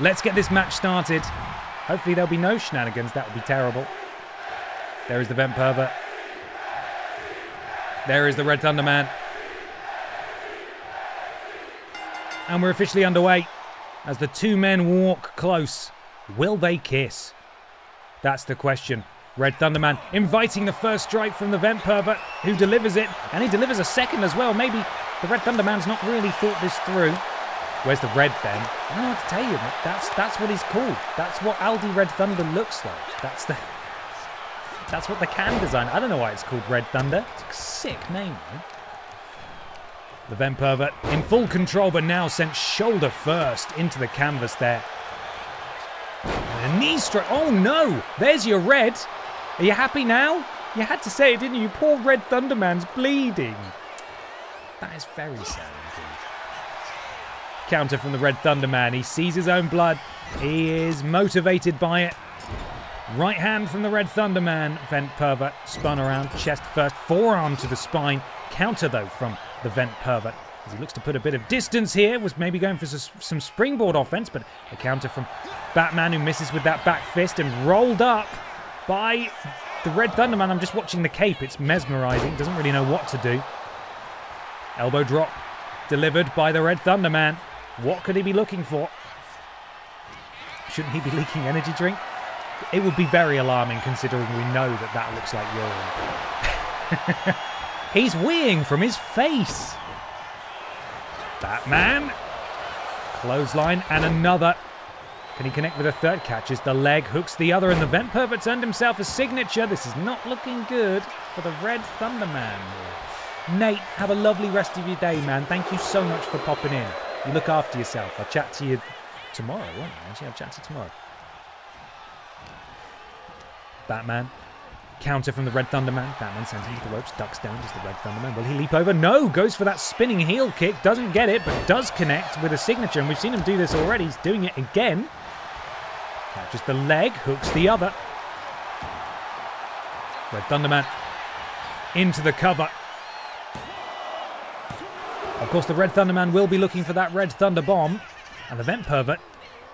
let's get this match started. Hopefully there'll be no shenanigans. That would be terrible. There is the Vent Pervert. There is the Red Thunder Man. And we're officially underway as the two men walk close. Will they kiss? That's the question. Red Thunder Man inviting the first strike from the Vent Pervert, who delivers it, and he delivers a second as well. Maybe the Red Thunder Man's not really thought this through. Where's the Red then? I don't know what to tell you. That's what he's called. That's what Aldi Red Thunder looks like. That's what the can design. I don't know why it's called Red Thunder. It's a sick name, though. The Vent Pervert in full control, but now sent shoulder first into the canvas there. And a knee strike. Oh no! There's your Red. Are you happy now? You had to say it, didn't you? Poor Red Thunder Man's bleeding. That is very sad indeed. Counter from the Red Thunder Man. He sees his own blood. He is motivated by it. Right hand from the Red Thunder Man. Vent Pervert spun around, chest first, forearm to the spine. Counter though from the Vent Pervert. As he looks to put a bit of distance here, was maybe going for some springboard offense, but a counter from Batman, who misses with that back fist and rolled up by the Red Thunderman. I'm just watching the cape. It's mesmerizing. Doesn't really know what to do. Elbow drop delivered by the Red Thunderman. What could he be looking for? Shouldn't he be leaking energy drink? It would be very alarming considering we know that that looks like urine. He's weeing from his face. Batman. Clothesline and another. Can he connect with a third? Catches the leg, hooks the other, and the Vent Pervert's earned himself a signature. This is not looking good for the Red Thunderman. Nate, have a lovely rest of your day, man. Thank you so much for popping in. You look after yourself. I'll chat to you tomorrow, won't I? Actually, I'll chat to you tomorrow. Batman. Counter from the Red Thunderman. Batman sends him to the ropes, ducks down. Does the Red Thunderman? Will he leap over? No! Goes for that spinning heel kick. Doesn't get it, but does connect with a signature. And we've seen him do this already. He's doing it again. Catches the leg, hooks the other. Red Thunderman into the cover. Of course, the Red Thunderman will be looking for that Red Thunder Bomb. And the Vent Pervert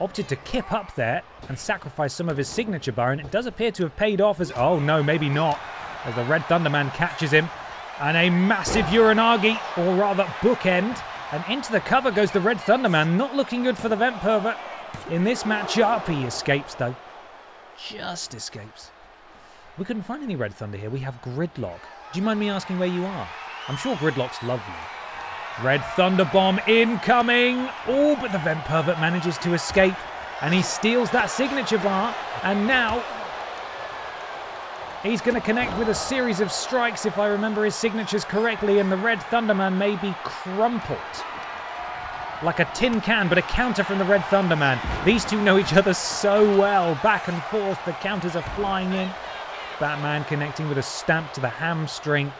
opted to kip up there and sacrifice some of his signature bar, and it does appear to have paid off as... Oh, no, maybe not. As the Red Thunderman catches him. And a massive Uranagi, or rather bookend. And into the cover goes the Red Thunderman. Not looking good for the Vent Pervert. In this matchup, he escapes, though. Just escapes. We couldn't find any Red Thunder here. We have Gridlock. Do you mind me asking where you are? I'm sure Gridlock's lovely. Red Thunder Bomb incoming. Oh, but the Vent Pervert manages to escape. And he steals that signature bar. And now he's going to connect with a series of strikes, if I remember his signatures correctly. And the Red Thunderman may be crumpled. Like a tin can, but a counter from the Red Thunderman. These two know each other so well. Back and forth, the counters are flying in. Batman connecting with a stamp to the hamstring.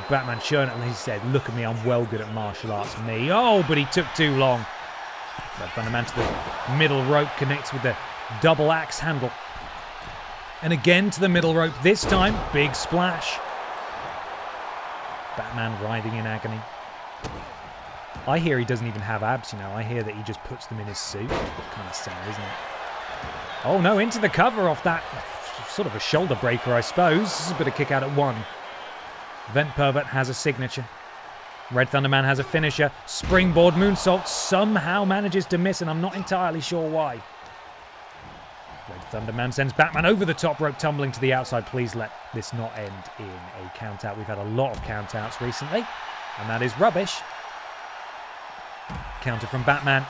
Batman showing it, and he said, look at me, I'm well good at martial arts, me. Oh, but he took too long. Red Thunderman to the middle rope, connects with the double axe handle. And again to the middle rope, this time, big splash. Batman writhing in agony. I hear he doesn't even have abs, you know. I hear that he just puts them in his suit. Kind of sad, isn't it? Oh no, into the cover off that sort of a shoulder breaker, I suppose. This is a bit of kick out at one. Vent Pervert has a signature. Red Thunderman has a finisher. Springboard moonsault somehow manages to miss, and I'm not entirely sure why. Red Thunderman sends Batman over the top rope, tumbling to the outside. Please let this not end in a count-out. We've had a lot of count-outs recently, and that is rubbish. Counter from Batman.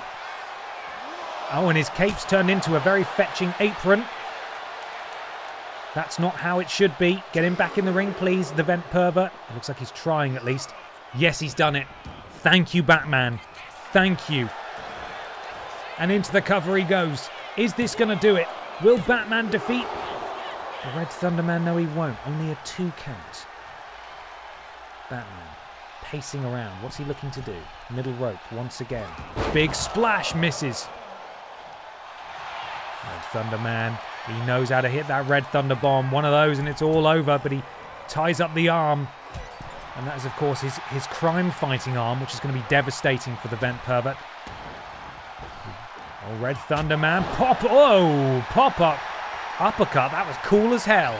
Oh, and his cape's turned into a very fetching apron. That's not how it should be. Get him back in the ring, please, the Vent Pervert. It looks like he's trying, at least. Yes, he's done it. Thank you, Batman. Thank you. And into the cover he goes. Is this going to do it? Will Batman defeat the Red Thunderman? No, he won't. Only a 2 count. Batman pacing around. What's he looking to do? Middle rope once again. Big splash, misses. Red Thunderman. He knows how to hit that Red Thunder Bomb. One of those and it's all over, but he ties up the arm. And that is, of course, his crime-fighting arm, which is going to be devastating for the Vent Pervert. Oh, Red Thunderman. Pop. Oh, pop-up. Uppercut. That was cool as hell.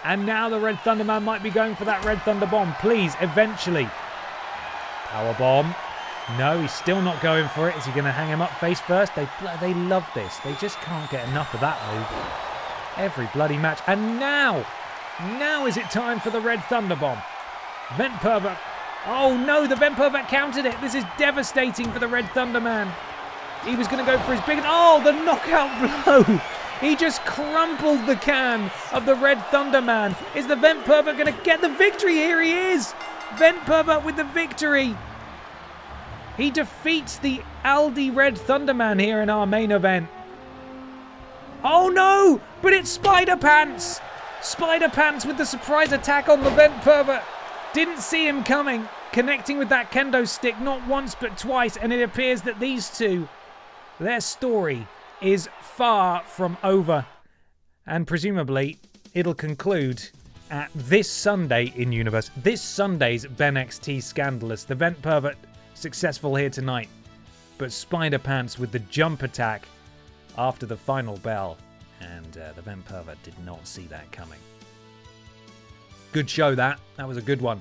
And now the Red Thunderman might be going for that Red Thunder Bomb. Please, eventually. Power bomb. No, he's still not going for it. Is he going to hang him up face first? They love this. They just can't get enough of that move. Every bloody match. And now is it time for the Red Thunder Bomb? Vent Pervert. Oh no, the Vent Pervert countered it. This is devastating for the Red Thunder Man. He was going to go for his big... Oh, the knockout blow. He just crumpled the can of the Red Thunder Man. Is the Vent Pervert going to get the victory? Here he is. Vent Pervert with the victory. He defeats the Aldi Red Thunderman here in our main event. Oh no! But it's Spider Pants! Spider Pants with the surprise attack on the Vent Pervert. Didn't see him coming. Connecting with that kendo stick not once but twice. And it appears that these two, their story is far from over. And presumably, it'll conclude at this Sunday in universe. This Sunday's BENXT Scandalous. The Vent Pervert successful here tonight, but Spider Pants with the jump attack after the final bell, and the Vent Pervert did not see that coming. Good show that. That was a good one.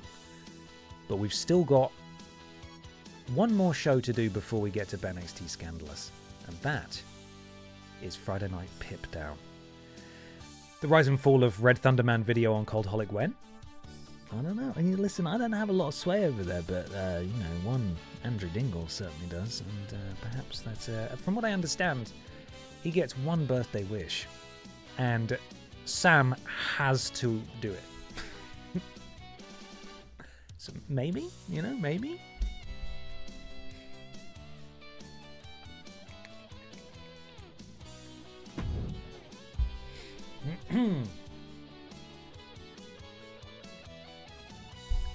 But we've still got one more show to do before we get to BENXT Scandalous, and that is Friday Night Pip Down. The rise and fall of Red Thunderman video on Coldholic when? I don't know. And listen, I don't have a lot of sway over there, but, one Andrew Dingle certainly does. And perhaps that's, from what I understand, he gets one birthday wish. And Sam has to do it. So maybe, maybe.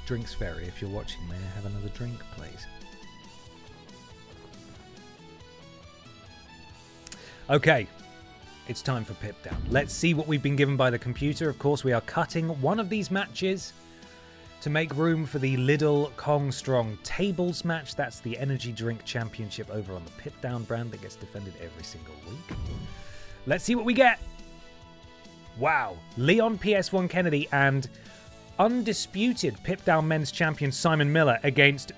Drinks Fairy, if you're watching, may I have another drink, please? Okay, it's time for Pip Down. Let's see what we've been given by the computer. Of course, we are cutting one of these matches to make room for the Lidl Kong Strong tables match. That's the energy drink championship over on the Pip Down brand that gets defended every single week. Let's see what we get. Wow. Leon PS1 Kennedy and undisputed Pip Down men's champion Simon Miller against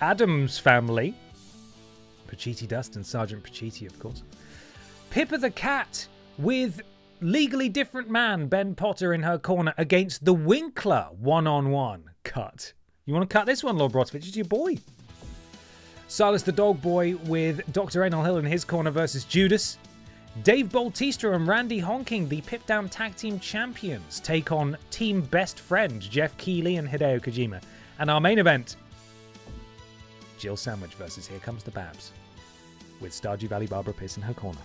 Adam's family. Pacitti Dust and Sergeant Pacitti, of course. Pippa the Cat with legally different man Ben Potter in her corner against the Winkler one-on-one. Cut. You want to cut this one, Lord Brotovich? It's your boy. Silas the Dog Boy with Dr. Anal Hill in his corner versus Judas. Dave Bautista and Randy Honking, the Pip Down Tag Team Champions, take on Team Best Friend Jeff Keighley and Hideo Kojima. And our main event, Jill Sandwich versus Here Comes the Babs, with Stardew Valley Barbara Pierce in her corner.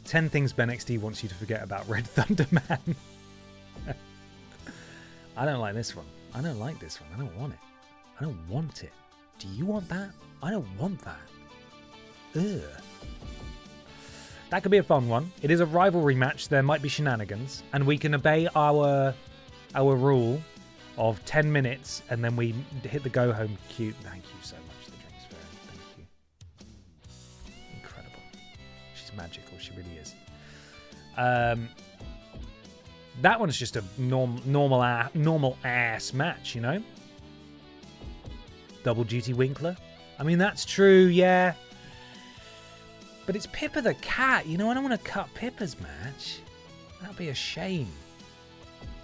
10 things BENXT wants you to forget about Red Thunder Man. I don't like this one. I don't like this one. I don't want it. I don't want it. Do you want that? I don't want that. Ugh. That could be a fun one. It is a rivalry match. There might be shenanigans. And we can obey our rule of 10 minutes and then we hit the go-home cue. Thank you so much, the Drinks Fairy. Thank you. Incredible. She's magical. She really is. That one's just a normal ass match, you know? Double duty Winkler. I mean, that's true, yeah. But it's Pippa the Cat, you know? I don't want to cut Pippa's match. That'd be a shame.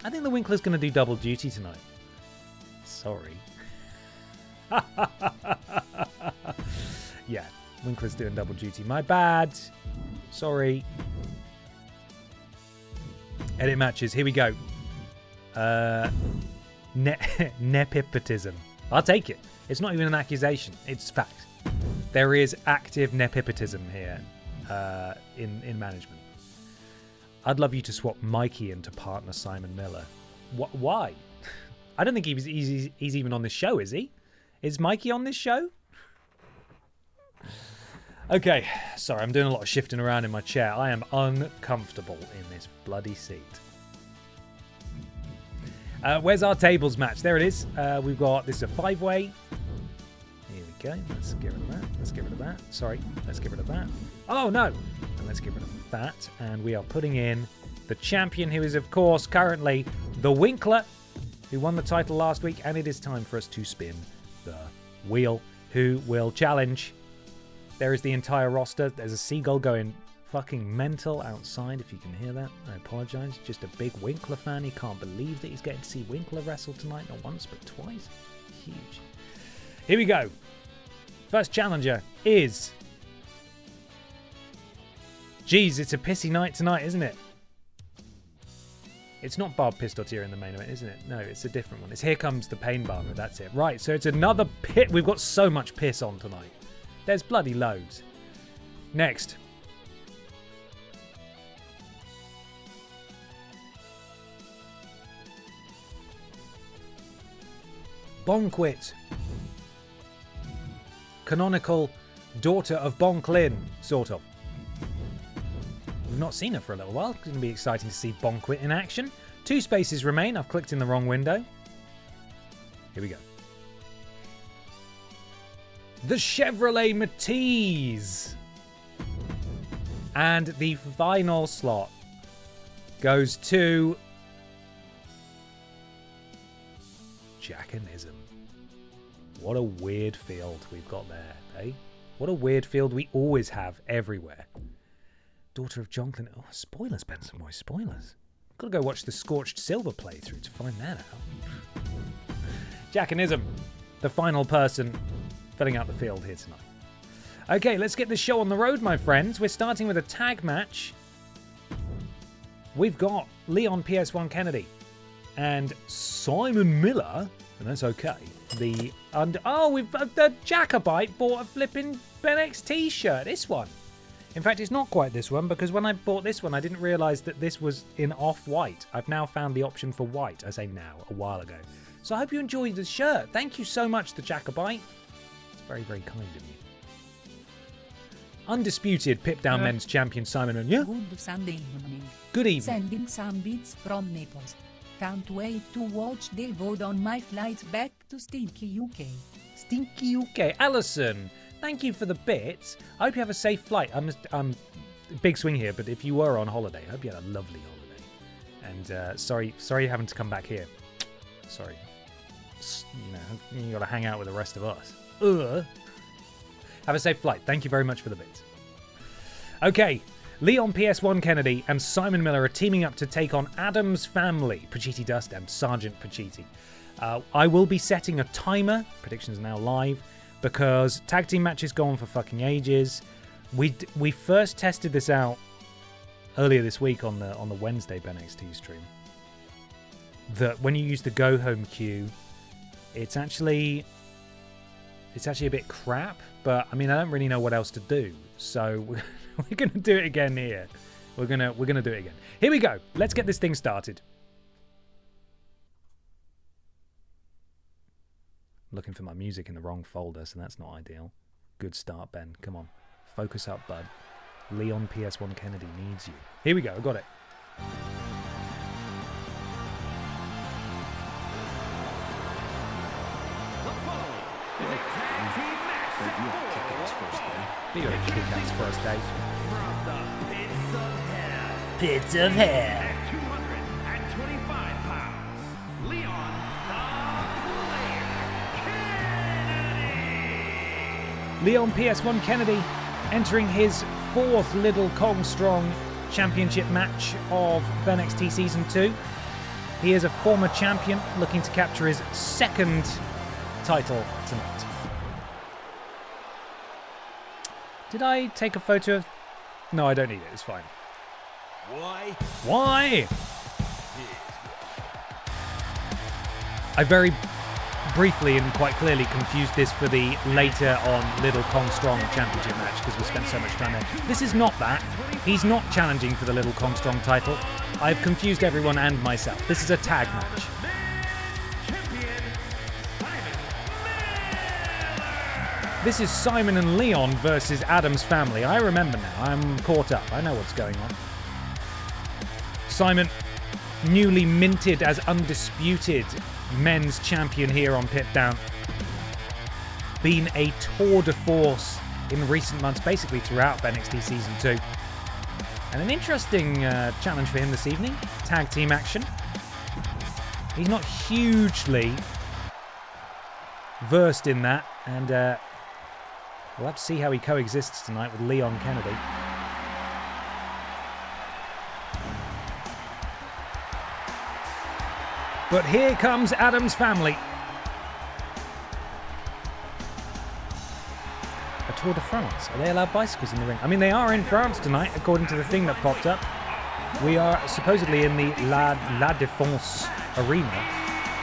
I think the Winkler's going to do double duty tonight. Sorry. Yeah, Winkler's doing double duty. My bad. Sorry. Edit matches. Here we go. Nepotism. I'll take it. It's not even an accusation. It's fact. There is active nepotism here in management. I'd love you to swap Mikey into partner Simon Miller. Why? I don't think he's even on this show, is he? Is Mikey on this show? Okay, sorry, I'm doing a lot of shifting around in my chair. I am uncomfortable in this bloody seat. Where's our tables match? There it is. We've got, this is a 5-way. Here we go. Let's get rid of that. Let's get rid of that. Sorry, let's get rid of that. Oh, no. And let's get rid of that. And we are putting in the champion, who is, of course, currently the Winkler, who won the title last week. And it is time for us to spin the wheel. Who will challenge? There is the entire roster. There's a seagull going fucking mental outside, if you can hear that. I apologise. Just a big Winkler fan. He can't believe that he's getting to see Winkler wrestle tonight. Not once, but twice. Huge. Here we go. First challenger is... Jeez, it's a pissy night tonight, isn't it? It's not Barb Pistotier in the main event, isn't it? No, it's a different one. It's Here Comes the Pain Barber. That's it. Right, so it's another pit. We've got so much piss on tonight. There's bloody loads. Next. Bonquit. Canonical daughter of Bonk Lin, sort of. We've not seen her for a little while. It's going to be exciting to see Bonquit in action. 2 spaces remain. I've clicked in the wrong window. Here we go. The Chevrolet Matiz. And the final slot goes to Jackanism. What a weird field we've got there, eh? What a weird field we always have everywhere. Daughter of John Clinton. Oh, spoilers, Benson Boy, spoilers. Gotta go watch the Scorched Silver playthrough to find that out. Jackanism, the final person filling out the field here tonight. Okay, let's get the show on the road, my friends. We're starting with a tag match. We've got Leon PS1 Kennedy and Simon Miller, and that's okay. The Jacobite bought a flipping BENXT shirt. This one. In fact, it's not quite this one, because when I bought this one, I didn't realise that this was in off-white. I've now found the option for white. I say now, a while ago. So I hope you enjoyed the shirt. Thank you so much, the Jacobite. It's very, very kind of you. Undisputed Pip-Down Men's Champion Simon and Good Sunday morning. Good evening. Sending some beats from Naples. Can't wait to watch the VOD on my flight back to Stinky UK. Stinky UK. Alison, thank you for the bits. I hope you have a safe flight. I'm big swing here, but if you were on holiday, I hope you had a lovely holiday. And sorry having to come back here. Sorry. You know, you got to hang out with the rest of us. Have a safe flight. Thank you very much for the bits. Okay, Leon PS1 Kennedy and Simon Miller are teaming up to take on Adam's Family, Pachiti Dust and Sergeant Pachiti. I will be setting a timer. Predictions are now live because tag team matches go on for fucking ages. We first tested this out earlier this week on the Wednesday BENXT stream. That when you use the go home queue, it's actually a bit crap. But I mean, I don't really know what else to do, so we're gonna do it again here. We're gonna do it again. Here we go. Let's get this thing started. I'm looking for my music in the wrong folder, so that's not ideal. Good start, Ben. Come on, focus up, bud. Leon PS1 Kennedy needs you. Here we go. I got it. Be your kick-ass first day. Pits of hair. At 225 pounds, Leon the Player Kennedy. Leon PS1 Kennedy entering his 4th Lidl Kong Strong Championship match of BENXT Season 2. He is a former champion looking to capture his 2nd title tonight. Did I take a photo of... No, I don't need it. It's fine. Why? I very briefly and quite clearly confused this for the later on Lidl Kong Strong Championship match because we spent so much time there. This is not that. He's not challenging for the Lidl Kong Strong title. I've confused everyone and myself. This is a tag match. This is Simon and Leon versus Adam's Family. I remember now. I'm caught up. I know what's going on. Simon, newly minted as undisputed men's champion here on Pip Down. Been a tour de force in recent months, basically throughout BENXT Season 2. And an interesting challenge for him this evening. Tag team action. He's not hugely versed in that. And we'll have to see how he coexists tonight with Leon Kennedy. But here comes Adam's Family. A Tour de France. Are they allowed bicycles in the ring? I mean, they are in France tonight, according to the thing that popped up. We are supposedly in the La Défense Arena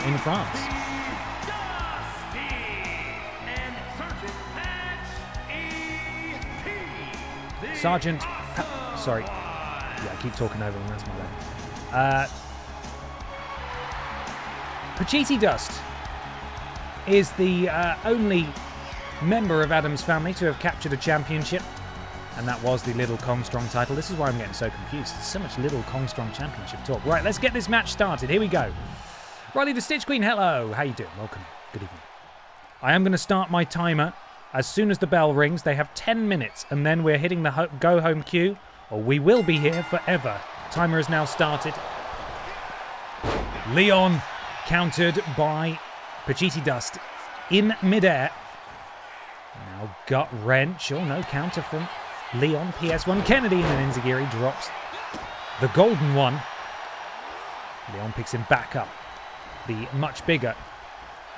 in France. Sergeant... Sorry. Yeah, I keep talking over them, that's my bad. Pachiti Dust is the only member of Adam's Family to have captured a championship. And that was the Lidl Kong Strong title. This is why I'm getting so confused. There's so much Lidl Kong Strong Championship talk. Right, let's get this match started. Here we go. Riley the Stitch Queen, hello. How you doing? Welcome. Good evening. I am going to start my timer as soon as the bell rings. They have 10 minutes, and then we're hitting the go-home queue, or we will be here forever. Timer has now started. Leon countered by Pacitti Dust in midair. Now gut wrench. Oh no, counter from Leon. PS1 Kennedy, and then Inzagiri drops the golden one. Leon picks him back up. The much bigger,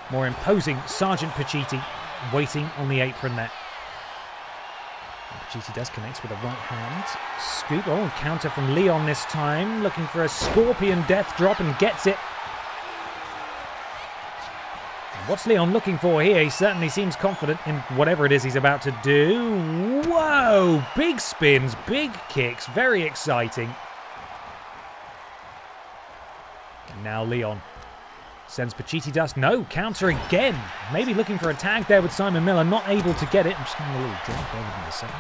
more imposing Sergeant Pacitti waiting on the apron there. Pacitti Dust connects with a right hand. Scoop. Oh, counter from Leon this time. Looking for a scorpion death drop and gets it. What's Leon looking for here? He certainly seems confident in whatever it is he's about to do. Whoa! Big spins, big kicks, very exciting. And now Leon sends Pacitti Dust. No, counter again. Maybe looking for a tag there with Simon Miller. Not able to get it. I'm just getting a little drunk. Bear with me a second.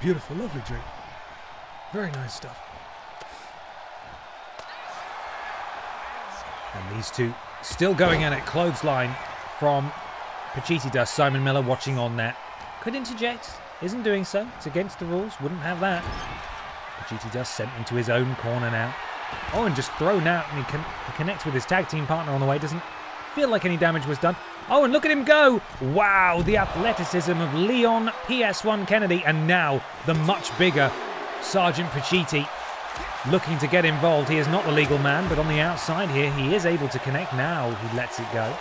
Beautiful, lovely drink. Very nice stuff. And these two still going at it. Clothesline from Pacitti Dust. Simon Miller watching on net. Could interject. Isn't doing so. It's against the rules. Wouldn't have that. Pacitti Dust sent into his own corner now. Oh, and just thrown out. And he connects with his tag team partner on the way. Doesn't feel like any damage was done. Oh, and look at him go! Wow, the athleticism of Leon PS1 Kennedy, and now the much bigger Sergeant Pacitti looking to get involved. He is not the legal man, but on the outside here, he is able to connect. Now he lets it go.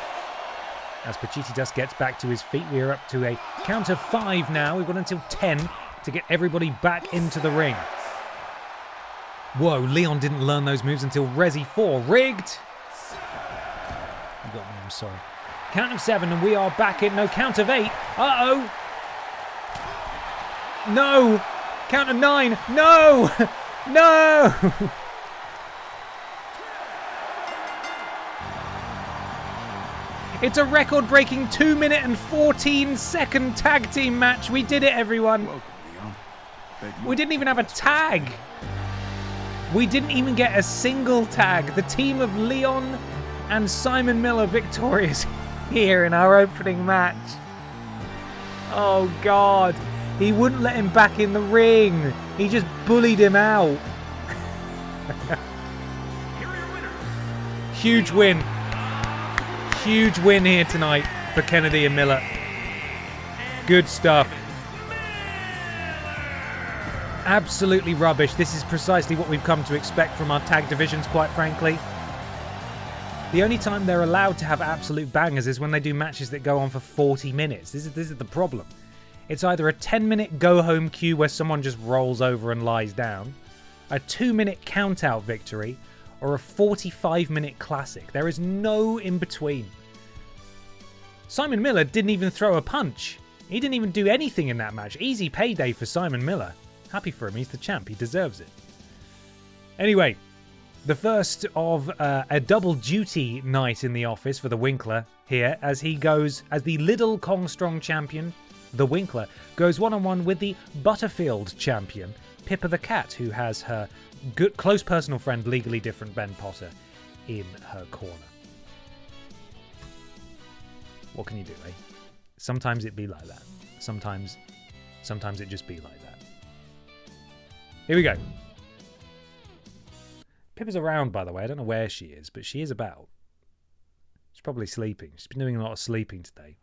As Pacitti Dust gets back to his feet, we are up to a count of 5 now. We've got until 10 to get everybody back into the ring. Whoa, Leon didn't learn those moves until Resi 4. Rigged! You got me, I'm sorry. Count of 7 and we are back in. No, count of 8. Uh-oh. No. Count of 9. No. No. It's a record-breaking 2-minute and 14-second tag team match. We did it, everyone. We didn't even have a tag. We didn't even get a single tag. The team of Leon and Simon Miller victorious here in our opening match. Oh God, he wouldn't let him back in the ring. He just bullied him out. Huge win. Huge win here tonight for Kennedy and Miller. Good stuff. Absolutely rubbish. This is precisely what we've come to expect from our tag divisions, quite frankly. The only time they're allowed to have absolute bangers is when they do matches that go on for 40 minutes. This is the problem. It's either a 10-minute go-home queue where someone just rolls over and lies down, a 2-minute count-out victory, or a 45-minute classic. There is no in-between. Simon Miller didn't even throw a punch. He didn't even do anything in that match. Easy payday for Simon Miller. Happy for him. He's the champ. He deserves it. Anyway, the first of a double duty night in the office for the Winkler here as he goes as the Lidl Kong Strong champion. The Winkler goes one-on-one with the Butterfield champion, Pippa the Cat, who has her good, close personal friend, Legally Different Ben Potter, in her corner. What can you do, eh? Sometimes it be like that. Sometimes it just be like that. Here we go. Pippa's around, by the way. I don't know where she is, but she is about. She's probably sleeping. She's been doing a lot of sleeping today.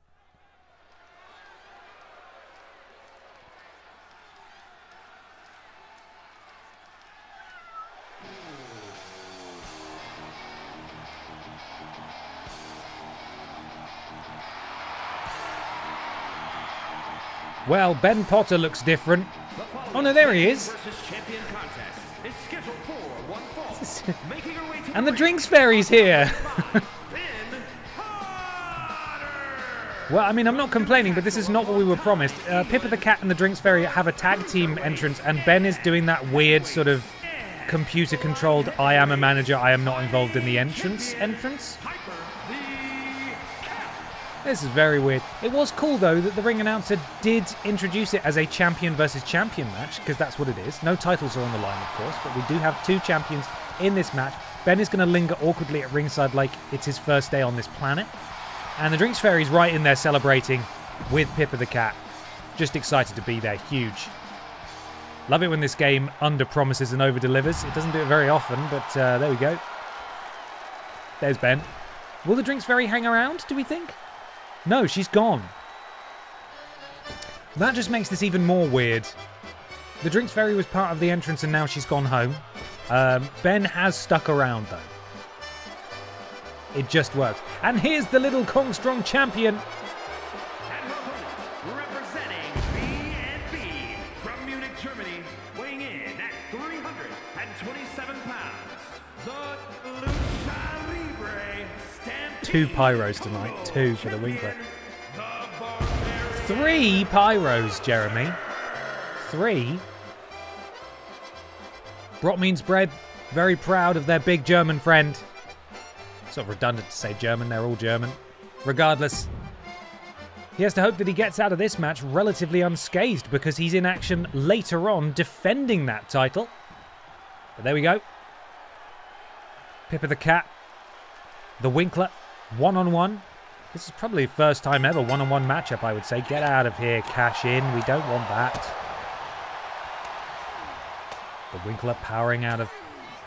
Well, Ben Potter looks different. Oh no, there he is. And the Drinks Fairy's here. Well, I mean, I'm not complaining, but this is not what we were promised. Pippa the Cat and the Drinks Fairy have a tag team entrance, and Ben is doing that weird sort of computer controlled. I am a manager. I am not involved in the entrance. This is very weird. It was cool though that the ring announcer did introduce it as a champion versus champion match, because that's what it is. No titles are on the line, of course, but we do have two champions in this match. Ben is going to linger awkwardly at ringside like it's his first day on this planet. And the Drinks Fairy's right in there celebrating with Pippa the Cat. Just excited to be there. Huge. Love it when this game under-promises and over-delivers. It doesn't do it very often, but there we go. There's Ben. Will the Drinks Fairy hang around, do we think? No, she's gone. That just makes this even more weird. The Drinks Fairy was part of the entrance and now she's gone home. Ben has stuck around, though. It just works. And here's the Lidl Kong Strong champion. And her opponent, representing BNB from Munich, Germany, weighing in at 327 pounds, the Lucha Libre Stampede. 2 pyros tonight. 2 for the Winkler. 3 pyros, Jeremy. 3. Brot means bread. Very proud of their big German friend. Sort of redundant to say German, they're all German. Regardless, he has to hope that he gets out of this match relatively unscathed because he's in action later on defending that title. But there we go. Pippa the Cat, the Winkler, one-on-one. This is probably first time ever one-on-one matchup, I would say. Get out of here, cash in. We don't want that. The Winkler powering out of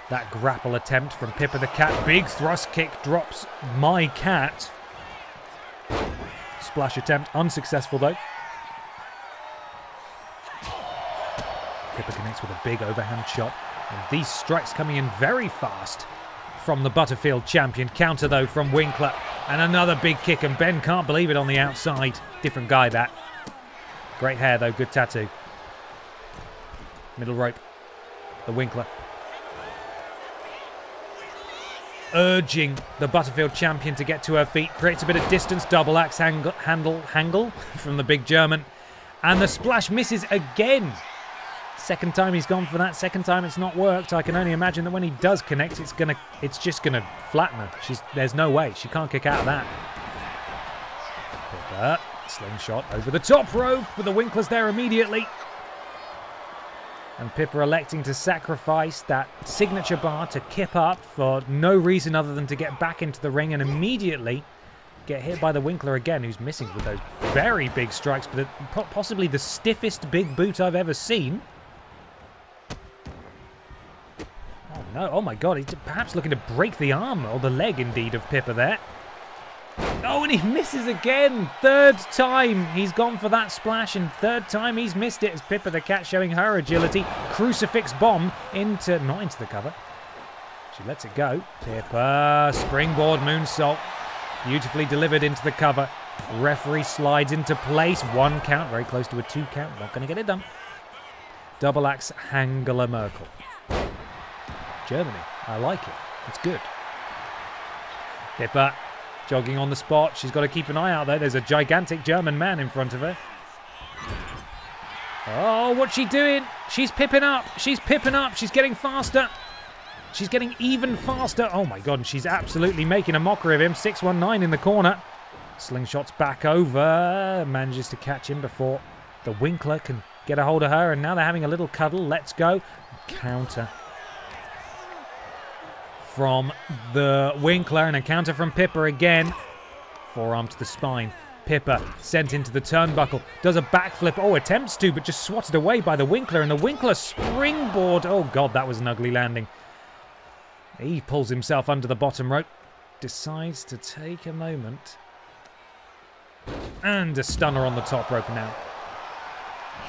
that grapple attempt from Pippa the Cat. Big thrust kick drops my cat. Splash attempt unsuccessful though. Pippa connects with a big overhand shot. And these strikes coming in very fast from the Butterfield champion. Counter though from Winkler. And another big kick, and Ben can't believe it on the outside. Different guy that. Great hair though, good tattoo. Middle rope. The Winkler. Urging the Butterfield champion to get to her feet. Creates a bit of distance. Double axe handle from the big German. And the splash misses again. Second time he's gone for that. Second time it's not worked. I can only imagine that when he does connect, it's just gonna flatten her. There's no way. She can't kick out of that. Pippa, slingshot over the top rope, but the Winkler's there immediately. And Pippa electing to sacrifice that signature bar to kip up for no reason other than to get back into the ring and immediately get hit by the Winkler again, who's missing with those very big strikes, but possibly the stiffest big boot I've ever seen. Oh no, oh my god, he's perhaps looking to break the arm, or the leg indeed, of Pippa there. Oh, and he misses again. Third time he's gone for that splash, and third time he's missed it as Pippa the Cat showing her agility. Crucifix bomb not into the cover. She lets it go. Pippa, springboard moonsault. Beautifully delivered into the cover. Referee slides into place. 1 count, very close to a 2 count. Not going to get it done. Double axe Angela Merkel. Germany, I like it. It's good. Pippa jogging on the spot. She's got to keep an eye out there. There's a gigantic German man in front of her. Oh, what's she doing? She's pipping up. She's pipping up. She's getting faster. She's getting even faster. Oh my god, and she's absolutely making a mockery of him. 619 in the corner. Slingshot's back over. Manages to catch him before the Winkler can get a hold of her. And now they're having a little cuddle. Let's go. Counter from the Winkler, and a counter from Pippa again. Forearm to the spine. Pippa sent into the turnbuckle. Does a backflip. Oh, attempts to, but just swatted away by the Winkler. And the Winkler springboard. Oh, God, that was an ugly landing. He pulls himself under the bottom rope. Decides to take a moment. And a stunner on the top rope now.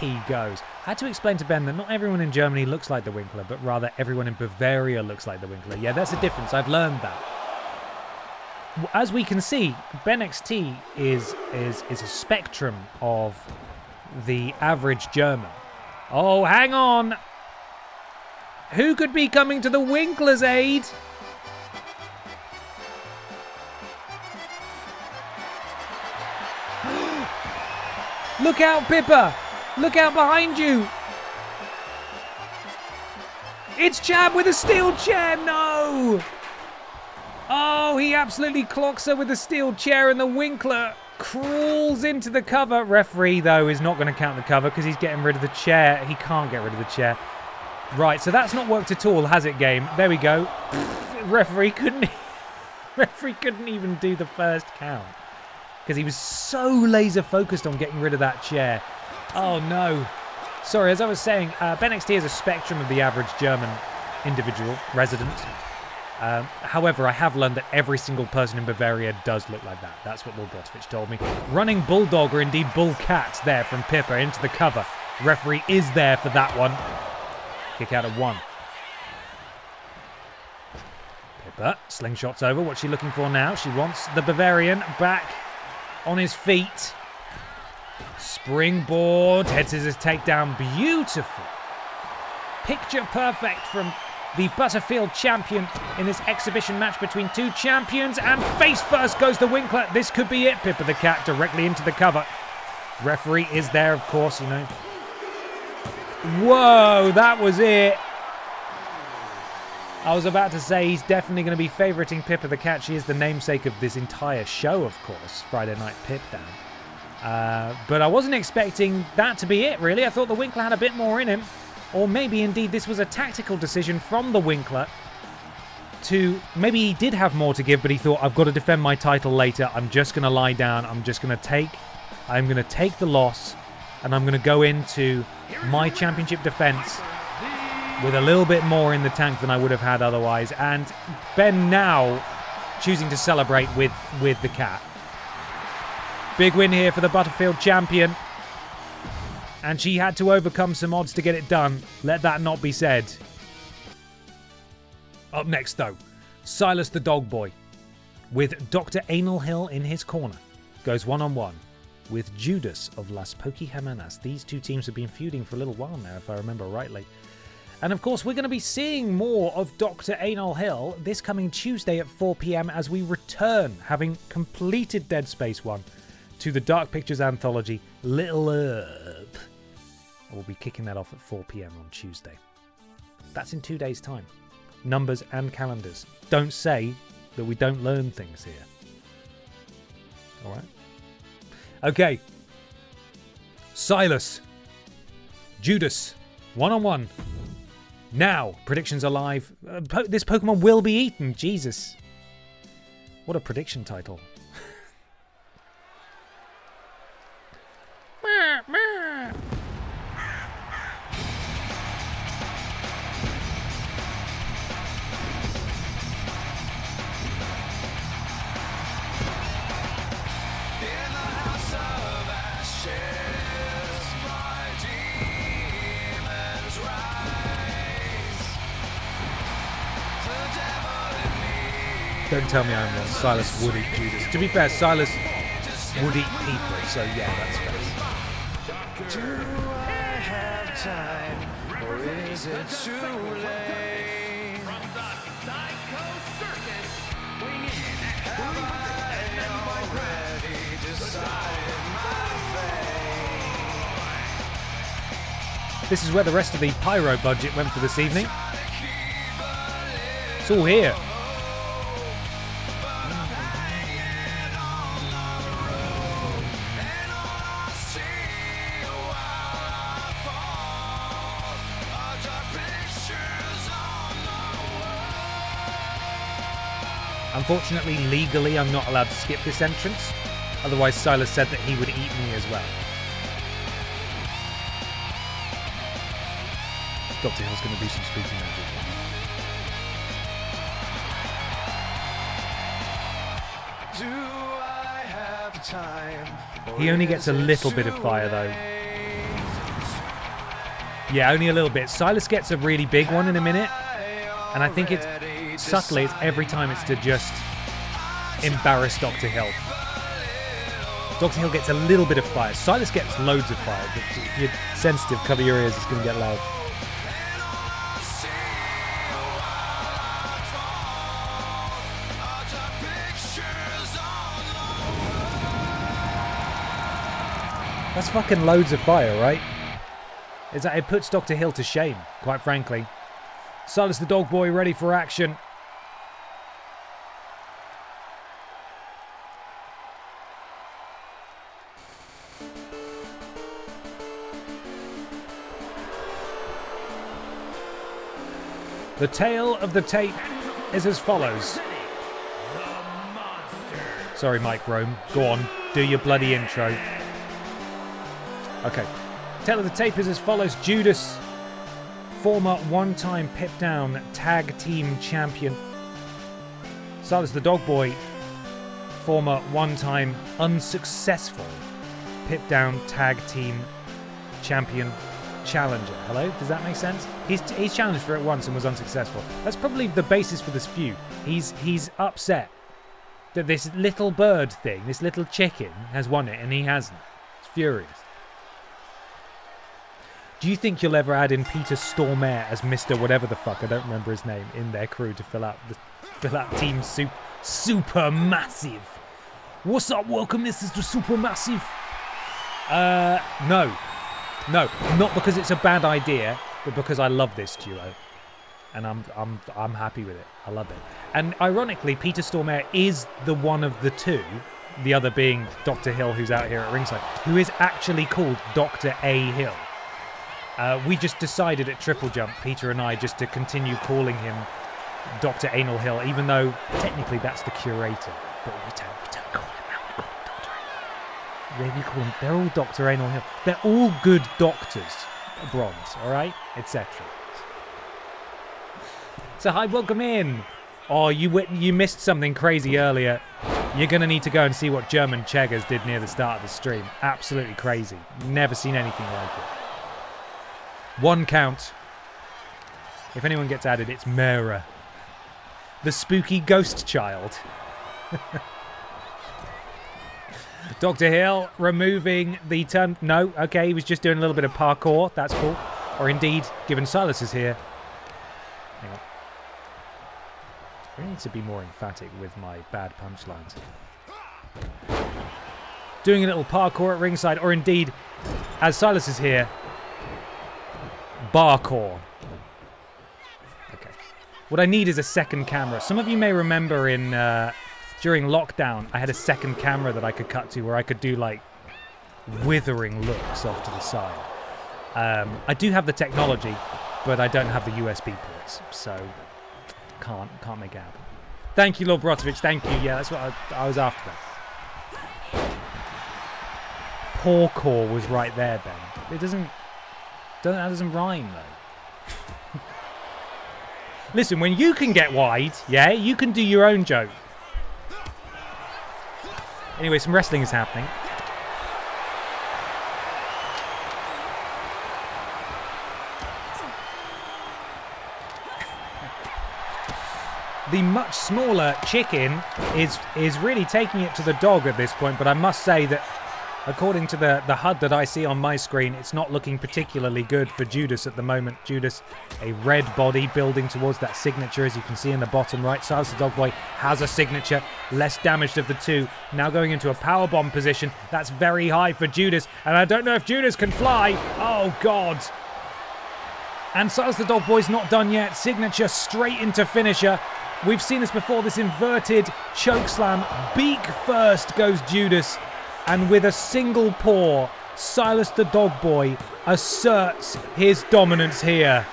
He goes. I had to explain to Ben that not everyone in Germany looks like the Winkler, but rather everyone in Bavaria looks like the Winkler. Yeah, that's a difference. I've learned that. As we can see, BENXT is a spectrum of the average German. Oh, hang on. Who could be coming to the Winkler's aid? Look out, Pippa! Look out behind you! It's Jab with a steel chair. No. Oh, he absolutely clocks her with a steel chair, and the Winkler crawls into the cover. Referee, though, is not going to count the cover because he's getting rid of the chair. He can't get rid of the chair. Right, so that's not worked at all, has it, game? There we go. Referee couldn't even do the first count because he was so laser focused on getting rid of that chair. Oh, no. Sorry, as I was saying, BENXT is a spectrum of the average German individual, resident. However, I have learned that every single person in Bavaria does look like that. That's what Lord Brotovich told me. Running Bulldog, or indeed Bullcat, there from Pippa into the cover. Referee is there for that one. Kick out of 1. Pippa, slingshot's over. What's she looking for now? She wants the Bavarian back on his feet. Springboard, head scissors takedown, beautiful. Picture perfect from the Butterfield champion in this exhibition match between two champions, and face first goes the Winkler. This could be it. Pippa the Cat directly into the cover. Referee is there, of course, you know. Whoa, that was it. I was about to say he's definitely going to be favoriting Pippa the Cat. She is the namesake of this entire show, of course, Friday Night Pip Down. But I wasn't expecting that to be it, really. I thought the Winkler had a bit more in him. Or maybe, indeed, this was a tactical decision from the Winkler to... Maybe he did have more to give, but he thought, I've got to defend my title later. I'm just going to lie down. I'm going to take the loss, and I'm going to go into my championship defense with a little bit more in the tank than I would have had otherwise. And Ben now choosing to celebrate with the Cat. Big win here for the Butterfield champion. And she had to overcome some odds to get it done. Let that not be said. Up next, though, Silas the Dog Boy, with Dr. Anal Hill in his corner, goes one-on-one with Judas of Las Pokémonas. These two teams have been feuding for a little while now, if I remember rightly. And of course, we're going to be seeing more of Dr. Anal Hill this coming Tuesday at 4 p.m. as we return, having completed Dead Space 1, to the Dark Pictures anthology, Little Earth. We'll be kicking that off at 4 p.m. on Tuesday. That's in 2 days' time. Numbers and calendars. Don't say that we don't learn things here. All right? Okay. Silas. Judas. One-on-one. Now, predictions are live. This Pokemon will be eaten. Jesus. What a prediction title. Don't tell me I'm wrong. Silas would eat Judas. To be fair, Silas would eat people, so yeah, that's fair. Do I have time, or is it too late? From the Psycho Circus, wing in at 395 already decided my fate. This is where the rest of the pyro budget went for this evening. It's all here. Unfortunately, legally, I'm not allowed to skip this entrance. Otherwise, Silas said that he would eat me as well. Dr. Hill's going to do some spooky magic. Do I have time? He only gets a little bit of fire, though. Yeah, only a little bit. Silas gets a really big one in a minute. And I think it's subtly, it's every time it's to just embarrass Dr. Hill. Dr. Hill gets a little bit of fire. Silas gets loads of fire. But if you're sensitive, cover your ears, it's going to get loud. That's fucking loads of fire, right? It puts Dr. Hill to shame, quite frankly. Silas the Dog Boy ready for action. The tale of the tape is as follows. Sorry, Mike Rome. Go on. Do your bloody intro. Okay. Tale of the tape is as follows. Judas, former one-time Pip-Down Tag Team Champion. Silas the Dog Boy, former one-time unsuccessful Pip-Down Tag Team Champion Challenger. Hello? Does that make sense? He's challenged for it once and was unsuccessful. That's probably the basis for this feud. He's upset that this little bird thing, this little chicken, has won it and he hasn't. He's furious. Do you think you'll ever add in Peter Stormare as Mr. whatever the fuck, I don't remember his name, in their crew to fill out Team Super Massive? What's up? Welcome, this is the Super Massive. No. No, not because it's a bad idea, but because I love this duo. And I'm happy with it. I love it. And ironically, Peter Stormare is the one of the two, the other being Dr. Hill, who's out here at ringside, who is actually called Dr. A. Hill. We just decided at TripleJump, Peter and I, just to continue calling him Dr. Anal Hill, even though technically that's the curator. But we don't call him that. We call him Dr. Anal. We call him, they're all Dr. Anal Hill. They're all good doctors. Bronze, all right? Etc. So hi, welcome in. Oh, you missed something crazy earlier. You're going to need to go and see what German Cheggers did near the start of the stream. Absolutely crazy. Never seen anything like it. 1 count. If anyone gets added, it's Mera, the spooky ghost child. Dr. Hill removing the turn. No, okay, he was just doing a little bit of parkour. That's cool. Or indeed, given Silas is here. Hang on. I need to be more emphatic with my bad punchlines. Doing a little parkour at ringside, or indeed, as Silas is here, barcore. Okay. What I need is a second camera. Some of you may remember during lockdown, I had a second camera that I could cut to where I could do like withering looks off to the side. I do have the technology, but I don't have the USB ports, so can't make it happen. Thank you, Lord Brotovich. Thank you. Yeah, that's what I was after. That. Porcore was right there, Ben. It that doesn't rhyme though. Listen, when you can get wide, yeah, you can do your own joke. Anyway, some wrestling is happening. The much smaller chicken is really taking it to the dog at this point, but I must say that according to the HUD that I see on my screen, it's not looking particularly good for Judas at the moment. Judas, a red body building towards that signature, as you can see in the bottom right. Silas the Dog Boy has a signature, less damaged of the two. Now going into a powerbomb position. That's very high for Judas, and I don't know if Judas can fly. Oh, God. And Silas the Dog Boy's not done yet. Signature straight into finisher. We've seen this before, this inverted choke slam. Beak first goes Judas. And with a single paw, Silas the Dog Boy asserts his dominance here.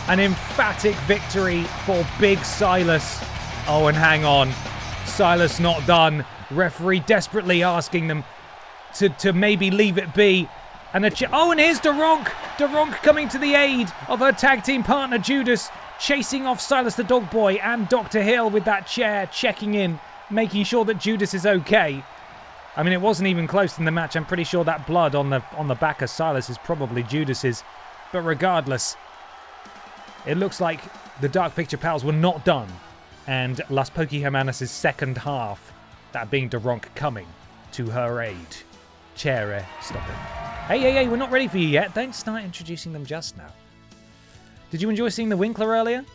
An emphatic victory for Big Silas. Oh, and hang on. Silas not done. Referee desperately asking them to maybe leave it be. And and here's Daronk. Daronk coming to the aid of her tag team partner Judas, chasing off Silas the Dog Boy and Dr. Hill with that chair, checking in, making sure that Judas is okay. I mean, it wasn't even close in the match. I'm pretty sure that blood on the back of Silas is probably Judas's. But regardless, it looks like the Dark Picture Pals were not done. And Las Poky Hermanas' second half, that being Daronk, coming to her aid. Chair, stop it. Hey, we're not ready for you yet. Don't start introducing them just now. Did you enjoy seeing the Winkler earlier?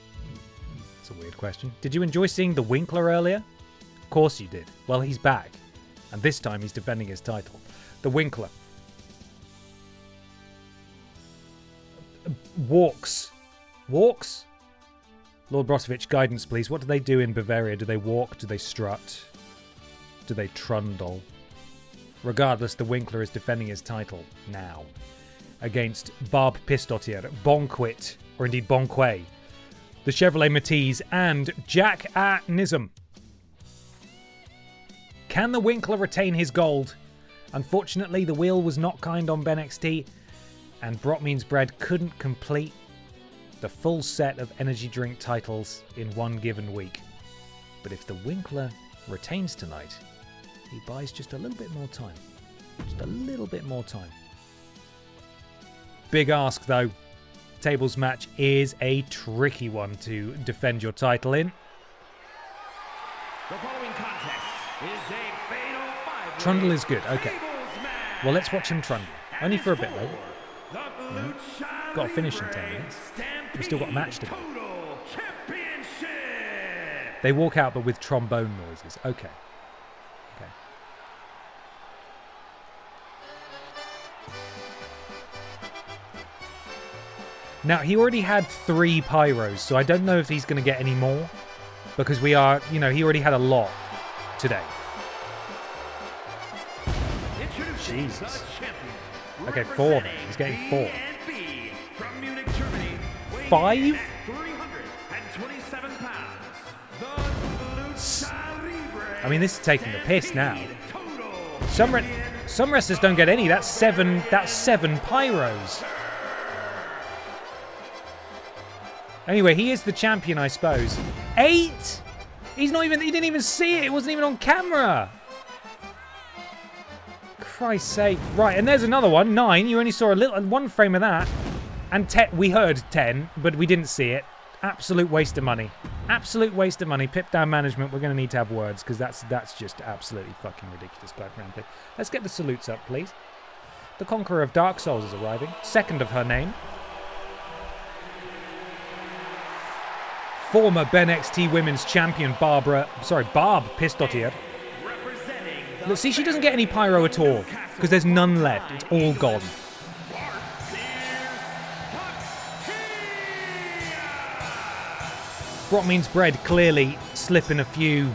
That's a weird question. Did you enjoy seeing the Winkler earlier? Of course you did. Well, he's back. And this time he's defending his title. The Winkler walks Walks? Lord Brozovic, guidance, please. What do they do in Bavaria? Do they walk? Do they strut? Do they trundle? Regardless, the Winkler is defending his title now against Barb Pistotier, Bonquit, or indeed Bonquet, the Chevrolet Matiz, and Jack Nism. Can the Winkler retain his gold? Unfortunately, the wheel was not kind on BENXT, and Brock Means Bread couldn't complete the full set of energy drink titles in one given week. But if the Winkler retains tonight, he buys just a little bit more time. Just a little bit more time. Big ask, though. Tables match is a tricky one to defend your title in. The following contest is a fatal five-way Trundle is good. Okay. tables match. Well, let's watch him trundle. Only for a bit, though. The Lucha Got to finish in Libre 10 minutes. Stampede We've still got a match to go. Total Championship. They walk out, but with trombone noises. Okay. Okay. Now, he already had 3 pyros, so I don't know if he's going to get any more. Because we are, he already had a lot today. Introducing Jesus. the champion, Okay, 4 then. representing He's getting 4. BNB from Munich, Germany, weighing 5? in at 327 pounds. The Lucha Libre I mean, this is taking the piss now. Total Some wrestlers don't get any. That's 7 pyros. Anyway, he is the champion, I suppose. 8? He didn't even see it. It wasn't even on camera. Christ's sake. Right, and there's another one. 9. You only saw one frame of that. And 10, we heard 10, but we didn't see it. Absolute waste of money. Absolute waste of money. Pip down management. We're going to need to have words because that's just absolutely fucking ridiculous, quite frankly. Let's get the salutes up, please. The Conqueror of Dark Souls is arriving. Second of her name. Former BENXT Women's Champion Barb Pistotier. Look, see, she doesn't get any pyro at all because there's none left. It's all gone. Brock Means Bread clearly slipping a few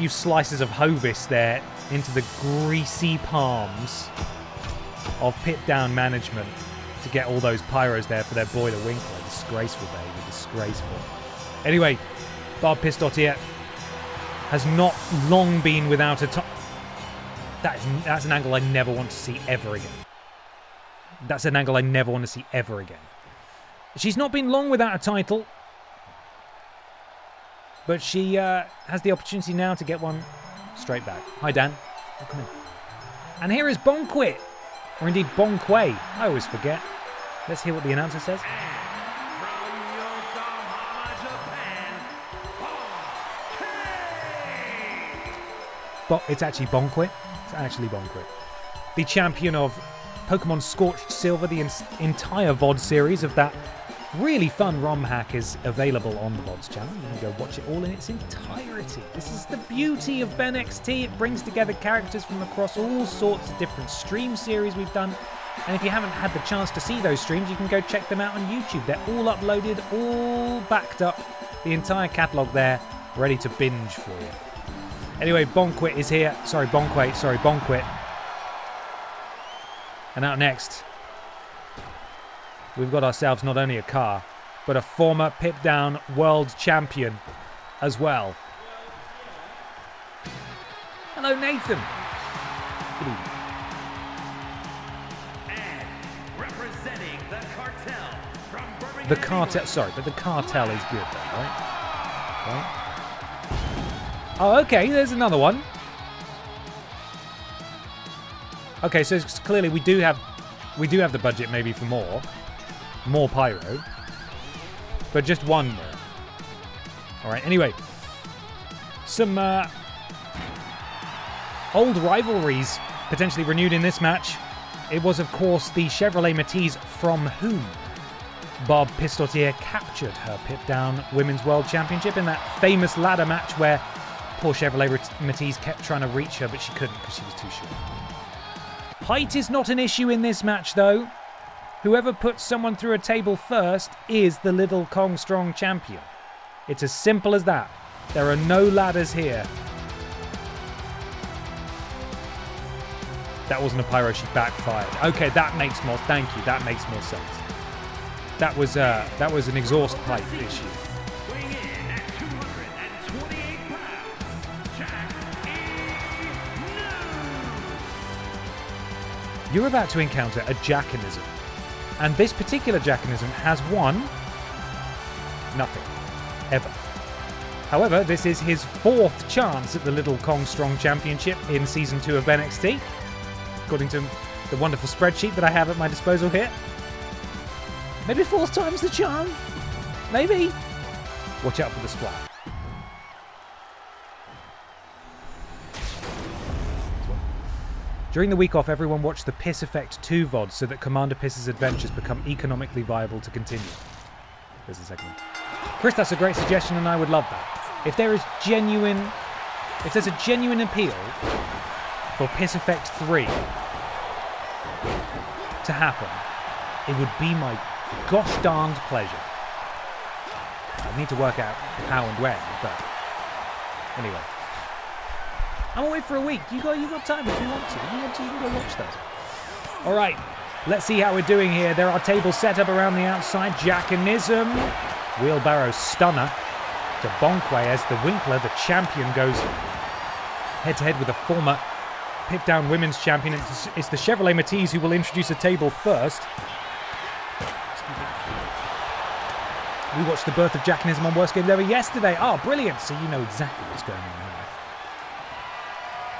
slices of Hovis there into the greasy palms of Pit Down management to get all those pyros there for their boy the Winkler. Disgraceful, baby. Disgraceful. Anyway, Barb Pistotier has not long been without a top. That's an angle I never want to see ever again. That's an angle I never want to see ever again. She's not been long without a title, but she has the opportunity now to get one straight back. Hi, Dan. Welcome in. And here is Bonquit, or indeed Bonquet. I always forget. Let's hear what the announcer says. It's actually Bonquit. It's actually Bonquit. The champion of Pokemon Scorched Silver, the entire VOD series of that really fun ROM hack is available on the VODs channel. You can go watch it all in its entirety. This is the beauty of BENXT. It brings together characters from across all sorts of different stream series we've done. And if you haven't had the chance to see those streams, you can go check them out on YouTube. They're all uploaded, all backed up. The entire catalogue there, ready to binge for you. Anyway, Bonquit is here. Bonquit. And out next, we've got ourselves not only a car, but a former Pip Down world champion as well. Hello, Nathan. Good evening. And representing the cartel from Birmingham, The cartel, but the cartel is good though, right? Oh, okay, there's another one. Okay, so it's clearly we do have the budget maybe for more pyro, but just one more. All right. Anyway, some old rivalries potentially renewed in this match. It was, of course, the Chevrolet Matiz from whom Barb Pistotier captured her Pip Down Women's World Championship in that famous ladder match where poor Chevrolet Matiz kept trying to reach her, but she couldn't because she was too short. Height is not an issue in this match, though. Whoever puts someone through a table first is the Lidl Kong Strong champion. It's as simple as that. There are no ladders here. That wasn't a pyro, she backfired. Okay, that makes more, thank you, that makes more sense. That was an exhaust pipe issue. Weighing in at 228 pounds, Jack E. You're about to encounter a jackanism. And this particular jackanism has won nothing. Ever. However, this is his 4th chance at the Lidl Kong Strong Championship in Season 2 of BENXT, according to the wonderful spreadsheet that I have at my disposal here. Maybe 4th time's the charm. Maybe. Watch out for the splat. During the week off, everyone watched the Piss Effect 2 VODs so that Commander Piss's adventures become economically viable to continue. There's the second one. Chris, that's a great suggestion and I would love that. If there's a genuine appeal for Piss Effect 3 to happen, it would be my gosh darned pleasure. I need to work out how and when, but anyway. I'm away for a week. You got time if you want to. You can go watch those. All right, let's see how we're doing here. There are tables set up around the outside. Jackanism. Wheelbarrow stunner to Bonkway as the Winkler, the champion, goes head-to-head with a former pit-down women's champion. It's the Chevrolet Matiz who will introduce a table first. We watched the birth of Jackanism on Worst Games Ever yesterday. Oh, brilliant. So you know exactly what's going on here.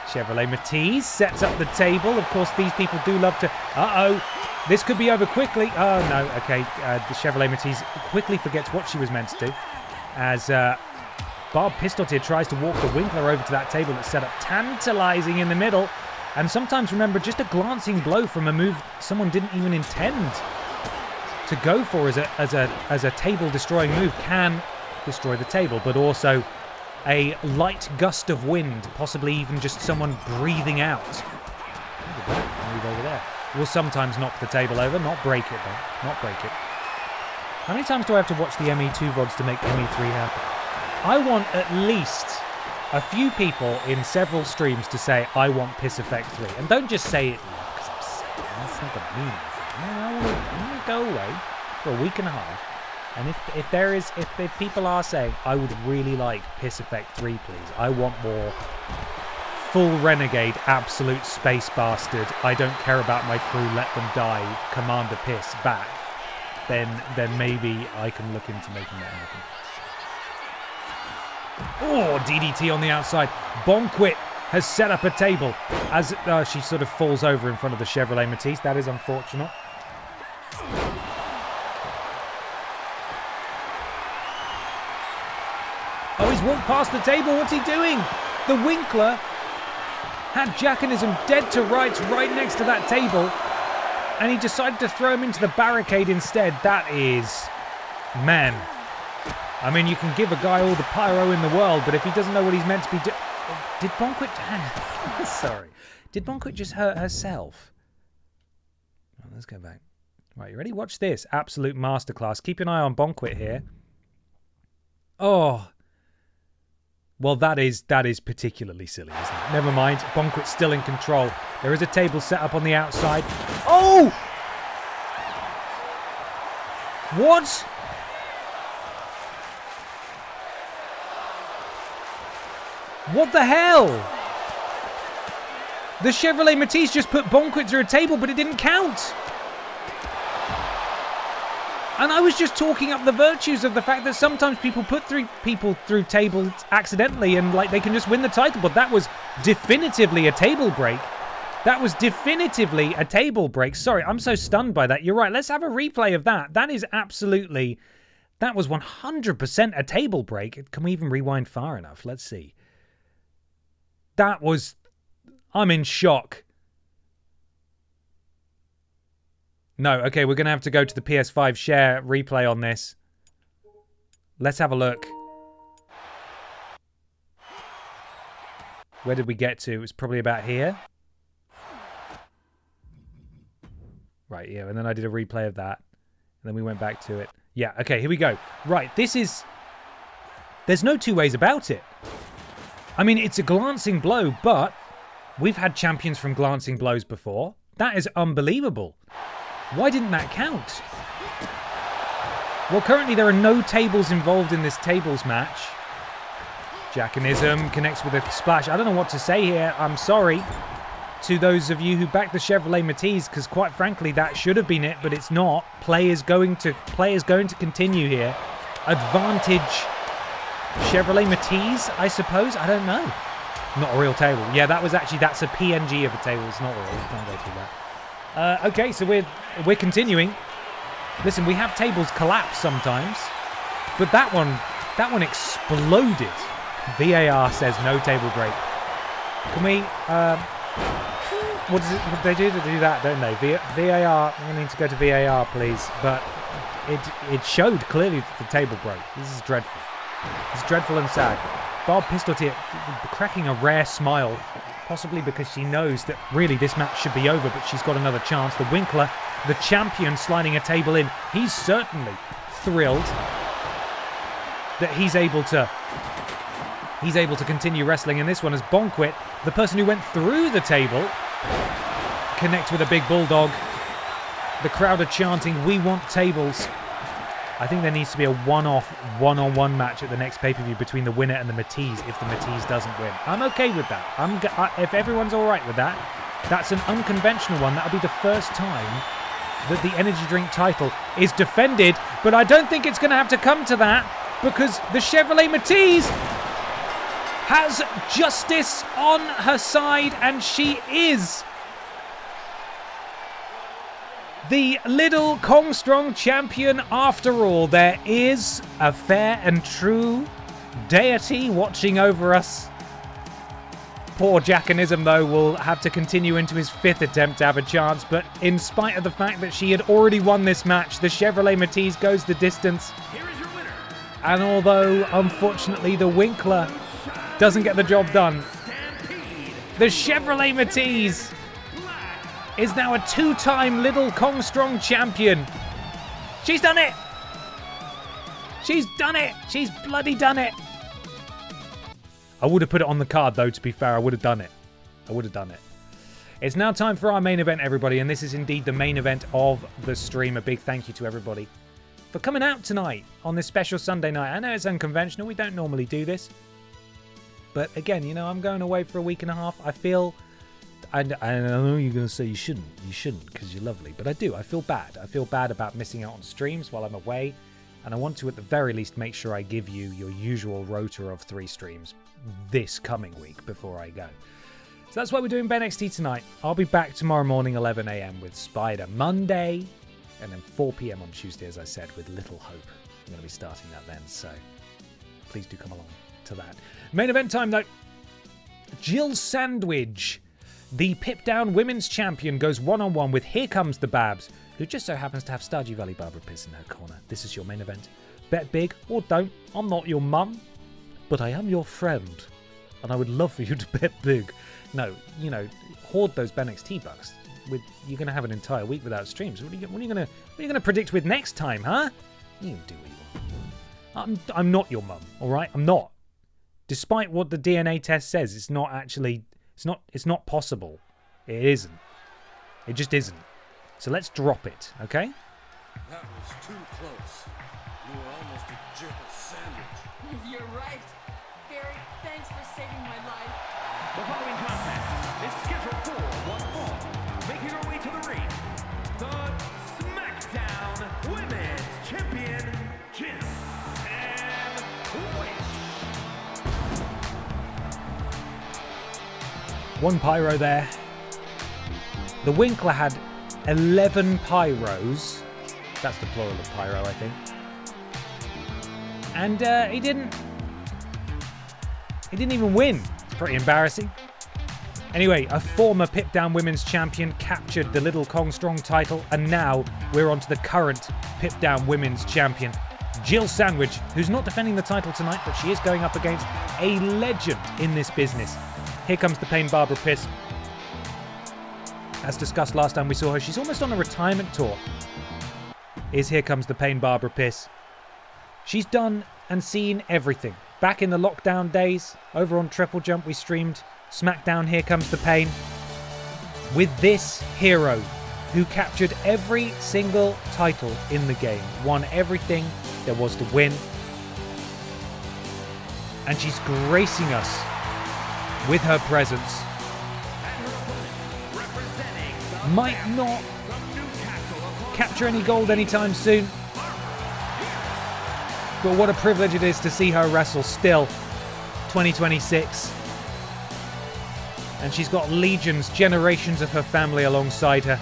Chevrolet Matiz sets up the table. Of course, these people do love to... Uh-oh. This could be over quickly. Oh, no. Okay. The Chevrolet Matiz quickly forgets what she was meant to do. As Barb Pistot here tries to walk the Winkler over to that table that's set up tantalizing in the middle. And sometimes, remember, just a glancing blow from a move someone didn't even intend to go for as a table-destroying move can destroy the table, but also a light gust of wind, possibly even just someone breathing out. Look at that, move over there. Will sometimes knock the table over, not break it though, not break it. How many times do I have to watch the ME2 VODs to make ME3 happen? I want at least a few people in several streams to say, I want Piss Effect 3. And don't just say it because I'm saying that's not going to mean anything. I want to go away for a week and a half. And if people are saying, I would really like Piss Effect 3, please. I want more full renegade, absolute space bastard, I don't care about my crew, let them die, Commander Piss back, then maybe I can look into making that happen. Oh, DDT on the outside. Bonkwit has set up a table as she sort of falls over in front of the Chevrolet Matiz. That is unfortunate. Oh, he's walked past the table. What's he doing? The Winkler had Jackanism dead to rights right next to that table, and he decided to throw him into the barricade instead. That is... man. I mean, you can give a guy all the pyro in the world, but if he doesn't know what he's meant to be doing... Did Bonkwit... Sorry. Did Bonkwit just hurt herself? Oh, let's go back. Right, you ready? Watch this. Absolute masterclass. Keep an eye on Bonkwit here. Oh... well, that is particularly silly, isn't it? Never mind. Bonkwit's still in control. There is a table set up on the outside. Oh! What? What the hell? The Chevrolet Matiz just put Bonkwit through a table, but it didn't count. And I was just talking up the virtues of the fact that sometimes people put people through tables accidentally and like they can just win the title, but that was definitively a table break. That was definitively a table break. Sorry, I'm so stunned by that. You're right. Let's have a replay of that. That is absolutely... that was 100% a table break. Can we even rewind far enough? Let's see. That was... I'm in shock. No, okay, we're going to have to go to the PS5 share replay on this. Let's have a look. Where did we get to? It was probably about here. Right, yeah, and then I did a replay of that. And then we went back to it. Yeah, okay, here we go. Right, this is... There's no two ways about it. I mean, it's a glancing blow, but we've had champions from glancing blows before. That is unbelievable. Why didn't that count? Well, currently there are no tables involved in this tables match. Jackanism connects with a splash. I don't know what to say here. I'm sorry to those of you who backed the Chevrolet Matiz, because quite frankly, that should have been it, but it's not. Play is going to continue here. Advantage Chevrolet Matiz, I suppose. I don't know. Not a real table. Yeah, that's a PNG of a table. It's not real. We can't go through that. Okay, so we're continuing. Listen, we have tables collapse sometimes, but that one exploded. VAR says no table break. Can we? What they do that, don't they? VAR. I'm gonna need to go to VAR, please. But it showed clearly the table break. This is dreadful. It's dreadful and sad. Barb Pistoltier cracking a rare smile, possibly because she knows that really this match should be over, but she's got another chance. The Winkler, the champion, sliding a table in. He's certainly thrilled that he's able to continue wrestling in this one, as Bonquit, the person who went through the table, connects with a big bulldog. The crowd are chanting, "We want tables." I think there needs to be a one-off, one-on-one match at the next pay-per-view between the winner and the Matiz if the Matiz doesn't win. I'm okay with that. If everyone's all right with that, that's an unconventional one. That'll be the first time that the energy drink title is defended, but I don't think it's going to have to come to that, because the Chevrolet Matiz has justice on her side, and she is the Lidl Kong Strong champion after all. There is a fair and true deity watching over us. Poor Jackanism, though, will have to continue into his 5th attempt to have a chance, but in spite of the fact that she had already won this match, the Chevrolet Matiz goes the distance. Here is your winner. And although, unfortunately, the Winkler doesn't get the job done, the Chevrolet Matiz is now a 2-time Lidl Kong Strong champion. She's done it! She's done it! She's bloody done it! I would have put it on the card, though, to be fair. I would have done it. It's now time for our main event, everybody, and this is indeed the main event of the stream. A big thank you to everybody for coming out tonight on this special Sunday night. I know it's unconventional. We don't normally do this. But again, you know, I'm going away for a week and a half. I feel... I know you're going to say you shouldn't, because you're lovely. But I do. I feel bad. I feel bad about missing out on streams while I'm away. And I want to, at the very least, make sure I give you your usual rota of 3 streams this coming week before I go. So that's why we're doing BENXT tonight. I'll be back tomorrow morning, 11 a.m. with Spider Monday. And then 4 p.m. on Tuesday, as I said, with Little Hope. I'm going to be starting that then. So please do come along to that. Main event time, though. Jill Sandwich, the Pip Down Women's Champion, goes one-on-one with Here Comes the Babs, who just so happens to have Stardew Valley Barbara Piss in her corner. This is your main event. Bet big or don't. I'm not your mum, but I am your friend, and I would love for you to bet big. No, you know, hoard those BENXT bucks. You're going to have an entire week without streams. What are you going to predict with next time, huh? You can do what you want. I'm not your mum, all right? I'm not. Despite what the DNA test says, it's not actually... It's not possible. It isn't. It just isn't. So let's drop it, okay? That was too close. You were almost a Jill Sandwich. You're right. Barry, thanks for saving my life. The following contest is scheduled for one fall. Making her way to the ring, the SmackDown Women's Champion, Jill Sandwich. One pyro there. The Winkler had 11 pyros. That's the plural of pyro, I think. And he didn't even win. It's pretty embarrassing. Anyway, a former Pip Down Women's Champion captured the Lidl Kong Strong title, and now we're on to the current Pip Down Women's Champion, Jill Sandwich, who's not defending the title tonight, but she is going up against a legend in this business. Here comes the pain, Barbara Piss. as discussed last time we saw her, she's almost on a retirement tour. Here comes the pain, Barbara Piss. She's done and seen everything. Back in the lockdown days, over on TripleJump, we streamed SmackDown Here Comes the Pain. With this hero who captured every single title in the game, won everything there was to win. And she's gracing us with her presence. Might not capture any gold anytime soon. But what a privilege it is to see her wrestle still. 2026. And she's got legions, generations of her family alongside her.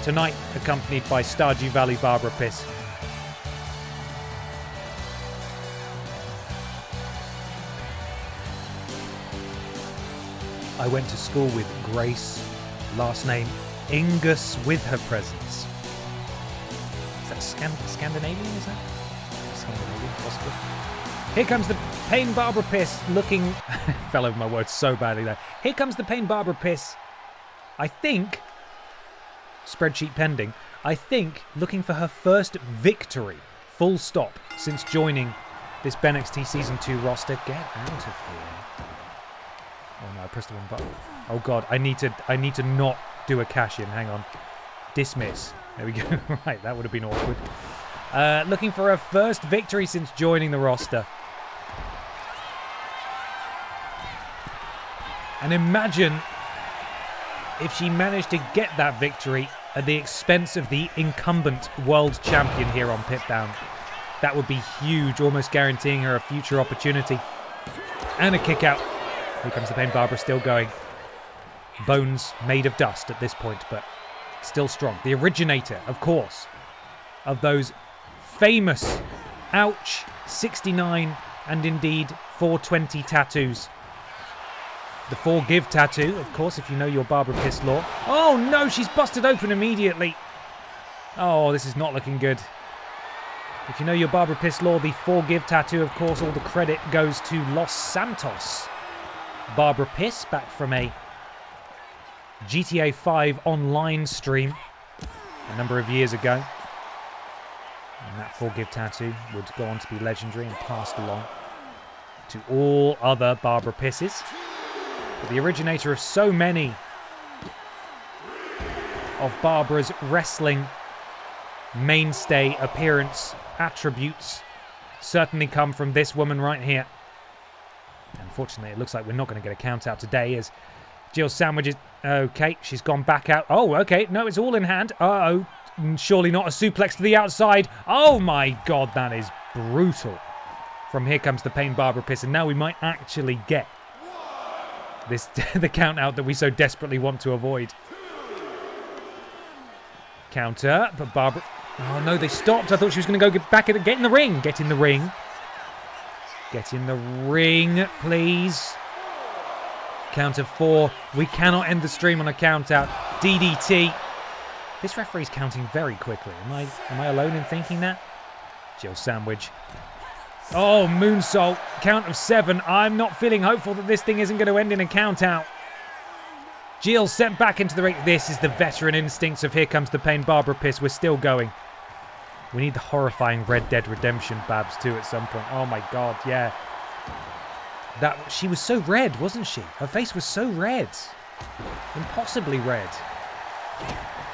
Tonight, accompanied by Stardew Valley Barbara Piss. I went to school with Grace, last name Ingus with her presence. Is that Scandinavian, is that? Scandinavian, possibly. Here comes the Pain Barbara Piss looking... fell over my words so badly there. Here comes the Pain Barbara Piss. I think... Spreadsheet pending. I think looking for her first victory, full stop, since joining this BENXT Season 2 roster. Get out of here. Oh no, I pressed the wrong button. Oh god, I need to not do a cash-in. Hang on. Dismiss. There we go. Right, that would have been awkward. Looking for her first victory since joining the roster. And imagine if she managed to get that victory at the expense of the incumbent world champion here on Pit Down. That would be huge, almost guaranteeing her a future opportunity. And a kick out. Here comes the Pain Barbara, still going. Bones made of dust at this point, but still strong. The originator, of course, of those famous Ouch 69 and indeed 420 tattoos. The Forgive tattoo, of course, if you know your Barbara Piss lore. Oh no, she's busted open immediately. Oh, this is not looking good. If you know your Barbara Piss lore, the Forgive tattoo, of course, all the credit goes to Los Santos. Barbara Piss, back from a GTA 5 online stream a number of years ago. And that Forgive tattoo would go on to be legendary and passed along to all other Barbara Pisses. But the originator of so many of Barbara's wrestling mainstay appearance attributes certainly come from this woman right here. Unfortunately, it looks like we're not going to get a count out today as Jill Sandwich is... Okay, she's gone back out. Oh, okay. No, it's all in hand. Uh-oh. Surely not a suplex to the outside. Oh my god, that is brutal. From Here Comes the Pain Barbara Piss. And now we might actually get this the count out that we so desperately want to avoid. Counter, but Barbara... Oh no, they stopped. I thought she was going to go get in the ring. Get in the ring. Get in the ring, please. Count of 4. We cannot end the stream on a count out. DDT. This referee's counting very quickly. Am I alone in thinking that? Jill Sandwich. Oh, moonsault. Count of 7. I'm not feeling hopeful that this thing isn't going to end in a count out. Jill sent back into the ring. This is the veteran instincts of Here Comes the Pain Barbara Piss. We're still going. We need the horrifying Red Dead Redemption Babs too at some point. Oh my god, yeah. She was so red, wasn't she? Her face was so red. Impossibly red.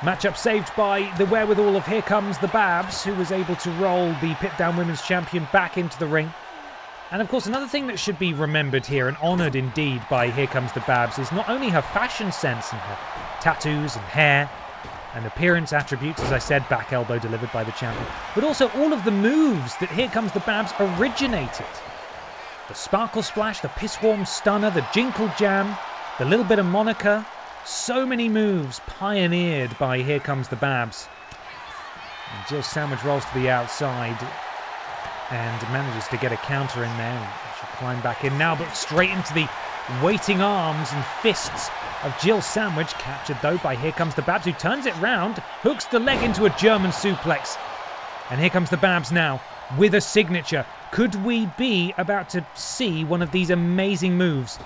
Matchup saved by the wherewithal of Here Comes the Babs, who was able to roll the Pit Down Women's Champion back into the ring. And of course, another thing that should be remembered here, and honoured indeed by Here Comes the Babs, is not only her fashion sense and her tattoos and hair and appearance attributes, as I said, back elbow delivered by the champion, but also all of the moves that Here Comes the Babs originated. The Sparkle Splash, the Pisswarm Stunner, the Jinkle Jam, the little bit of Monica. So many moves pioneered by Here Comes the Babs. And Jill Sandwich rolls to the outside and manages to get a counter in there. She'll climb back in now, but straight into the waiting arms and fists of Jill Sandwich. Captured, though, by Here Comes the Babs, who turns it round, hooks the leg into a German suplex. And Here Comes the Babs now with a signature. Could we be about to see one of these amazing moves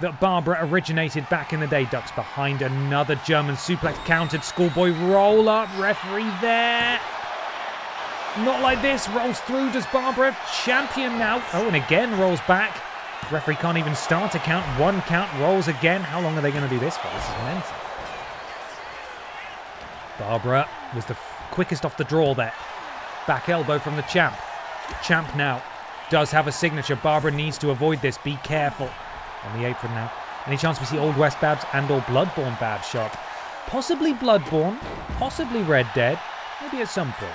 that Barbara originated back in the day. Ducks behind another German suplex, countered, schoolboy roll up, referee there. Not like this, rolls through, does Barbara, champion now. Oh, and again rolls back. Referee can't even start a count, 1 count, rolls again. How long are they going to do this for? This is mental. Barbara was the quickest off the draw there. Back elbow from the champ. Champ now does have a signature. Barbara needs to avoid this. Be careful. On the apron now. Any chance we see Old West Babs and or Bloodborne Babs show up? Possibly Bloodborne. Possibly Red Dead. Maybe at some point.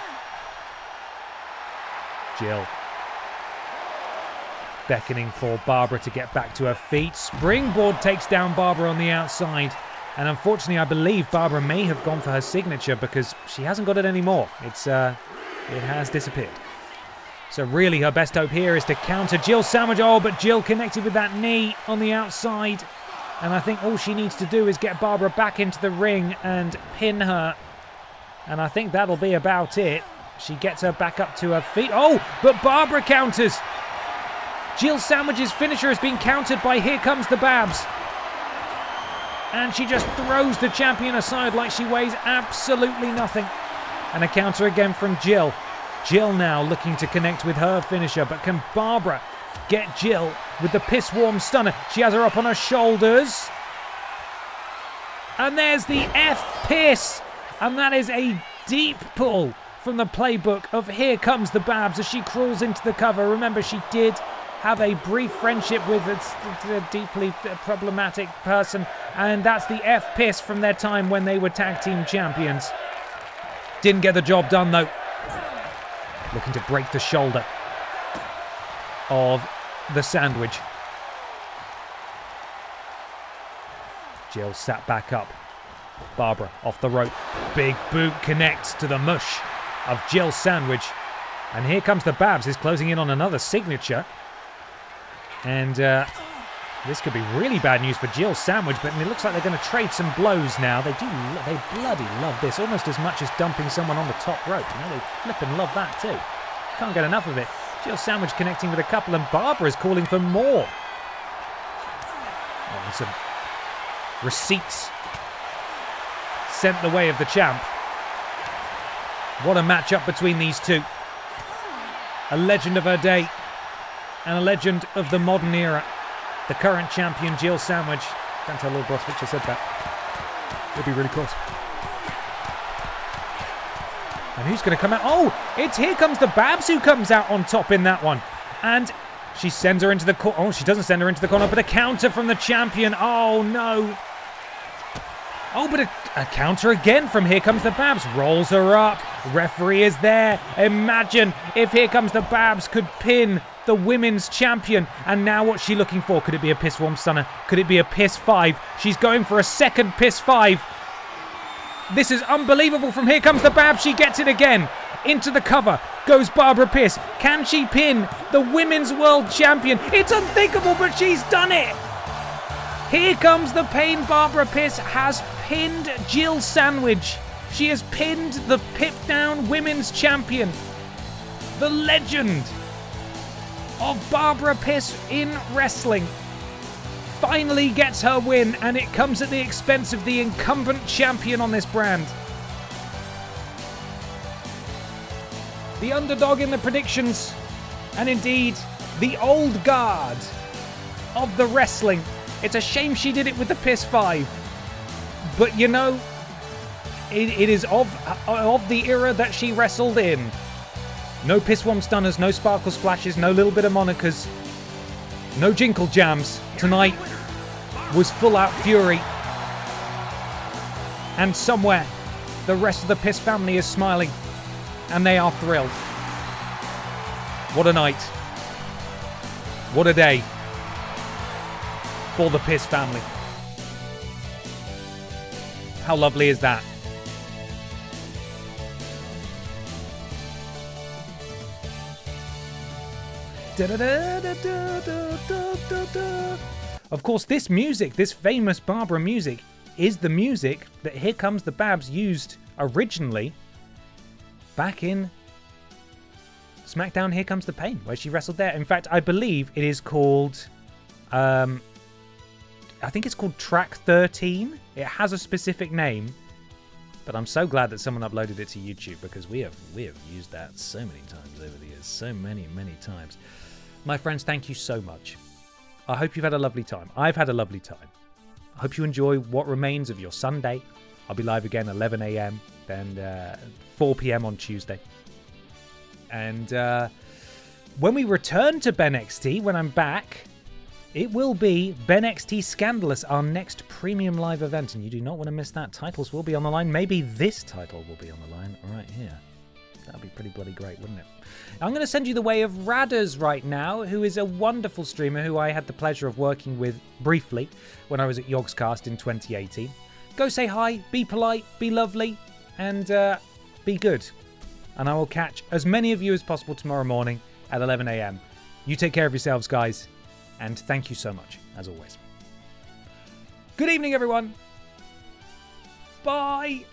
Jill. Beckoning for Barbara to get back to her feet. Springboard takes down Barbara on the outside. And unfortunately, I believe Barbara may have gone for her signature because she hasn't got it anymore. It has disappeared. So really her best hope here is to counter Jill Sandwich. Oh, but Jill connected with that knee on the outside. And I think all she needs to do is get Barbara back into the ring and pin her. And I think that'll be about it. She gets her back up to her feet. Oh, but Barbara counters. Jill Sandwich's finisher has been countered by Here Comes the Babs. And she just throws the champion aside like she weighs absolutely nothing. And a counter again from Jill. Jill now looking to connect with her finisher, but can Barbara get Jill with the piss warm stunner? She has her up on her shoulders. And there's the F-piss. And that is a deep pull from the playbook of Here Comes the Babs as she crawls into the cover. Remember, she did have a brief friendship with a deeply problematic person, and that's the F-piss from their time when they were tag team champions. Didn't get the job done though. Looking to break the shoulder of the Sandwich. Jill sat back up. Barbara off the rope. Big boot connects to the mush of Jill Sandwich. And Here Comes the Babs is closing in on another signature. And this could be really bad news for Jill Sandwich, but it looks like they're going to trade some blows now. They bloody love this, almost as much as dumping someone on the top rope. You know, they flipping love that too. Can't get enough of it. Jill Sandwich connecting with a couple, and Barbara's calling for more. Oh, and some receipts sent the way of the champ. What a matchup between these two. A legend of her day and a legend of the modern era. The current champion, Jill Sandwich. Don't tell Lord Broswich I said that. It'd be really close. And who's going to come out? Oh, it's Here Comes the Babs who comes out on top in that one. And she sends her into the corner. Oh, she doesn't send her into the corner, but a counter from the champion. Oh, no. Oh, but a counter again from Here Comes the Babs. Rolls her up. Referee is there. Imagine if Here Comes the Babs could pin the women's champion. And now what's she looking for? Could it be a piss warm stunner? Could it be a piss 5? She's going for a second piss 5. This is unbelievable from Here Comes the Babs. She gets it again. Into the cover goes Barbara Piss. Can she pin the women's world champion? It's unthinkable, but she's done it. Here comes the pain. Barbara Piss has pinned Jill Sandwich. She has pinned the Pip Down women's champion. The legend of Barbara Piss in wrestling finally gets her win, and it comes at the expense of the incumbent champion on this brand. The underdog in the predictions, and indeed the old guard of the wrestling. It's a shame she did it with the Piss 5, but you know, it is of the era that she wrestled in. No Piss Warm Stunners, no Sparkle Splashes, no little bit of monikers, no Jinkle Jams. Tonight was full out fury. And somewhere, the rest of the Piss family is smiling, and they are thrilled. What a night. What a day for the Piss family. How lovely is that? Of course, this music, this famous Barbara music, is the music that Here Comes the Babs used originally back in SmackDown Here Comes the Pain, where she wrestled there. In fact, I believe it is called I think it's called Track 13. It has a specific name, but I'm so glad that someone uploaded it to YouTube because we have used that so many times over the years, so many times. My friends, thank you so much. I hope you've had a lovely time. I've had a lovely time. I hope you enjoy what remains of your Sunday. I'll be live again 11 a.m. then 4 p.m. on Tuesday. And when we return to BENXT, when I'm back, it will be BENXT Scandalous, our next premium live event, and you do not want to miss that. Titles will be on the line. Maybe this title will be on the line right here. That would be pretty bloody great, wouldn't it? I'm going to send you the way of Radders right now, who is a wonderful streamer who I had the pleasure of working with briefly when I was at Yogscast in 2018. Go say hi, be polite, be lovely, and be good. And I will catch as many of you as possible tomorrow morning at 11 a.m. You take care of yourselves, guys. And thank you so much, as always. Good evening, everyone. Bye.